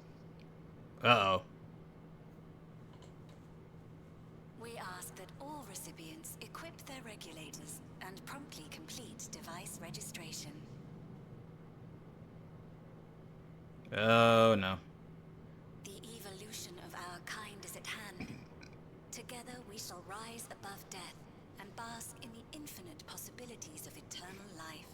Speaker 1: Uh-oh.
Speaker 13: We ask that all recipients equip their regulators and promptly complete device registration.
Speaker 1: Oh, no.
Speaker 13: The evolution of our kind is at hand. Together we shall rise above death and bask in the infinite possibilities of eternal life.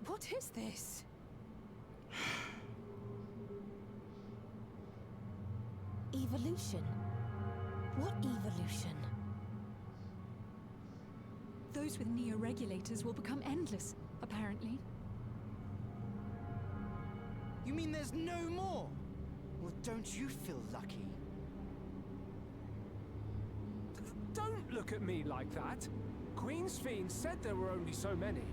Speaker 10: What is this?
Speaker 5: Evolution? What evolution?
Speaker 10: Those with neo-regulators will become endless, apparently.
Speaker 14: You mean there's no more? Well, don't you feel lucky?
Speaker 15: Don't look at me like that. Queen Sphene said there were only so many.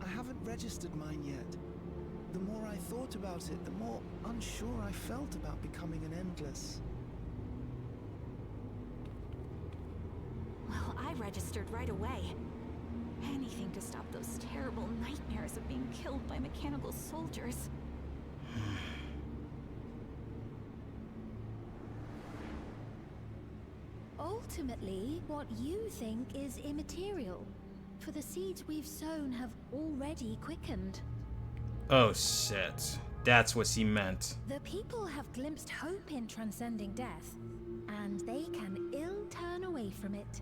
Speaker 14: I haven't registered mine yet. The more I thought about it, the more unsure I felt about becoming an endless.
Speaker 16: Well, I registered right away.
Speaker 11: Anything to stop those terrible nightmares of being killed by mechanical soldiers.
Speaker 4: Ultimately, what you think is immaterial, for the seeds we've sown have already quickened.
Speaker 1: Oh shit. That's what she meant.
Speaker 4: The people have glimpsed hope in transcending death, and they can ill turn away from it.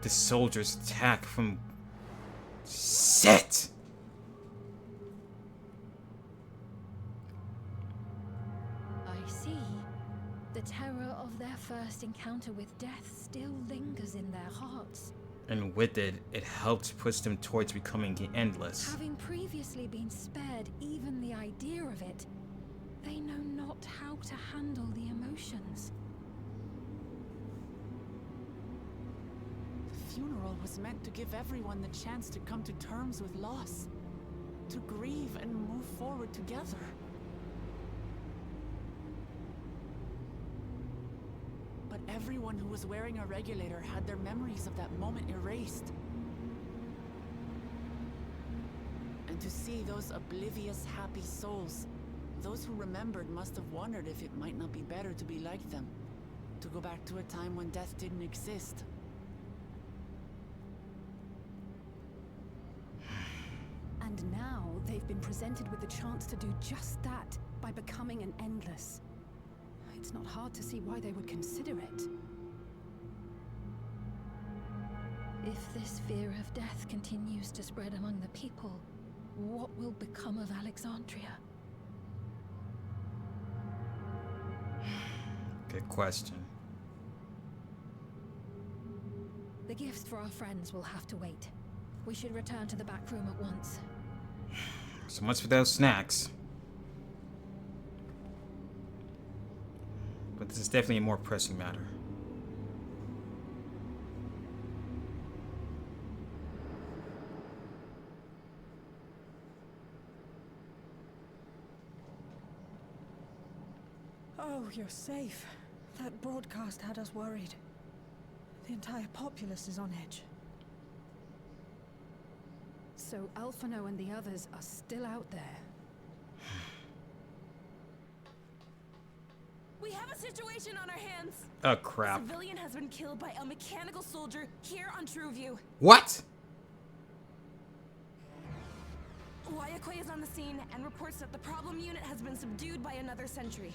Speaker 1: The soldiers attack from... Shit!
Speaker 4: I see. The terror of their first encounter with death still lingers in their hearts.
Speaker 1: And with it, it helped push them towards becoming endless.
Speaker 4: Having previously been spared even the idea of it, they know not how to handle the emotions.
Speaker 2: The funeral was meant to give everyone the chance to come to terms with loss, to grieve and move forward together. But everyone who was wearing a regulator had their memories of that moment erased. And to see those oblivious, happy souls, those who remembered must have wondered if it might not be better to be like them, to go back to a time when death didn't exist.
Speaker 10: And now they've been presented with the chance to do just that by becoming an endless. It's not hard to see why they would consider it.
Speaker 4: If this fear of death continues to spread among the people, what will become of Alexandria?
Speaker 1: Good question.
Speaker 4: The gifts for our friends will have to wait. We should return to the back room at once.
Speaker 1: So much for those snacks. But this is definitely a more pressing matter.
Speaker 5: Oh, you're safe. That broadcast had us worried. The entire populace is on edge.
Speaker 10: So Alphino and the others are still out there.
Speaker 16: We have a situation on our hands.
Speaker 1: Oh crap.
Speaker 16: A civilian has been killed by a mechanical soldier here on Trueview.
Speaker 1: What?
Speaker 16: Wayakwe is on the scene and reports that the problem unit has been subdued by another sentry.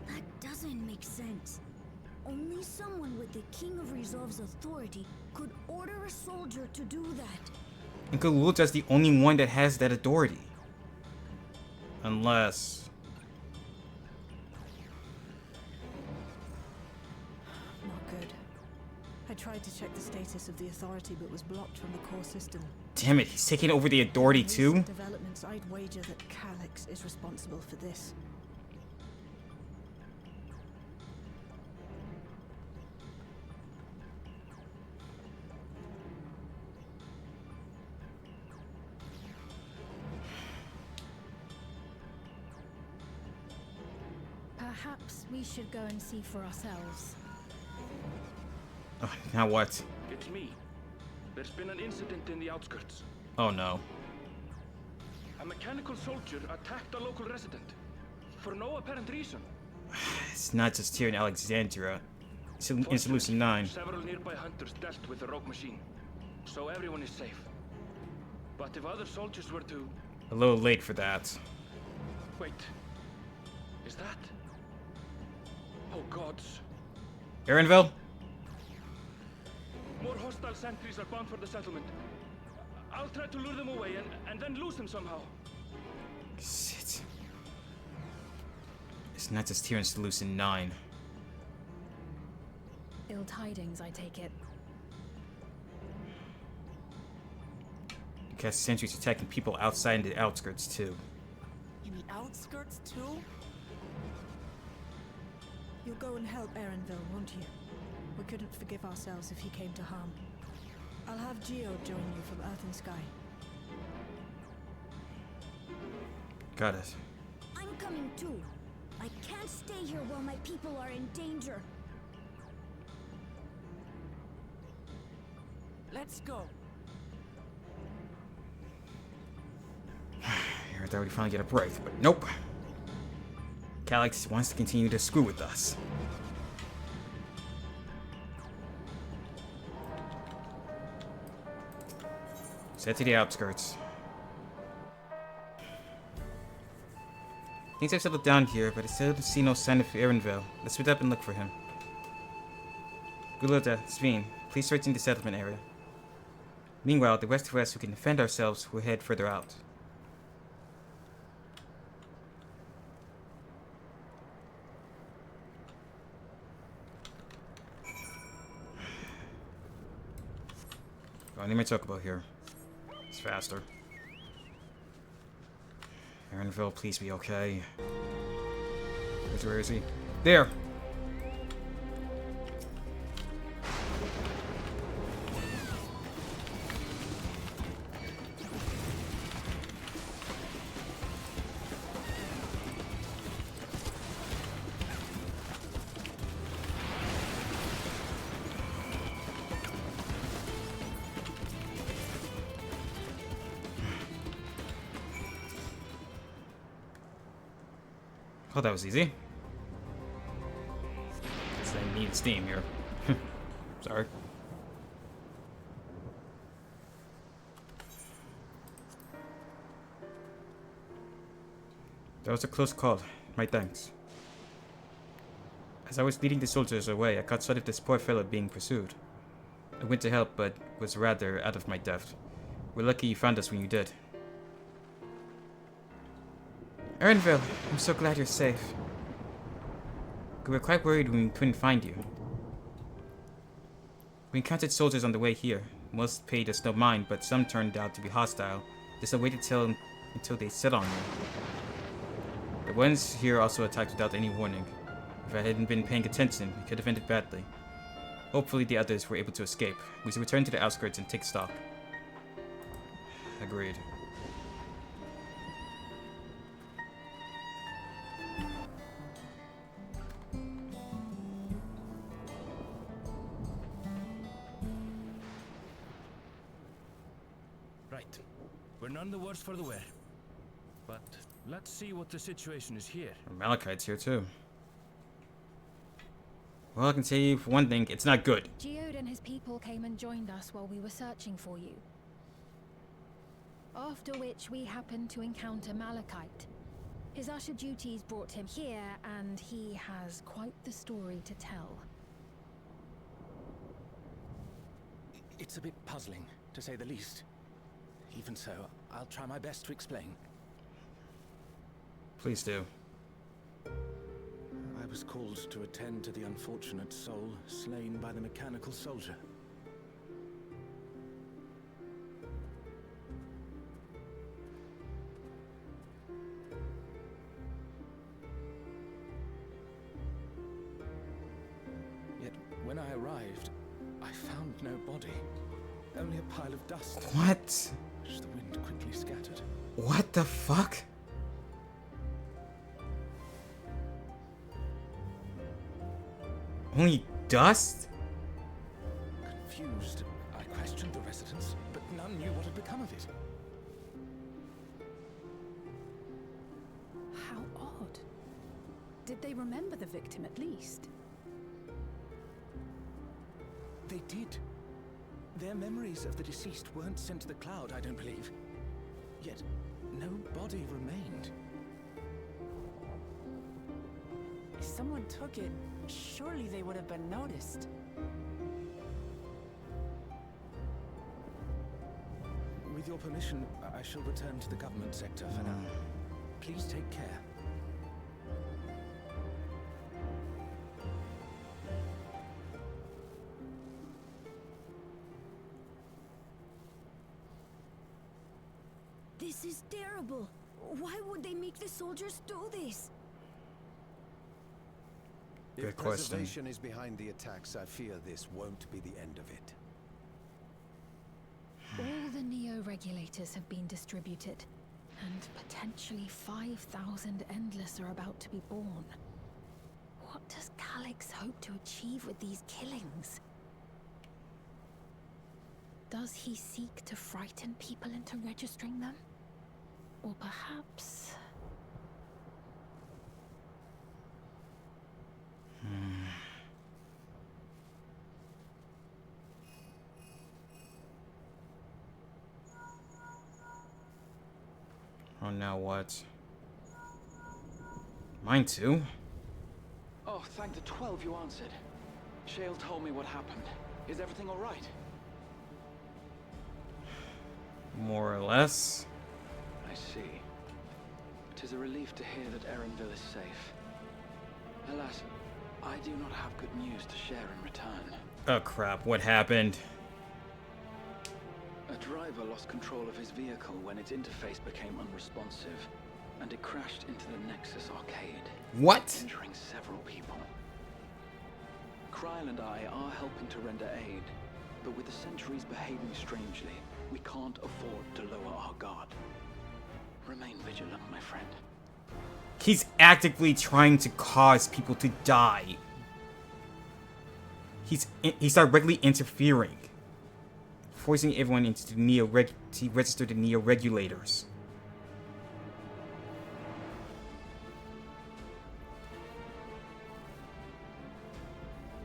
Speaker 17: That doesn't make sense. Only someone with the King of Resolve's authority could order a soldier to do that.
Speaker 1: And Galulta's the only one that has that authority. Unless...
Speaker 5: Not good. I tried to check the status of the authority but was blocked from the core system.
Speaker 1: Damn it, he's taking over the authority too?
Speaker 5: Recent developments, I'd wager that Calyx is responsible for this.
Speaker 4: Perhaps we should go and see for ourselves.
Speaker 1: Oh, now what?
Speaker 18: It's me. There's been an incident in the outskirts.
Speaker 1: Oh no.
Speaker 18: A mechanical soldier attacked a local resident. For no apparent reason.
Speaker 1: It's not just here in Alexandria. It's in Solution 9.
Speaker 18: Several nearby hunters dealt with the rogue machine. So everyone is safe. But if other soldiers were to...
Speaker 1: A little late for that.
Speaker 18: Wait. Is that... Oh gods.
Speaker 1: Aaronville?
Speaker 18: More hostile sentries are bound for the settlement. I'll try to lure them away and then lose them somehow.
Speaker 1: Shit. It's not just here in Solution 9.
Speaker 4: Ill tidings, I take it.
Speaker 1: Because sentries attacking people outside in the outskirts too.
Speaker 2: In the outskirts too?
Speaker 5: You'll go and help Aaronville, won't you? We couldn't forgive ourselves if he came to harm. I'll have Geo join you from Earth and Sky.
Speaker 1: Got it.
Speaker 17: I'm coming too. I can't stay here while my people are in danger.
Speaker 2: Let's go.
Speaker 1: I thought we'd finally get a break, but nope. Calyx wants to continue to screw with us. Let's head to the outskirts. Things have settled down here, but I still see no sign of Erenville. Let's split up and look for him. Queen Sphene, please search in the settlement area. Meanwhile, the rest of us who can defend ourselves will head further out. I need my chocobo here. It's faster. Erenville, please be okay. Where is he? There! Oh, that was easy. Guess I need steam here. Sorry. That was a close call. My thanks. As I was leading the soldiers away, I caught sight of this poor fellow being pursued. I went to help, but was rather out of my depth. We're lucky you found us when you did. Erenville, I'm so glad you're safe. We were quite worried when we couldn't find you. We encountered soldiers on the way here. Most paid us no mind, but some turned out to be hostile. Just waited until they set on you. The ones here also attacked without any warning. If I hadn't been paying attention, we could have ended badly. Hopefully the others were able to escape. We should return to the outskirts and take stock. Agreed.
Speaker 18: Right. We're none the worse for the wear. But let's see what the situation is here.
Speaker 1: Malachite's here too. Well, I can tell you for one thing, it's not good.
Speaker 4: Geode and his people came and joined us while we were searching for you. After which we happened to encounter Malachite. His usher duties brought him here, and he has quite the story to tell.
Speaker 7: It's a bit puzzling, to say the least. Even so, I'll try my best to explain.
Speaker 1: Please do.
Speaker 7: I was called to attend to the unfortunate soul slain by the mechanical soldier. Yet, when I arrived, I found no body. Only a pile of dust.
Speaker 1: What?
Speaker 7: Which the wind quickly scattered.
Speaker 1: What the fuck? Only dust?
Speaker 7: Confused, I questioned the residents, but none knew what had become of it.
Speaker 10: How odd. Did they remember the victim at least?
Speaker 7: They did. Their memories of the deceased weren't sent to the cloud, I don't believe. Yet, no body remained.
Speaker 2: If someone took it, surely they would have been noticed.
Speaker 7: With your permission, I shall return to the government sector for now. Please take care.
Speaker 17: This is terrible. Why would they make the soldiers do this?
Speaker 19: If preservation is behind the attacks, I fear this won't be the end of it.
Speaker 4: All the Neo-regulators have been distributed, and potentially 5,000 Endless are about to be born. What does Calyx hope to achieve with these killings? Does he seek to frighten people into registering them? Or perhaps...
Speaker 1: Oh, now what? Mine too?
Speaker 18: Oh, thank the 12 you answered. Shale told me what happened. Is everything alright?
Speaker 1: More or less.
Speaker 18: I see. It is a relief to hear that Erenville is safe. Alas, I do not have good news to share in return.
Speaker 1: Oh crap, what happened?
Speaker 18: A driver lost control of his vehicle when its interface became unresponsive, and it crashed into the Nexus arcade.
Speaker 1: What?
Speaker 18: Injuring several people. Kryl and I are helping to render aid, but with the sentries behaving strangely, we can't afford to lower our guard. Remain vigilant, my friend.
Speaker 1: He's actively trying to cause people to die. He's directly interfering, forcing everyone into the to register the neo-regulators.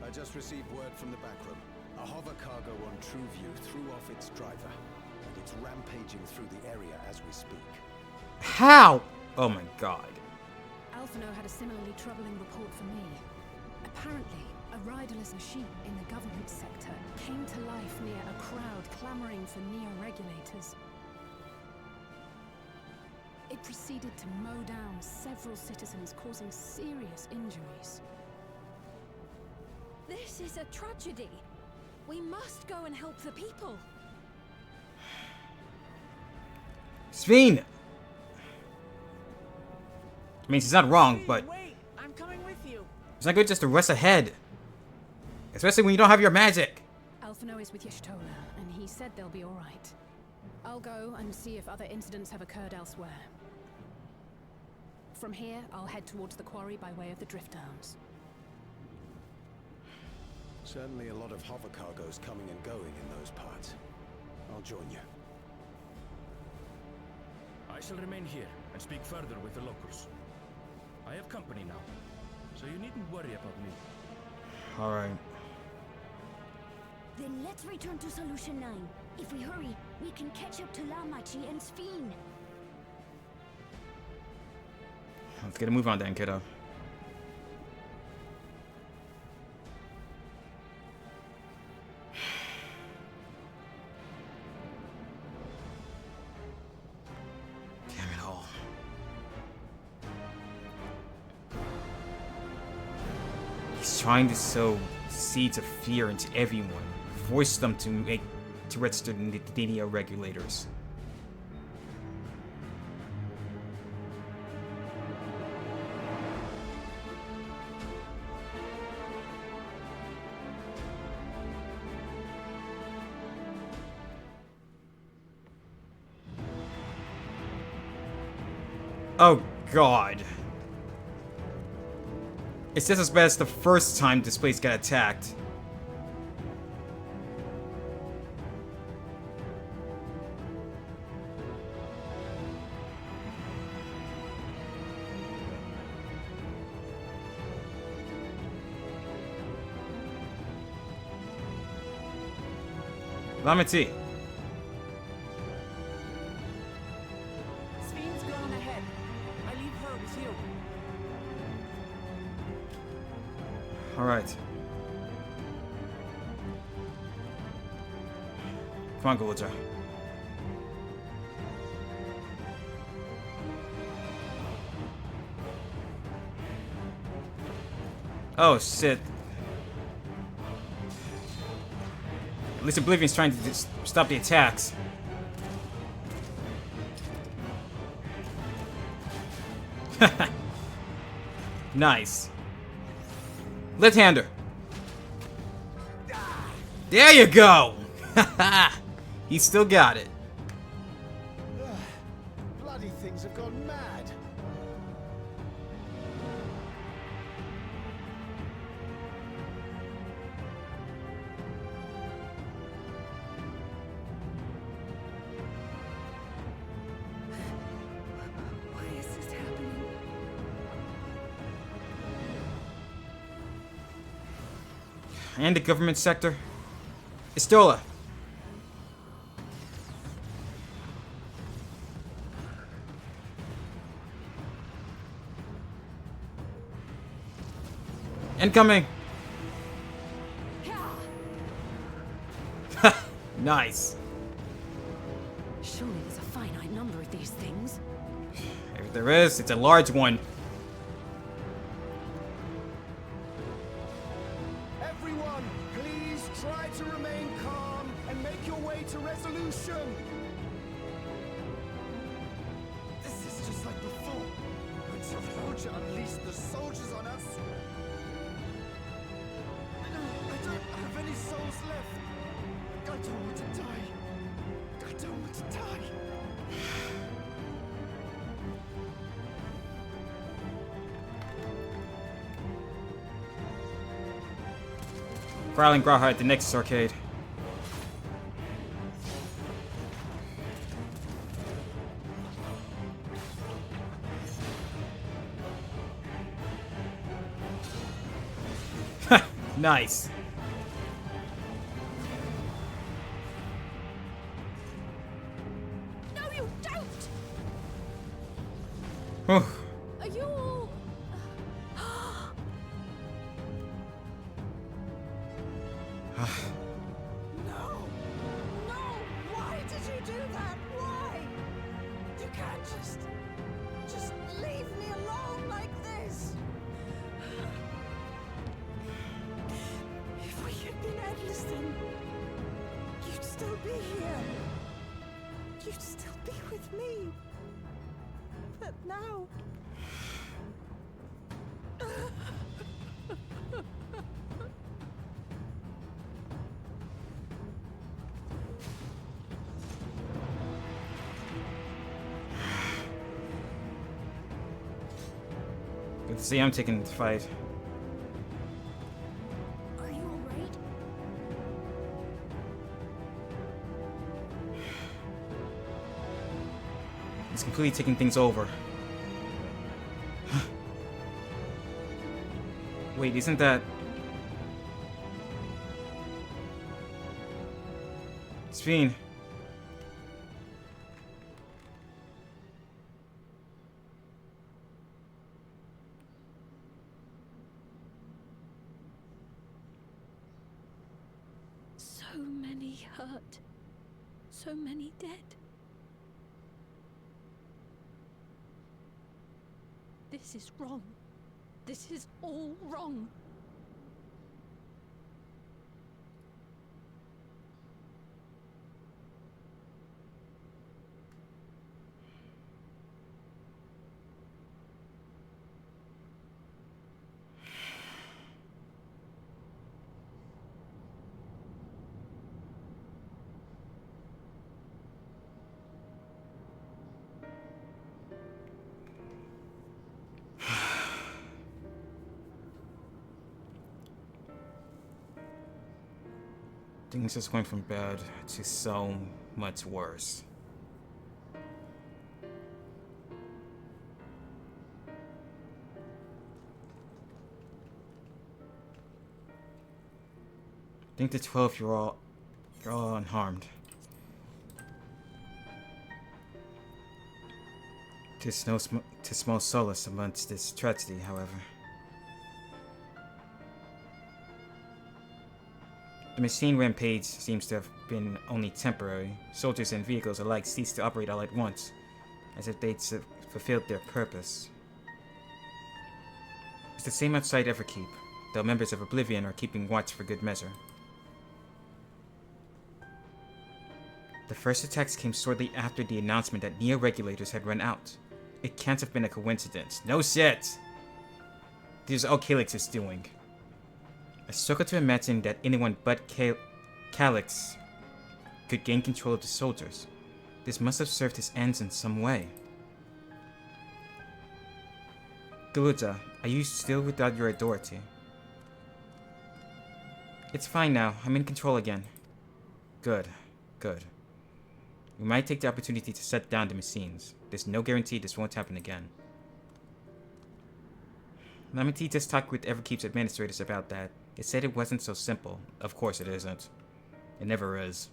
Speaker 19: I just received word from the back room. A hover cargo on TrueView threw off its driver, and it's rampaging through the area as we speak.
Speaker 1: How? Oh my god.
Speaker 10: Alphino had a similarly troubling report for me. Apparently, a riderless machine in the government sector came to life near a crowd clamoring for neo-regulators. It proceeded to mow down several citizens, causing serious injuries.
Speaker 17: This is a tragedy. We must go and help the people.
Speaker 1: Sphene! I mean, she's not wrong, but
Speaker 12: Wait, I'm coming with you.
Speaker 1: it's not good just to rush ahead. Especially when you don't have your magic.
Speaker 10: Alphino is with Y'shtola, and he said they'll be alright. I'll go and see if other incidents have occurred elsewhere. From here, I'll head towards the quarry by way of the Drift Downs.
Speaker 19: Certainly a lot of hover cargoes coming and going in those parts. I'll join you.
Speaker 20: I shall remain here and speak further with the locals. I have company now, so you needn't worry about me.
Speaker 1: Alright.
Speaker 17: Then let's return to Solution 9. If we hurry, we can catch up to Lamachi and Sphene.
Speaker 1: Let's get a move on then, kiddo. Damn it all. He's trying to sow seeds of fear into everyone, force them to register the neo-regulators. Oh god. It's just as bad as the first time this place got attacked. Lamity.
Speaker 12: Sphene's gone ahead. I leave her with you.
Speaker 1: Alright. Come on, Gulja. Oh shit. At least Oblivion's trying to stop the attacks. Nice. Left-hander. There you go! He still got it.
Speaker 14: Bloody things have gone mad.
Speaker 1: And the government sector. Istola. Incoming. Nice.
Speaker 10: Surely there's a finite number of these things.
Speaker 1: If there is, it's a large one.
Speaker 14: Everyone, please try to remain calm and make your way to resolution. This is just like before, when Savroja unleashed the soldiers on us. I don't have any souls left. I don't want to die. I don't want to die.
Speaker 1: Prowling Graha at the next arcade. Nice.
Speaker 10: No, you don't!
Speaker 1: Whew.
Speaker 10: Are you all...
Speaker 5: No! No! Why did you do that? Why? You can't just leave me alone like this. If we had been endless, then you'd still be here. You'd still be with me. But now...
Speaker 1: Good to see I'm taking the fight.
Speaker 17: Are you alright?
Speaker 1: He's completely taking things over. Wait, isn't that... Sphene.
Speaker 4: So many hurt. So many dead. This is wrong. This is all wrong.
Speaker 1: Things just went from bad to so much worse. I think the 12 you're all unharmed. Tis small solace amongst this tragedy, however. The machine rampage seems to have been only temporary. Soldiers and vehicles alike ceased to operate all at once, as if they'd fulfilled their purpose. It's the same outside Everkeep, though members of Oblivion are keeping watch for good measure. The first attacks came shortly after the announcement that Neo regulators had run out. It can't have been a coincidence. No shit! This is all Calyx is doing. I struggle to imagine that anyone but Calyx could gain control of the soldiers. This must have served his ends in some way. Galuja, are you still without your authority? It's fine now. I'm in control again. Good. Good. We might take the opportunity to shut down the machines. There's no guarantee this won't happen again. Lamity just talked with Everkeep's administrators about that. It said it wasn't so simple. Of course it isn't. It never is.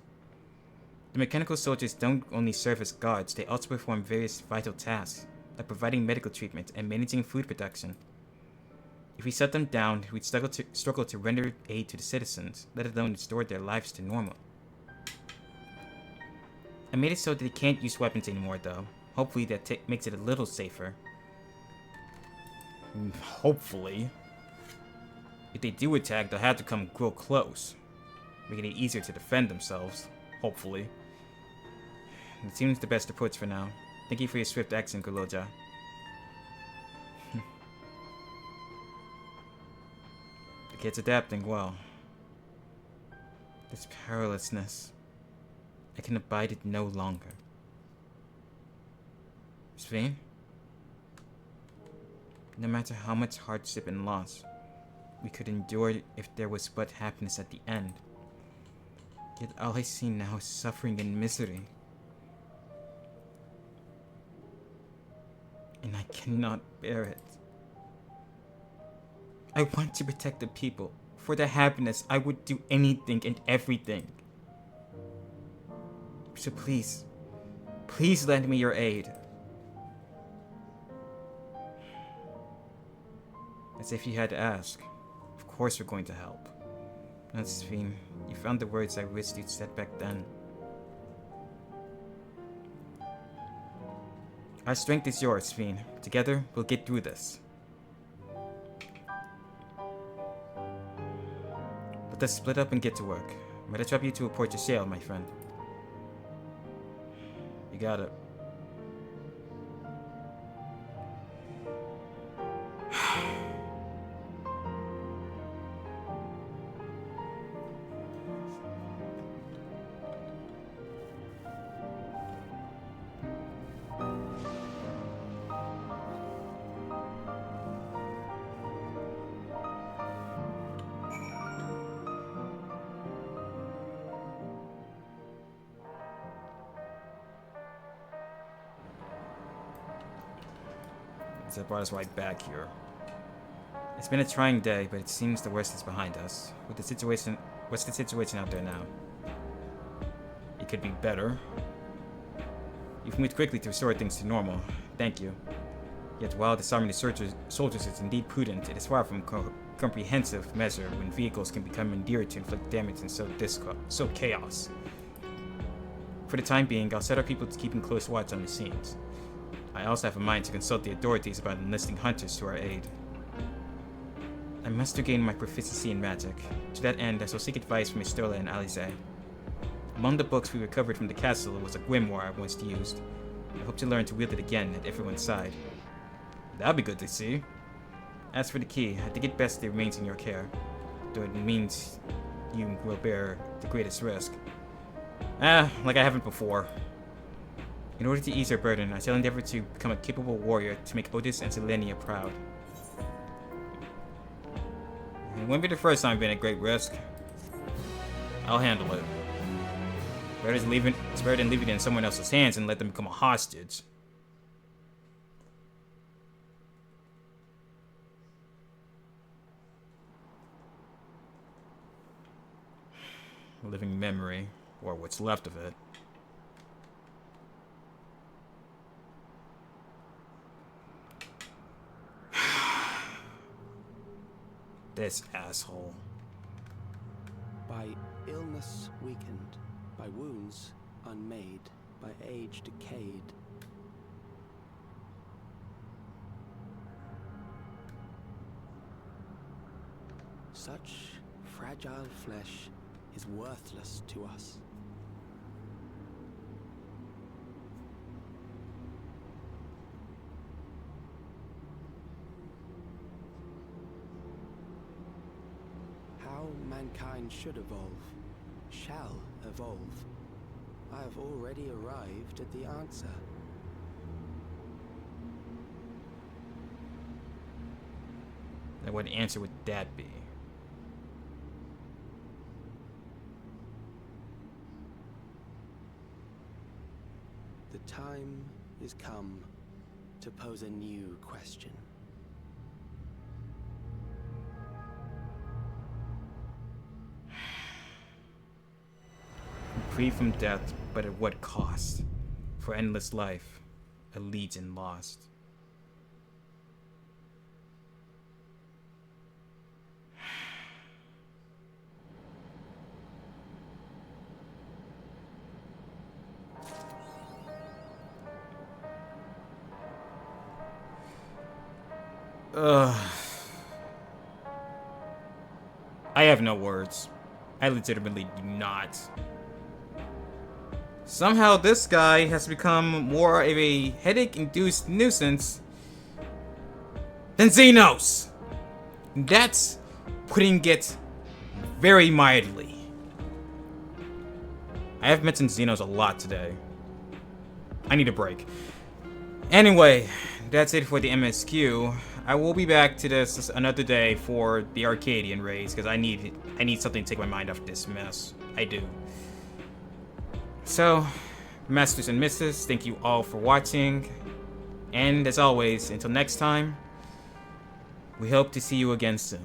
Speaker 1: The mechanical soldiers don't only serve as guards, they also perform various vital tasks, like providing medical treatment and managing food production. If we shut them down, we'd struggle to render aid to the citizens, let alone restore their lives to normal. I made it so that they can't use weapons anymore, though. Hopefully that makes it a little safer. Hopefully. If they do attack, they'll have to come real close, making it easier to defend themselves. Hopefully. It seems the best approach for now. Thank you for your swift action, Guloja. The kid's adapting well. This powerlessness. I can abide it no longer. Sphene? No matter how much hardship and loss we could endure if there was but happiness at the end. Yet all I see now is suffering and misery. And I cannot bear it. I want to protect the people. For their happiness, I would do anything and everything. So please, please lend me your aid. As if you had to ask. Of course we're going to help. Now, Sphene, you found the words I wished you'd said back then. Our strength is yours, Sphene. Together, we'll get through this. Let us split up and get to work. I'm gonna drop you to report to Shale, my friend. You got it. That brought us right back here. It's been a trying day, but it seems the worst is behind us. What's the situation out there now? It could be better. You've moved quickly to restore things to normal. Thank you. Yet while disarming the soldiers is indeed prudent, it is far from comprehensive measure when vehicles can become endeared to inflict damage and sow chaos. For the time being, I'll set our people to keeping close watch on the scenes. I also have a mind to consult the authorities about enlisting hunters to our aid. I must regain my proficiency in magic. To that end, I shall seek advice from Estola and Alize. Among the books we recovered from the castle was a grimoire I once used. I hope to learn to wield it again at everyone's side. That'll be good to see. As for the key, I think it best it remains in your care, though it means you will bear the greatest risk. Like I haven't before. In order to ease her burden, I shall endeavor to become a capable warrior to make Otis and Selenia proud. It won't be the first time being a great risk. I'll handle it. It's better than leaving it in someone else's hands and let them become a hostage. A living memory, or what's left of it. This asshole.
Speaker 8: By illness weakened, by wounds unmade, by age decayed. Such fragile flesh is worthless to us. How mankind should evolve, shall evolve. I have already arrived at the answer.
Speaker 1: And what answer would that be?
Speaker 8: The time is come to pose a new question.
Speaker 1: free from death, but at what cost? For endless life, a legion lost. I have no words. I legitimately do not. Somehow this guy has become more of a headache-induced nuisance than Xenos. That's putting it very mildly. I have mentioned Xenos a lot today. I need a break. Anyway, that's it for the MSQ. I will be back to this another day for the Arcadian raids because I need something to take my mind off this mess. I do. So, Masters and Misses, thank you all for watching. And as always, until next time, we hope to see you again soon.